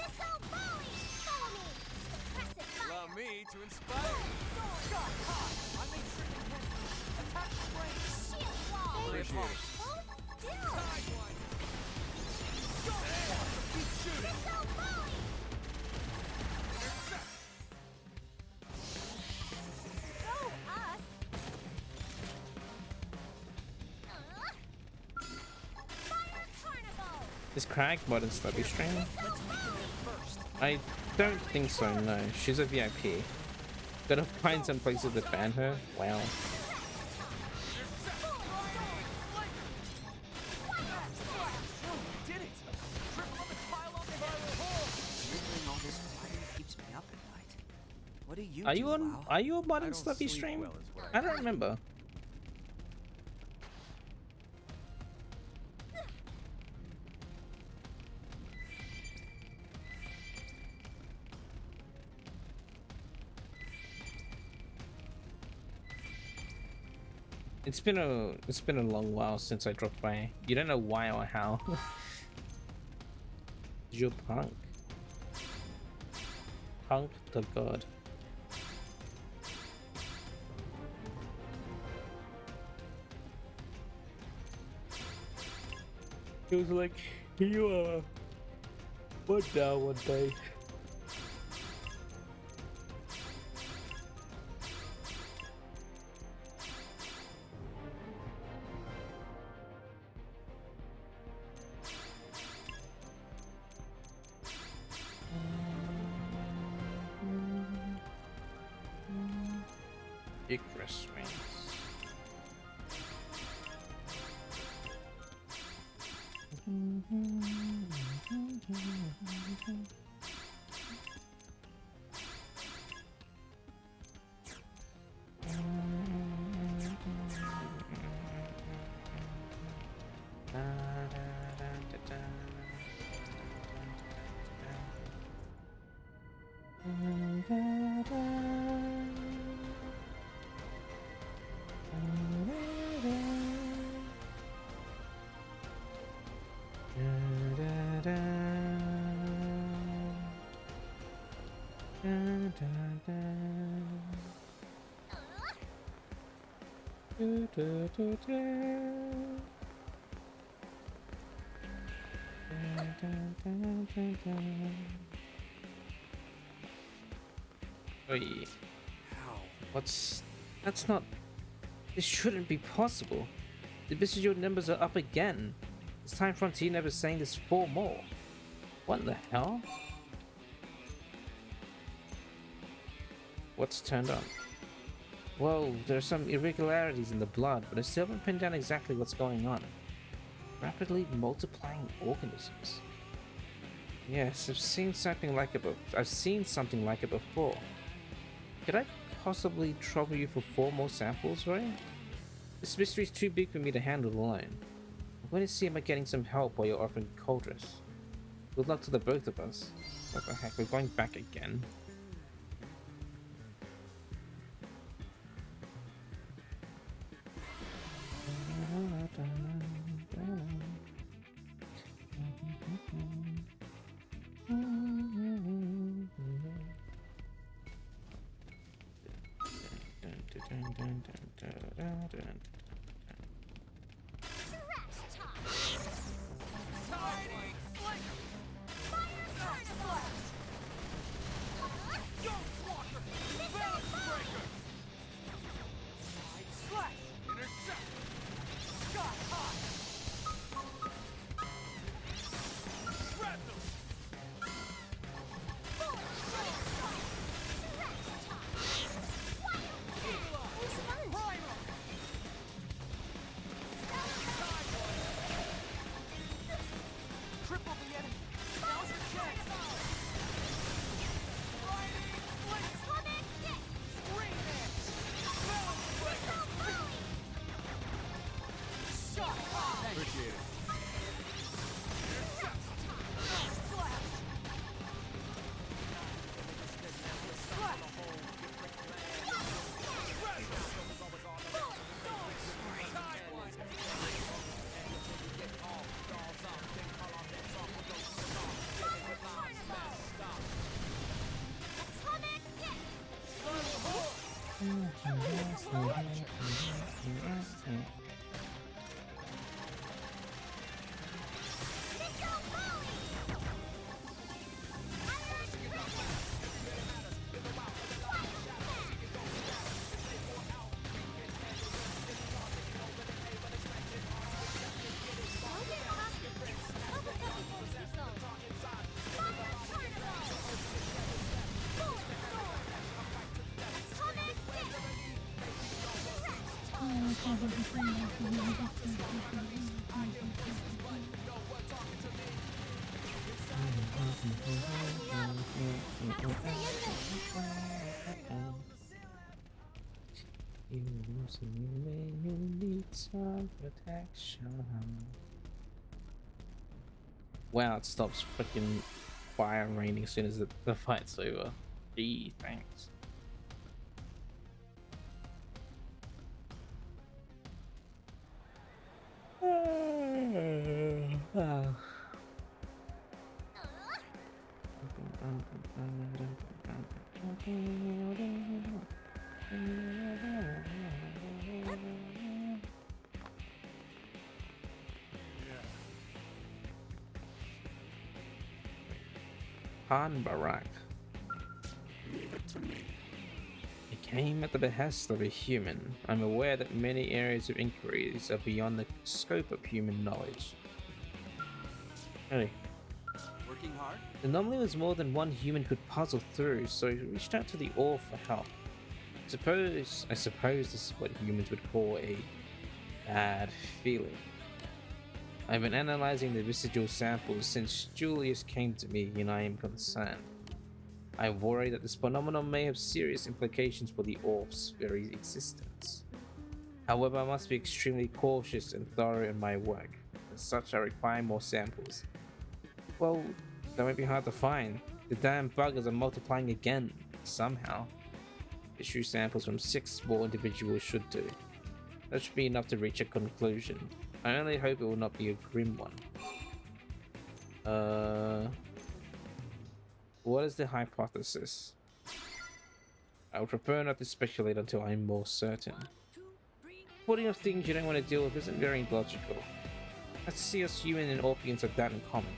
Missile volley! Follow me! Suppressive fire! Allow me to inspire you. God, hot. I made sure they can't move. Attack from range. Shield wall! Appreciate it. Hold still! Sideline. Go! Keep shooting. Missile volley! Intercept. Go us! Fire carnival! Is Crag modern Stubby stream? Missile volley! First. I don't think so, no. She's a VIP. Gotta find some places to ban her. Wow. Did it! Triple up and pile on the hole. You're doing all this fighting keeps me up at night. What do you Are do, you on? Lau? Are you a I modern don't Stubby sleep stream? well is what I don't remember. It's been a long while since I dropped by. You don't know why or how. You're punk. Punk the god. It was like you are one down one day. Icarus wings. Wait, what's... That's not... This shouldn't be possible. The Visual numbers are up again. This time Frontier never saying there's 4 more. What the hell? What's turned on? Whoa, there are some irregularities in the blood, but I still haven't pinned down exactly what's going on. Rapidly multiplying organisms. Yes, I've seen something like it before. Could I possibly trouble you for 4 more samples, right? This mystery's too big for me to handle alone. I'm going to see about getting some help while you're offering Coldress. Good luck to the both of us. What the heck, we're going back again. You need some protection. Wow, it stops freaking fire raining as soon as the fight's over. Gee, thanks. Han Barak. It came at the behest of a human. I'm aware that many areas of inquiries are beyond the scope of human knowledge. Hey. Working hard? The anomaly was more than one human could puzzle through, so he reached out to the All for help. I suppose this is what humans would call a bad feeling. I've been analyzing the vestigial samples since Julius came to me, and I am concerned. I worry that this phenomenon may have serious implications for the Orph's very existence. However, I must be extremely cautious and thorough in my work. As such, I require more samples. Well, that might be hard to find. The damn buggers are multiplying again, somehow. Issue samples from 6 small individuals should do. That should be enough to reach a conclusion. I only hope it will not be a grim one. What is the hypothesis? I would prefer not to speculate until I'm more certain. Putting up things you don't want to deal with isn't very logical. Let's see us human and Orpheans have that in common.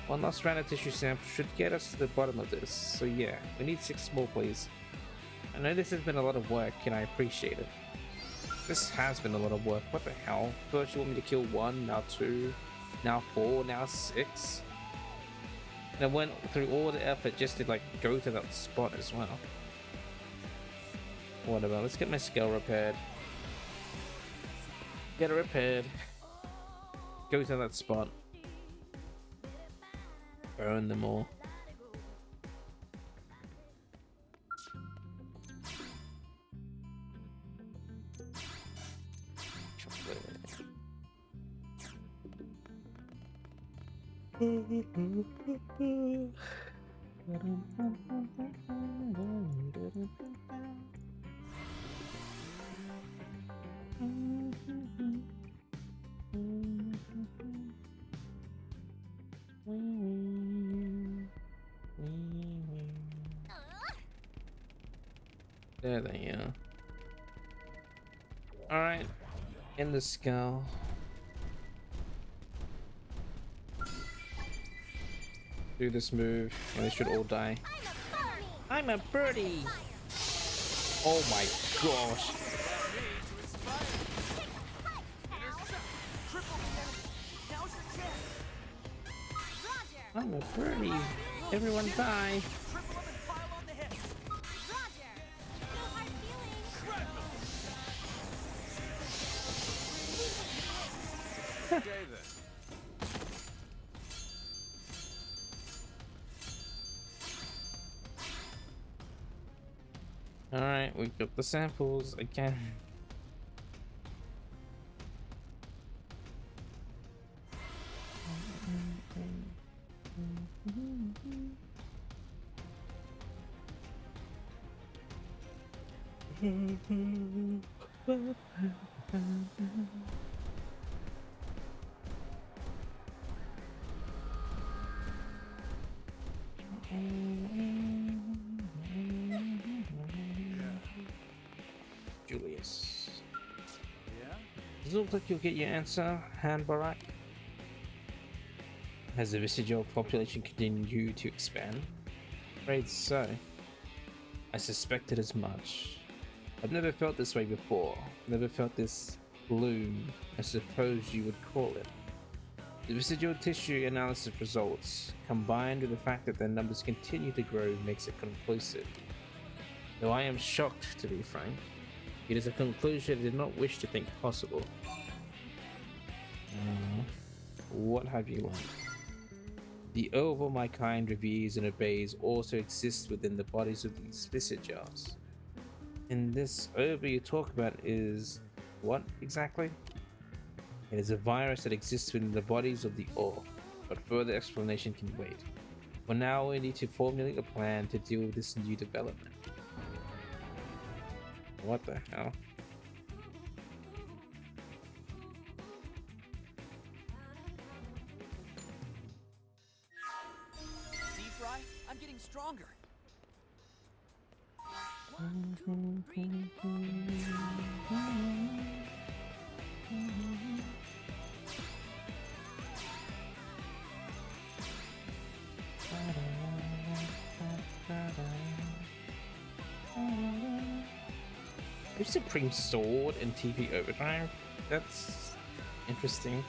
One last round of tissue sample should get us to the bottom of this, so yeah, we need 6 more please. I know this has been a lot of work and I appreciate it. This has been a lot of work, what the hell? First you want me to kill 1, now 2, now 4, now 6? And I went through all the effort just to like go to that spot as well. Whatever, let's get my skull repaired. Get it repaired. Go to that spot. Burn them all. There they are. Alright, in the skull. Do this move, and they should all die. I'm a birdie! Oh my gosh! I'm a birdie! Everyone die! Alright, we've got the samples again. Julius. Yeah? Does it look like you'll get your answer, Han Barak? Has the vestigial population continued to expand? Afraid so. I suspected as much. I've never felt this way before. Never felt this gloom, I suppose you would call it. The residual tissue analysis results, combined with the fact that their numbers continue to grow, makes it conclusive. Though I am shocked, to be frank. It is a conclusion I did not wish to think possible. What have you learned? The oval my kind reveres and obeys also exists within the bodies of these visagers. And this ova you talk about is what exactly? It is a virus that exists within the bodies of the Orc, but further explanation can wait. For now, we need to formulate a plan to deal with this new development. What the hell? See, Fry? I'm getting stronger. 1, 2, 3. There's Supreme Sword and TP Overdrive. That's interesting.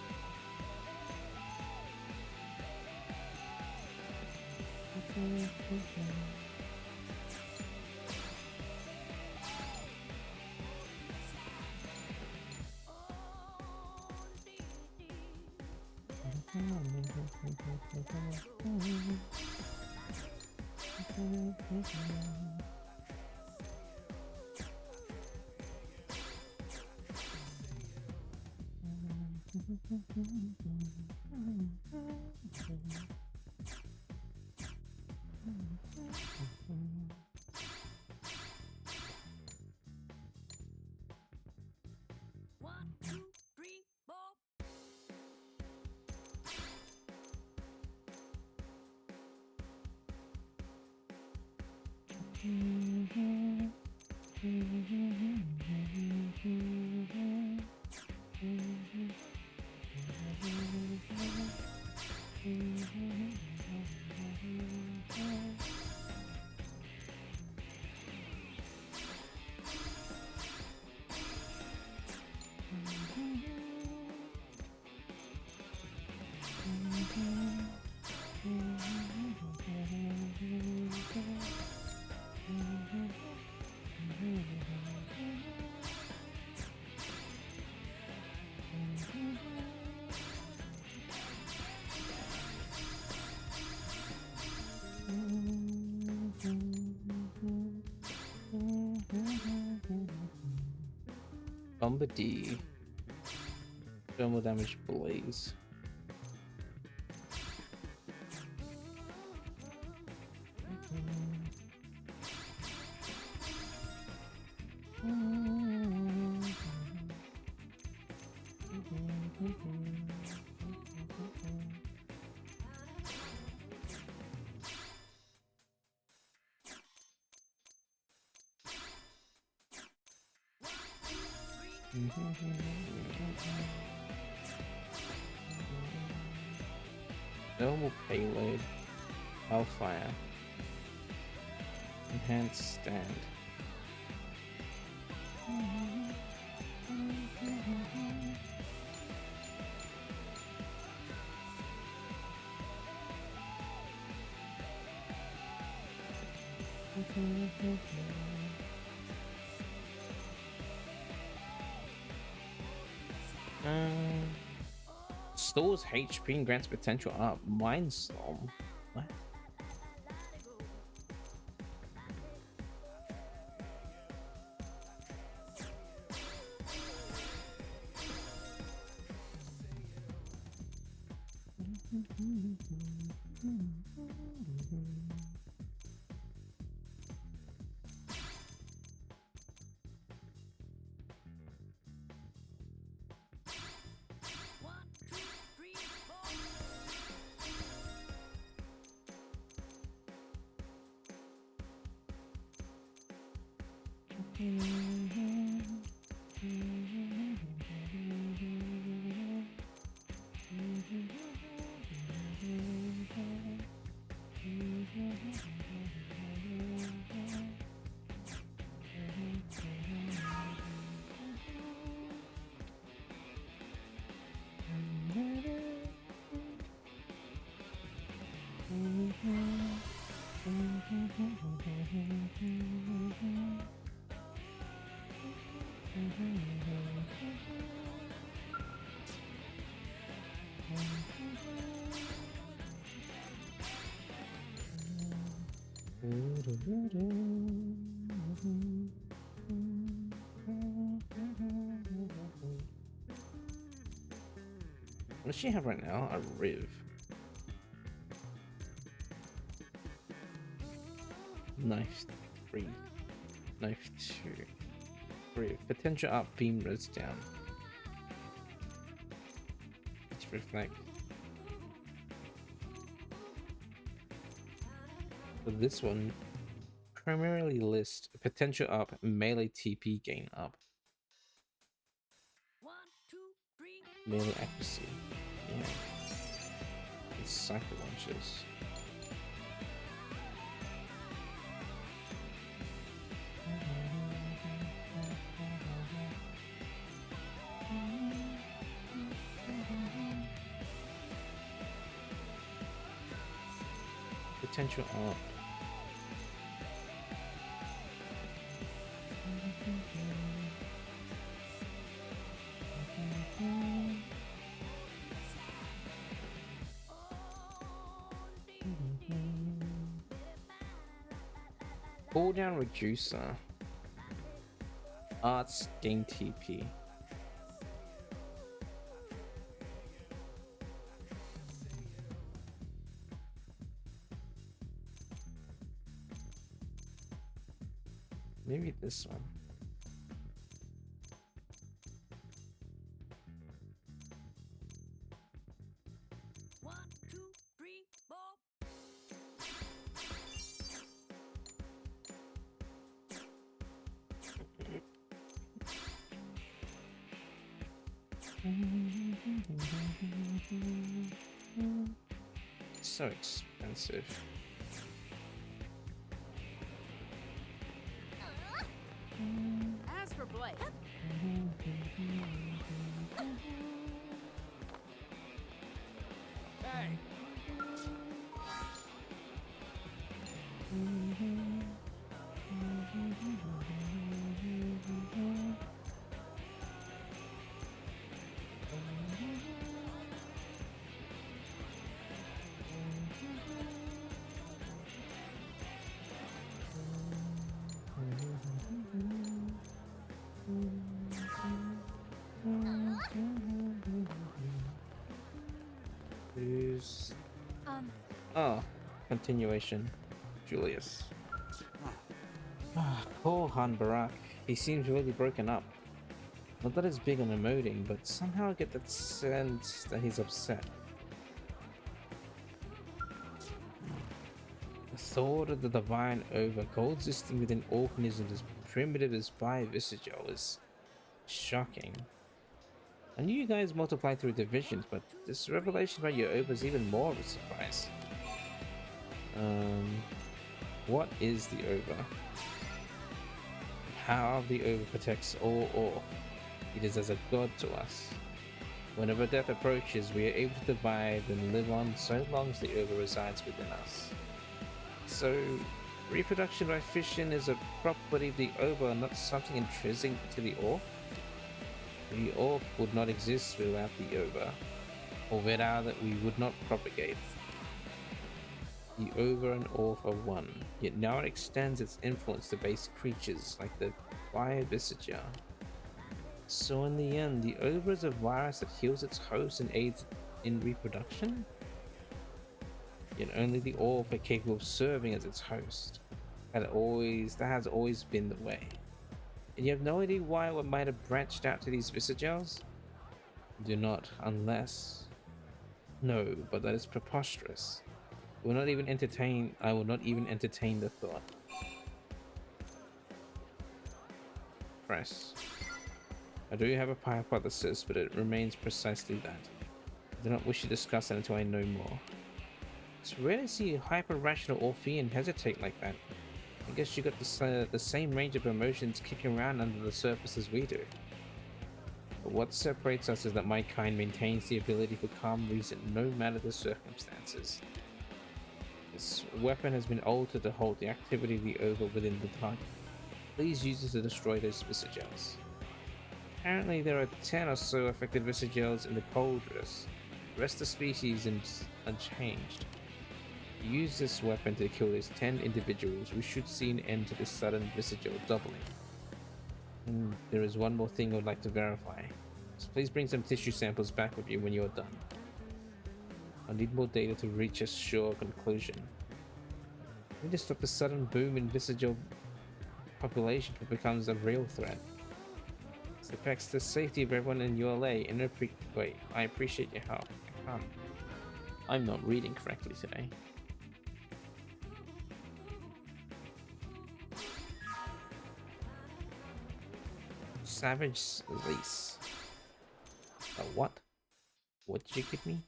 One, two, three, four. Bombardee. Thermal damage blaze. Thermal payload. Hellfire. Enhanced stand. Stores HP and grants potential up. Mindstorm. What? One, two, three, four. What does she have right now? A Riv. Knife 3. Knife 2. Riv. Potential up, beam res down. It's reflect. For this one, primarily list potential up, melee TP gain up. One, two, three. Melee accuracy. Yeah. And cycle launches. Potential up. Cooldown reducer. Arts gain TP. Maybe this one. One, two, three, four. So expensive. As for Blake, Hey, Who's... Oh, continuation. Julius. Poor Han Barak. He seems really broken up. Not that he's big on emoting, but somehow I get that sense that he's upset. The thought of the divine ova coexisting within organisms as primitive as Biovisagel is shocking. I knew you guys multiplied through divisions, but this revelation about your ova is even more of a surprise. What is the ova? How the ova protects all Orc. It is as a god to us. Whenever death approaches, we are able to divide and live on so long as the ova resides within us. So, reproduction by fission is a property of the ova, not something intrinsic to the Orc? The Orc would not exist without the ova, or without it we would not propagate. The ova and Orc are one, yet now it extends its influence to base creatures like the Biovisagel. So in the end, the ova is a virus that heals its host and aids in reproduction? Yet only the Orc are capable of serving as its host. That has always been the way. And you have no idea why one might have branched out to these Visagels? Do not, unless... No, but that is preposterous. I will not even entertain the thought. Press. I do have a hypothesis, but it remains precisely that. I do not wish to discuss it until I know more. It's rare to see a hyper-rational Orphean hesitate like that. I guess you got the same range of emotions kicking around under the surface as we do. But what separates us is that my kind maintains the ability for calm reason no matter the circumstances. This weapon has been altered to hold the activity of the ova within the target. Please use it to destroy those Visagels. Apparently there are 10 or so affected Visagels in the Coldress. The rest of the species is unchanged. Use this weapon to kill these 10 individuals. We should see an end to this sudden Visagel doubling. And there is one more thing I would like to verify. So please bring some tissue samples back with you when you're done. I need more data to reach a sure conclusion. We need to stop the sudden boom in Visagel population that becomes a real threat. This affects the safety of everyone in ULA and I appreciate your help. I'm not reading correctly today. Savage Lace. A what? What did you give me?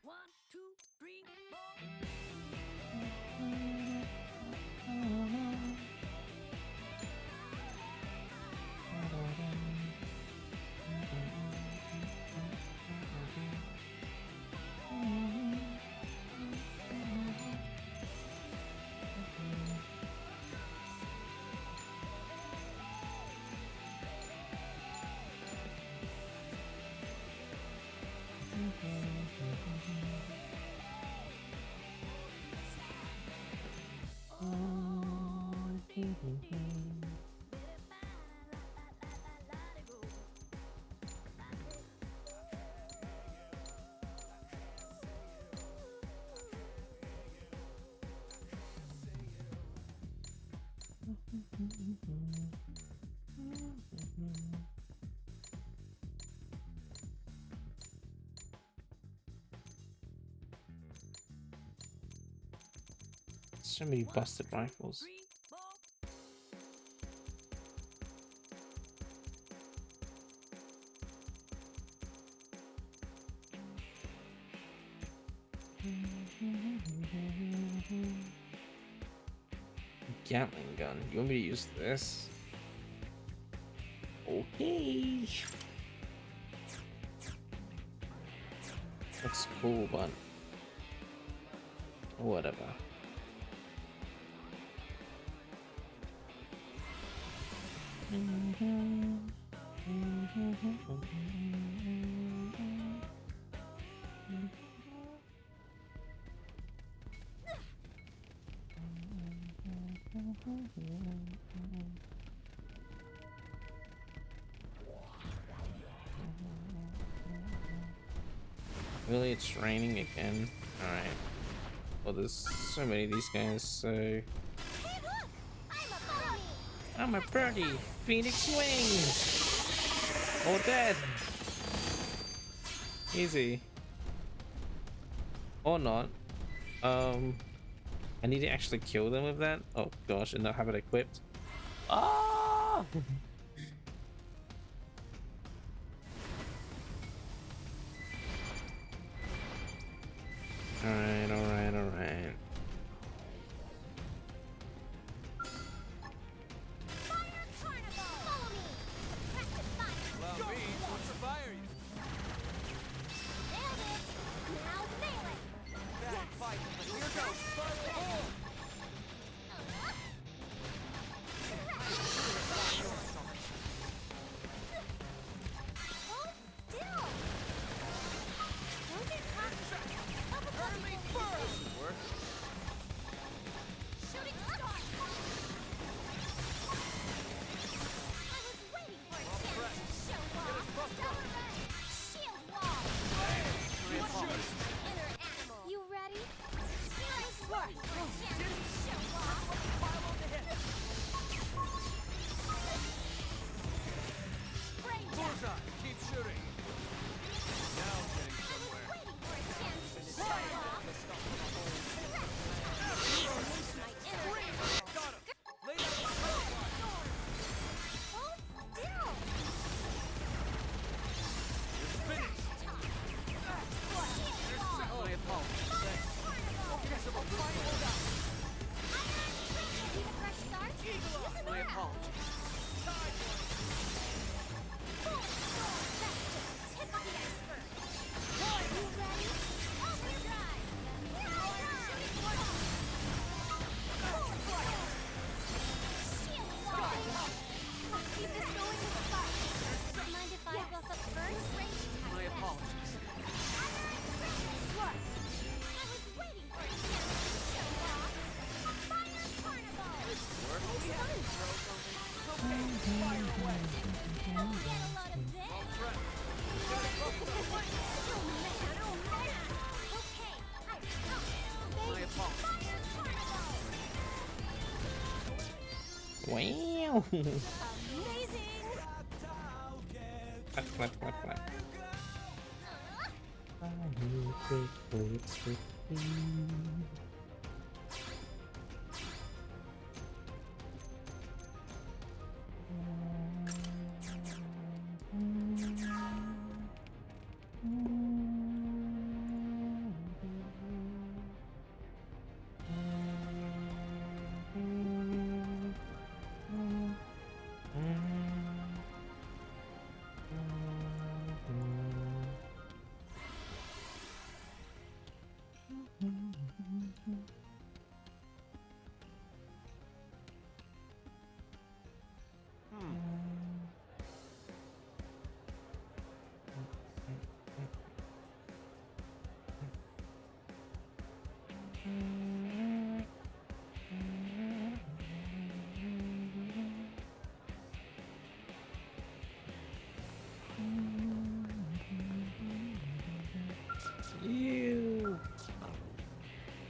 1, 2, 3, 4. So many busted rifles. Gatling gun. You want me to use this? Okay. Looks cool, but whatever. Really, it's raining again. Alright. Well, there's so many of these guys, so... Hey, look! I'm a birdie! Phoenix wings! All dead! Easy. Or not. I need to actually kill them with that? Oh gosh, and not have it equipped. Ah! Alright, alright, alright. Fire Carnival! Follow me! Suppressive fire! Allow me to inspire you. Nailed it! Now melee! Bad fight. Here goes. Spiral hole. Hold still! Don't get caught! Up above Early you! first. Work. Shooting star! I was waiting for a chance to show off! Stellar Ray! Shield wall! Inner animal! You ready? I was waiting for a chance to show off! Follow the hit. Brain jack! Bullseye. Keep shooting. Now getting I was somewhere. waiting for a chance to show off! Unleash my inner animal! Got him. Lay down the profile. Hold still! You're finished. Shield wall! My apologies. Thanks. Carnival! Guess I'm a fine hold out. Need a fresh start? Listen My around! apologies. Full sword! That's just the tip of the iceberg! You ready? Overdrive! Here I come! Full sword! Shield wall! Let's keep this going with the fun! Mind if I buff up first? Range attack My test. apologies. What? I was waiting for a chance to show off! Fire Carnival! Work. It's fun! Okay. Fire away. Don't get a lot of this! Threat. Oh man, oh man! Okay, My apologies. Fire Carnival! Wow! Amazing! Clap, clap, clap, clap. Ew.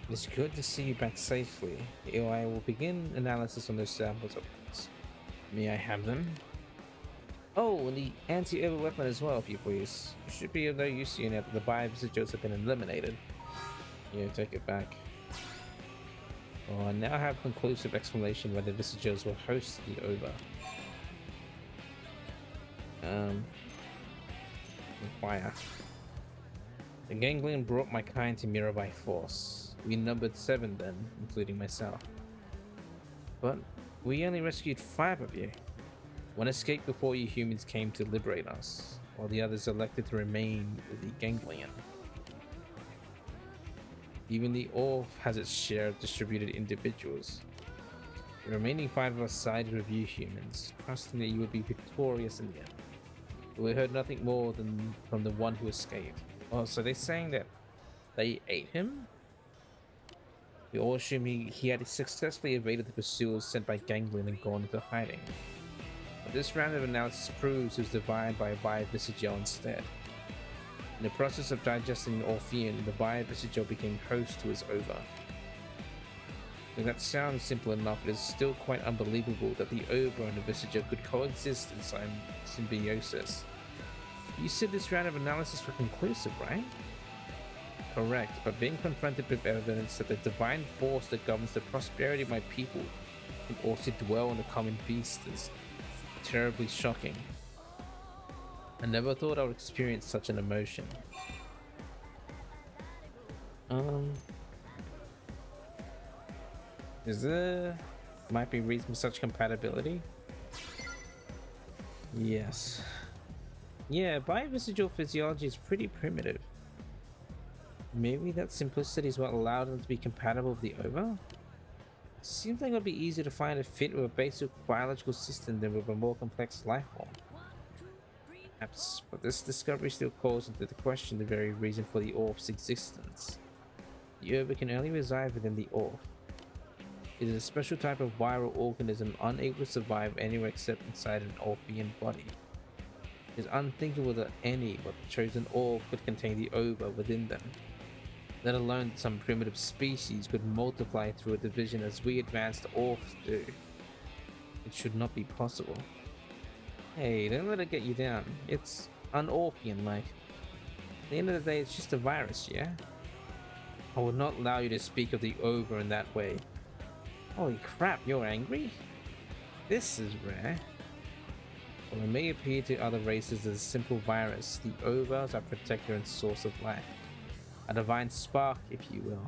It's good to see you back safely. I will begin analysis on those samples at once. May I have them? Oh, and the anti-over weapon as well, if you please. It should be of no use to you now that the biovisitors have been eliminated. Yeah, take it back. Oh, I now have conclusive explanation why the visitors will host the over. Inquire. The ganglion brought my kind to Mira by force. We numbered 7 then, including myself. But we only rescued 5 of you. One escaped before you humans came to liberate us, while the others elected to remain with the ganglion. Even the Orf has its share of distributed individuals. The remaining 5 of us sided with you humans, trusting that you would be victorious in the end. But we heard nothing more than from the one who escaped. Oh, so they're saying that they ate him? We all assume he had successfully evaded the pursuers sent by Ganglion and gone into hiding. But this round of analysis proves he was devoured by a Biovisagel instead. In the process of digesting the Orphean, the Biovisagel became host to his ova. Though that sounds simple enough, it is still quite unbelievable that the ova and the Visagel could coexist in symbiosis. You said this round of analysis was conclusive, right? Correct, but being confronted with evidence that the divine force that governs the prosperity of my people can also dwell in the common beast is terribly shocking. I never thought I would experience such an emotion. Is there might be reason for such compatibility? Yes. Yeah, biovisigal physiology is pretty primitive. Maybe that simplicity is what allowed them to be compatible with the ova? Seems like it would be easier to find a fit with a basic biological system than with a more complex life form. Perhaps, but this discovery still calls into the question the very reason for the Orf's existence. The ova can only reside within the Orf. It is a special type of viral organism unable to survive anywhere except inside an Orphean body. It is unthinkable that any but the chosen Orf could contain the ova within them, let alone that some primitive species could multiply through a division as we advanced Orfs do. It should not be possible. Hey, don't let it get you down. It's un-Orphean-like. At the end of the day, it's just a virus, yeah? I would not allow you to speak of the ova in that way. Holy crap, you're angry? This is rare. While it may appear to other races as a simple virus, the ova is our protector and source of life. A divine spark, if you will.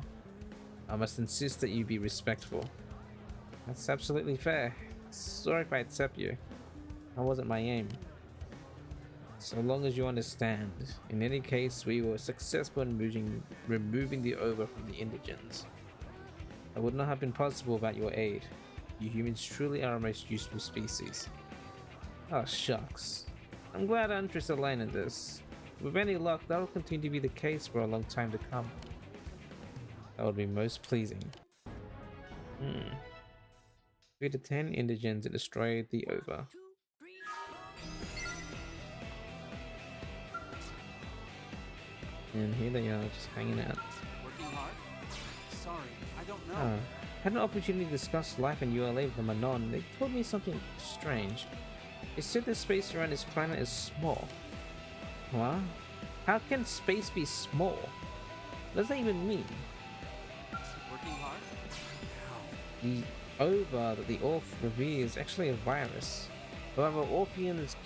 I must insist that you be respectful. That's absolutely fair. Sorry if I accept you. That wasn't my aim. So long as you understand. In any case, we were successful in removing the ova from the indigents. That would not have been possible without your aid. You humans truly are our most useful species. Oh shucks. I'm glad our interests align in this. With any luck, that will continue to be the case for a long time to come. That would be most pleasing. 3 to 10 indigents destroyed the ova. And here they are, just hanging out. Working hard? Sorry, I don't know. Had an opportunity to discuss life in ULA with them anon. They told me something strange. They said the space around this planet is small. What? How can space be small? What does that even mean? Working hard? The ova that the Orf reveres is actually a virus. However, Orpheans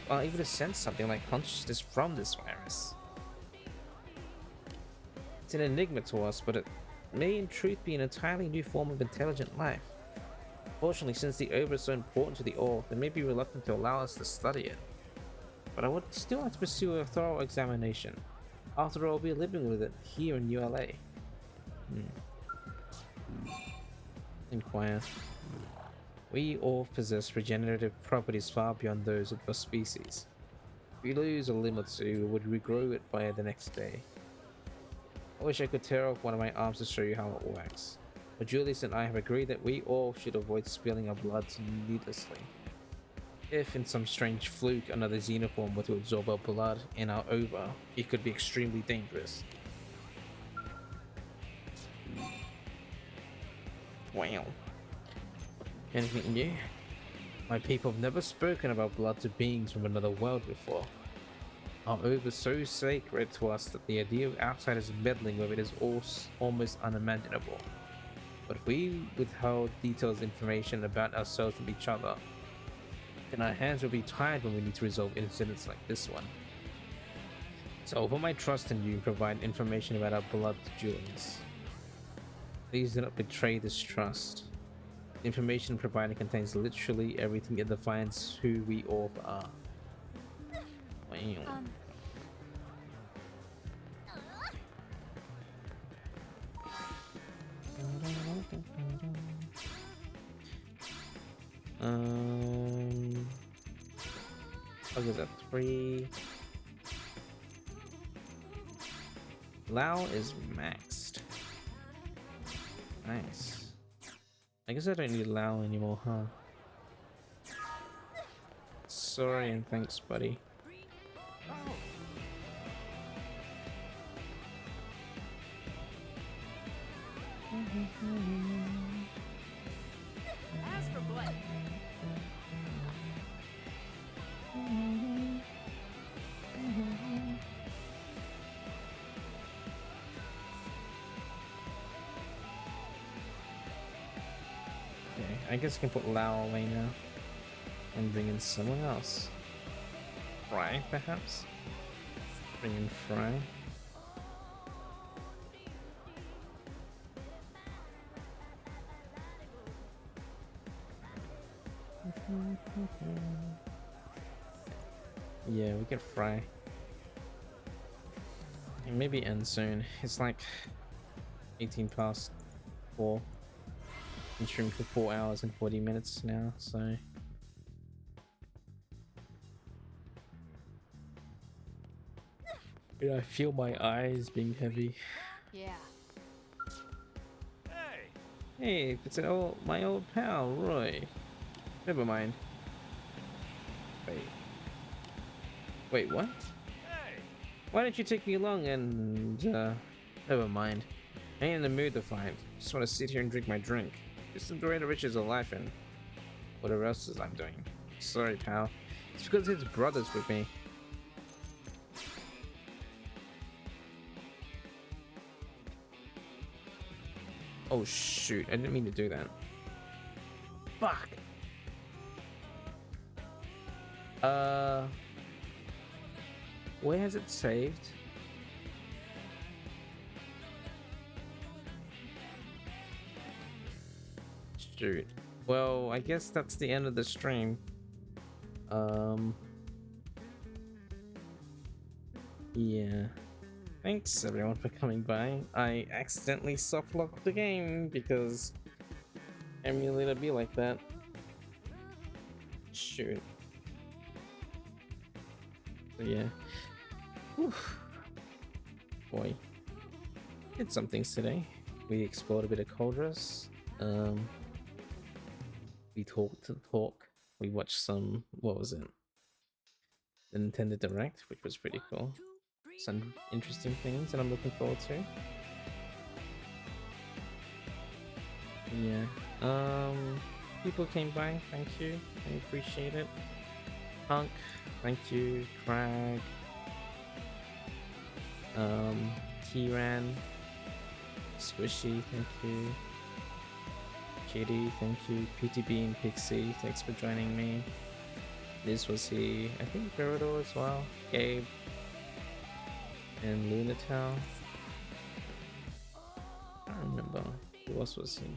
are able to sense something like consciousness from this virus. It's an enigma to us, but it may in truth be an entirely new form of intelligent life. Fortunately, since the ova is so important to the Orf, they may be reluctant to allow us to study it. But I would still like to pursue a thorough examination. After all, I'll be living with it here in ULA. Inquire. We Orf possess regenerative properties far beyond those of the species. If we lose a limb or two, we would regrow it by the next day. I wish I could tear off one of my arms to show you how it works. But Julius and I have agreed that we all should avoid spilling our blood needlessly. If, in some strange fluke, another xenoform were to absorb our blood in our ova, it could be extremely dangerous. Wow. Anything new? My people have never spoken about blood to beings from another world before. Our oath is so sacred to us that the idea of outsiders meddling with it is almost unimaginable. But if we withhold detailed information about ourselves from each other, then our hands will be tied when we need to resolve incidents like this one. So I put my trust in you and provide information about our blood dealings. Please do not betray this trust. The information provided contains literally everything that defines who we all are. Wow. What was that? 3. Lao is maxed. Nice. I guess I don't need Lao anymore, huh? Sorry and thanks, buddy. As for blood, Okay, I guess I can put Lao away now and bring in someone else. Fry, perhaps? Bring in Fry. Yeah, we can Fry. And maybe end soon. It's like 18 past 4. Been streaming for 4 hours and 40 minutes now, so yeah, I feel my eyes being heavy. yeah. Hey, Hey, it's my old pal, Roy. Never mind. Wait, what? hey. Why don't you take me along and, never mind. I ain't in the mood to fight. Just want to sit here and drink my drink. Just enjoy the riches of life and whatever else is I'm doing. Sorry, pal. It's because his brother's with me. Oh shoot, I didn't mean to do that. Fuck! Where has it saved? Shoot. Well, I guess that's the end of the stream. Yeah. Thanks everyone for coming by. I accidentally softlocked the game because emulator be like that. Shoot. So yeah. Whew. Boy. Did some things today. We explored a bit of Coldress. We talked the talk. We watched some, what was it? The Nintendo Direct, which was pretty cool. Some interesting things that I'm looking forward to. Yeah. People came by, thank you. I appreciate it. Punk, thank you. Crag. Kieran. Squishy, thank you. Kitty, thank you. PTB and Pixie, thanks for joining me. This was he. I think Peridor as well. Gabe. And Lunatel. I don't remember. Who else was he?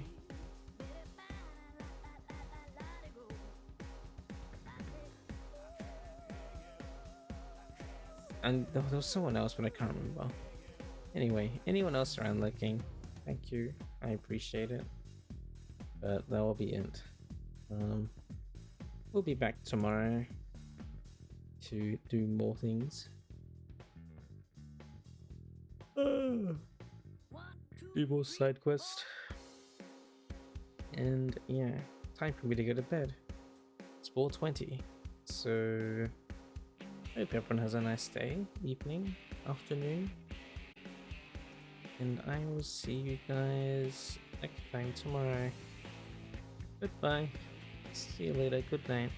And there was someone else, but I can't remember. Anyway, anyone else around looking, thank you. I appreciate it. But that will be it. We'll be back tomorrow to do more things. Do more side quest. And yeah, time for me to go to bed. It's 4:20. So hope everyone has a nice day, evening, afternoon. and I will see you guys next time tomorrow. Goodbye. See you later. Good night.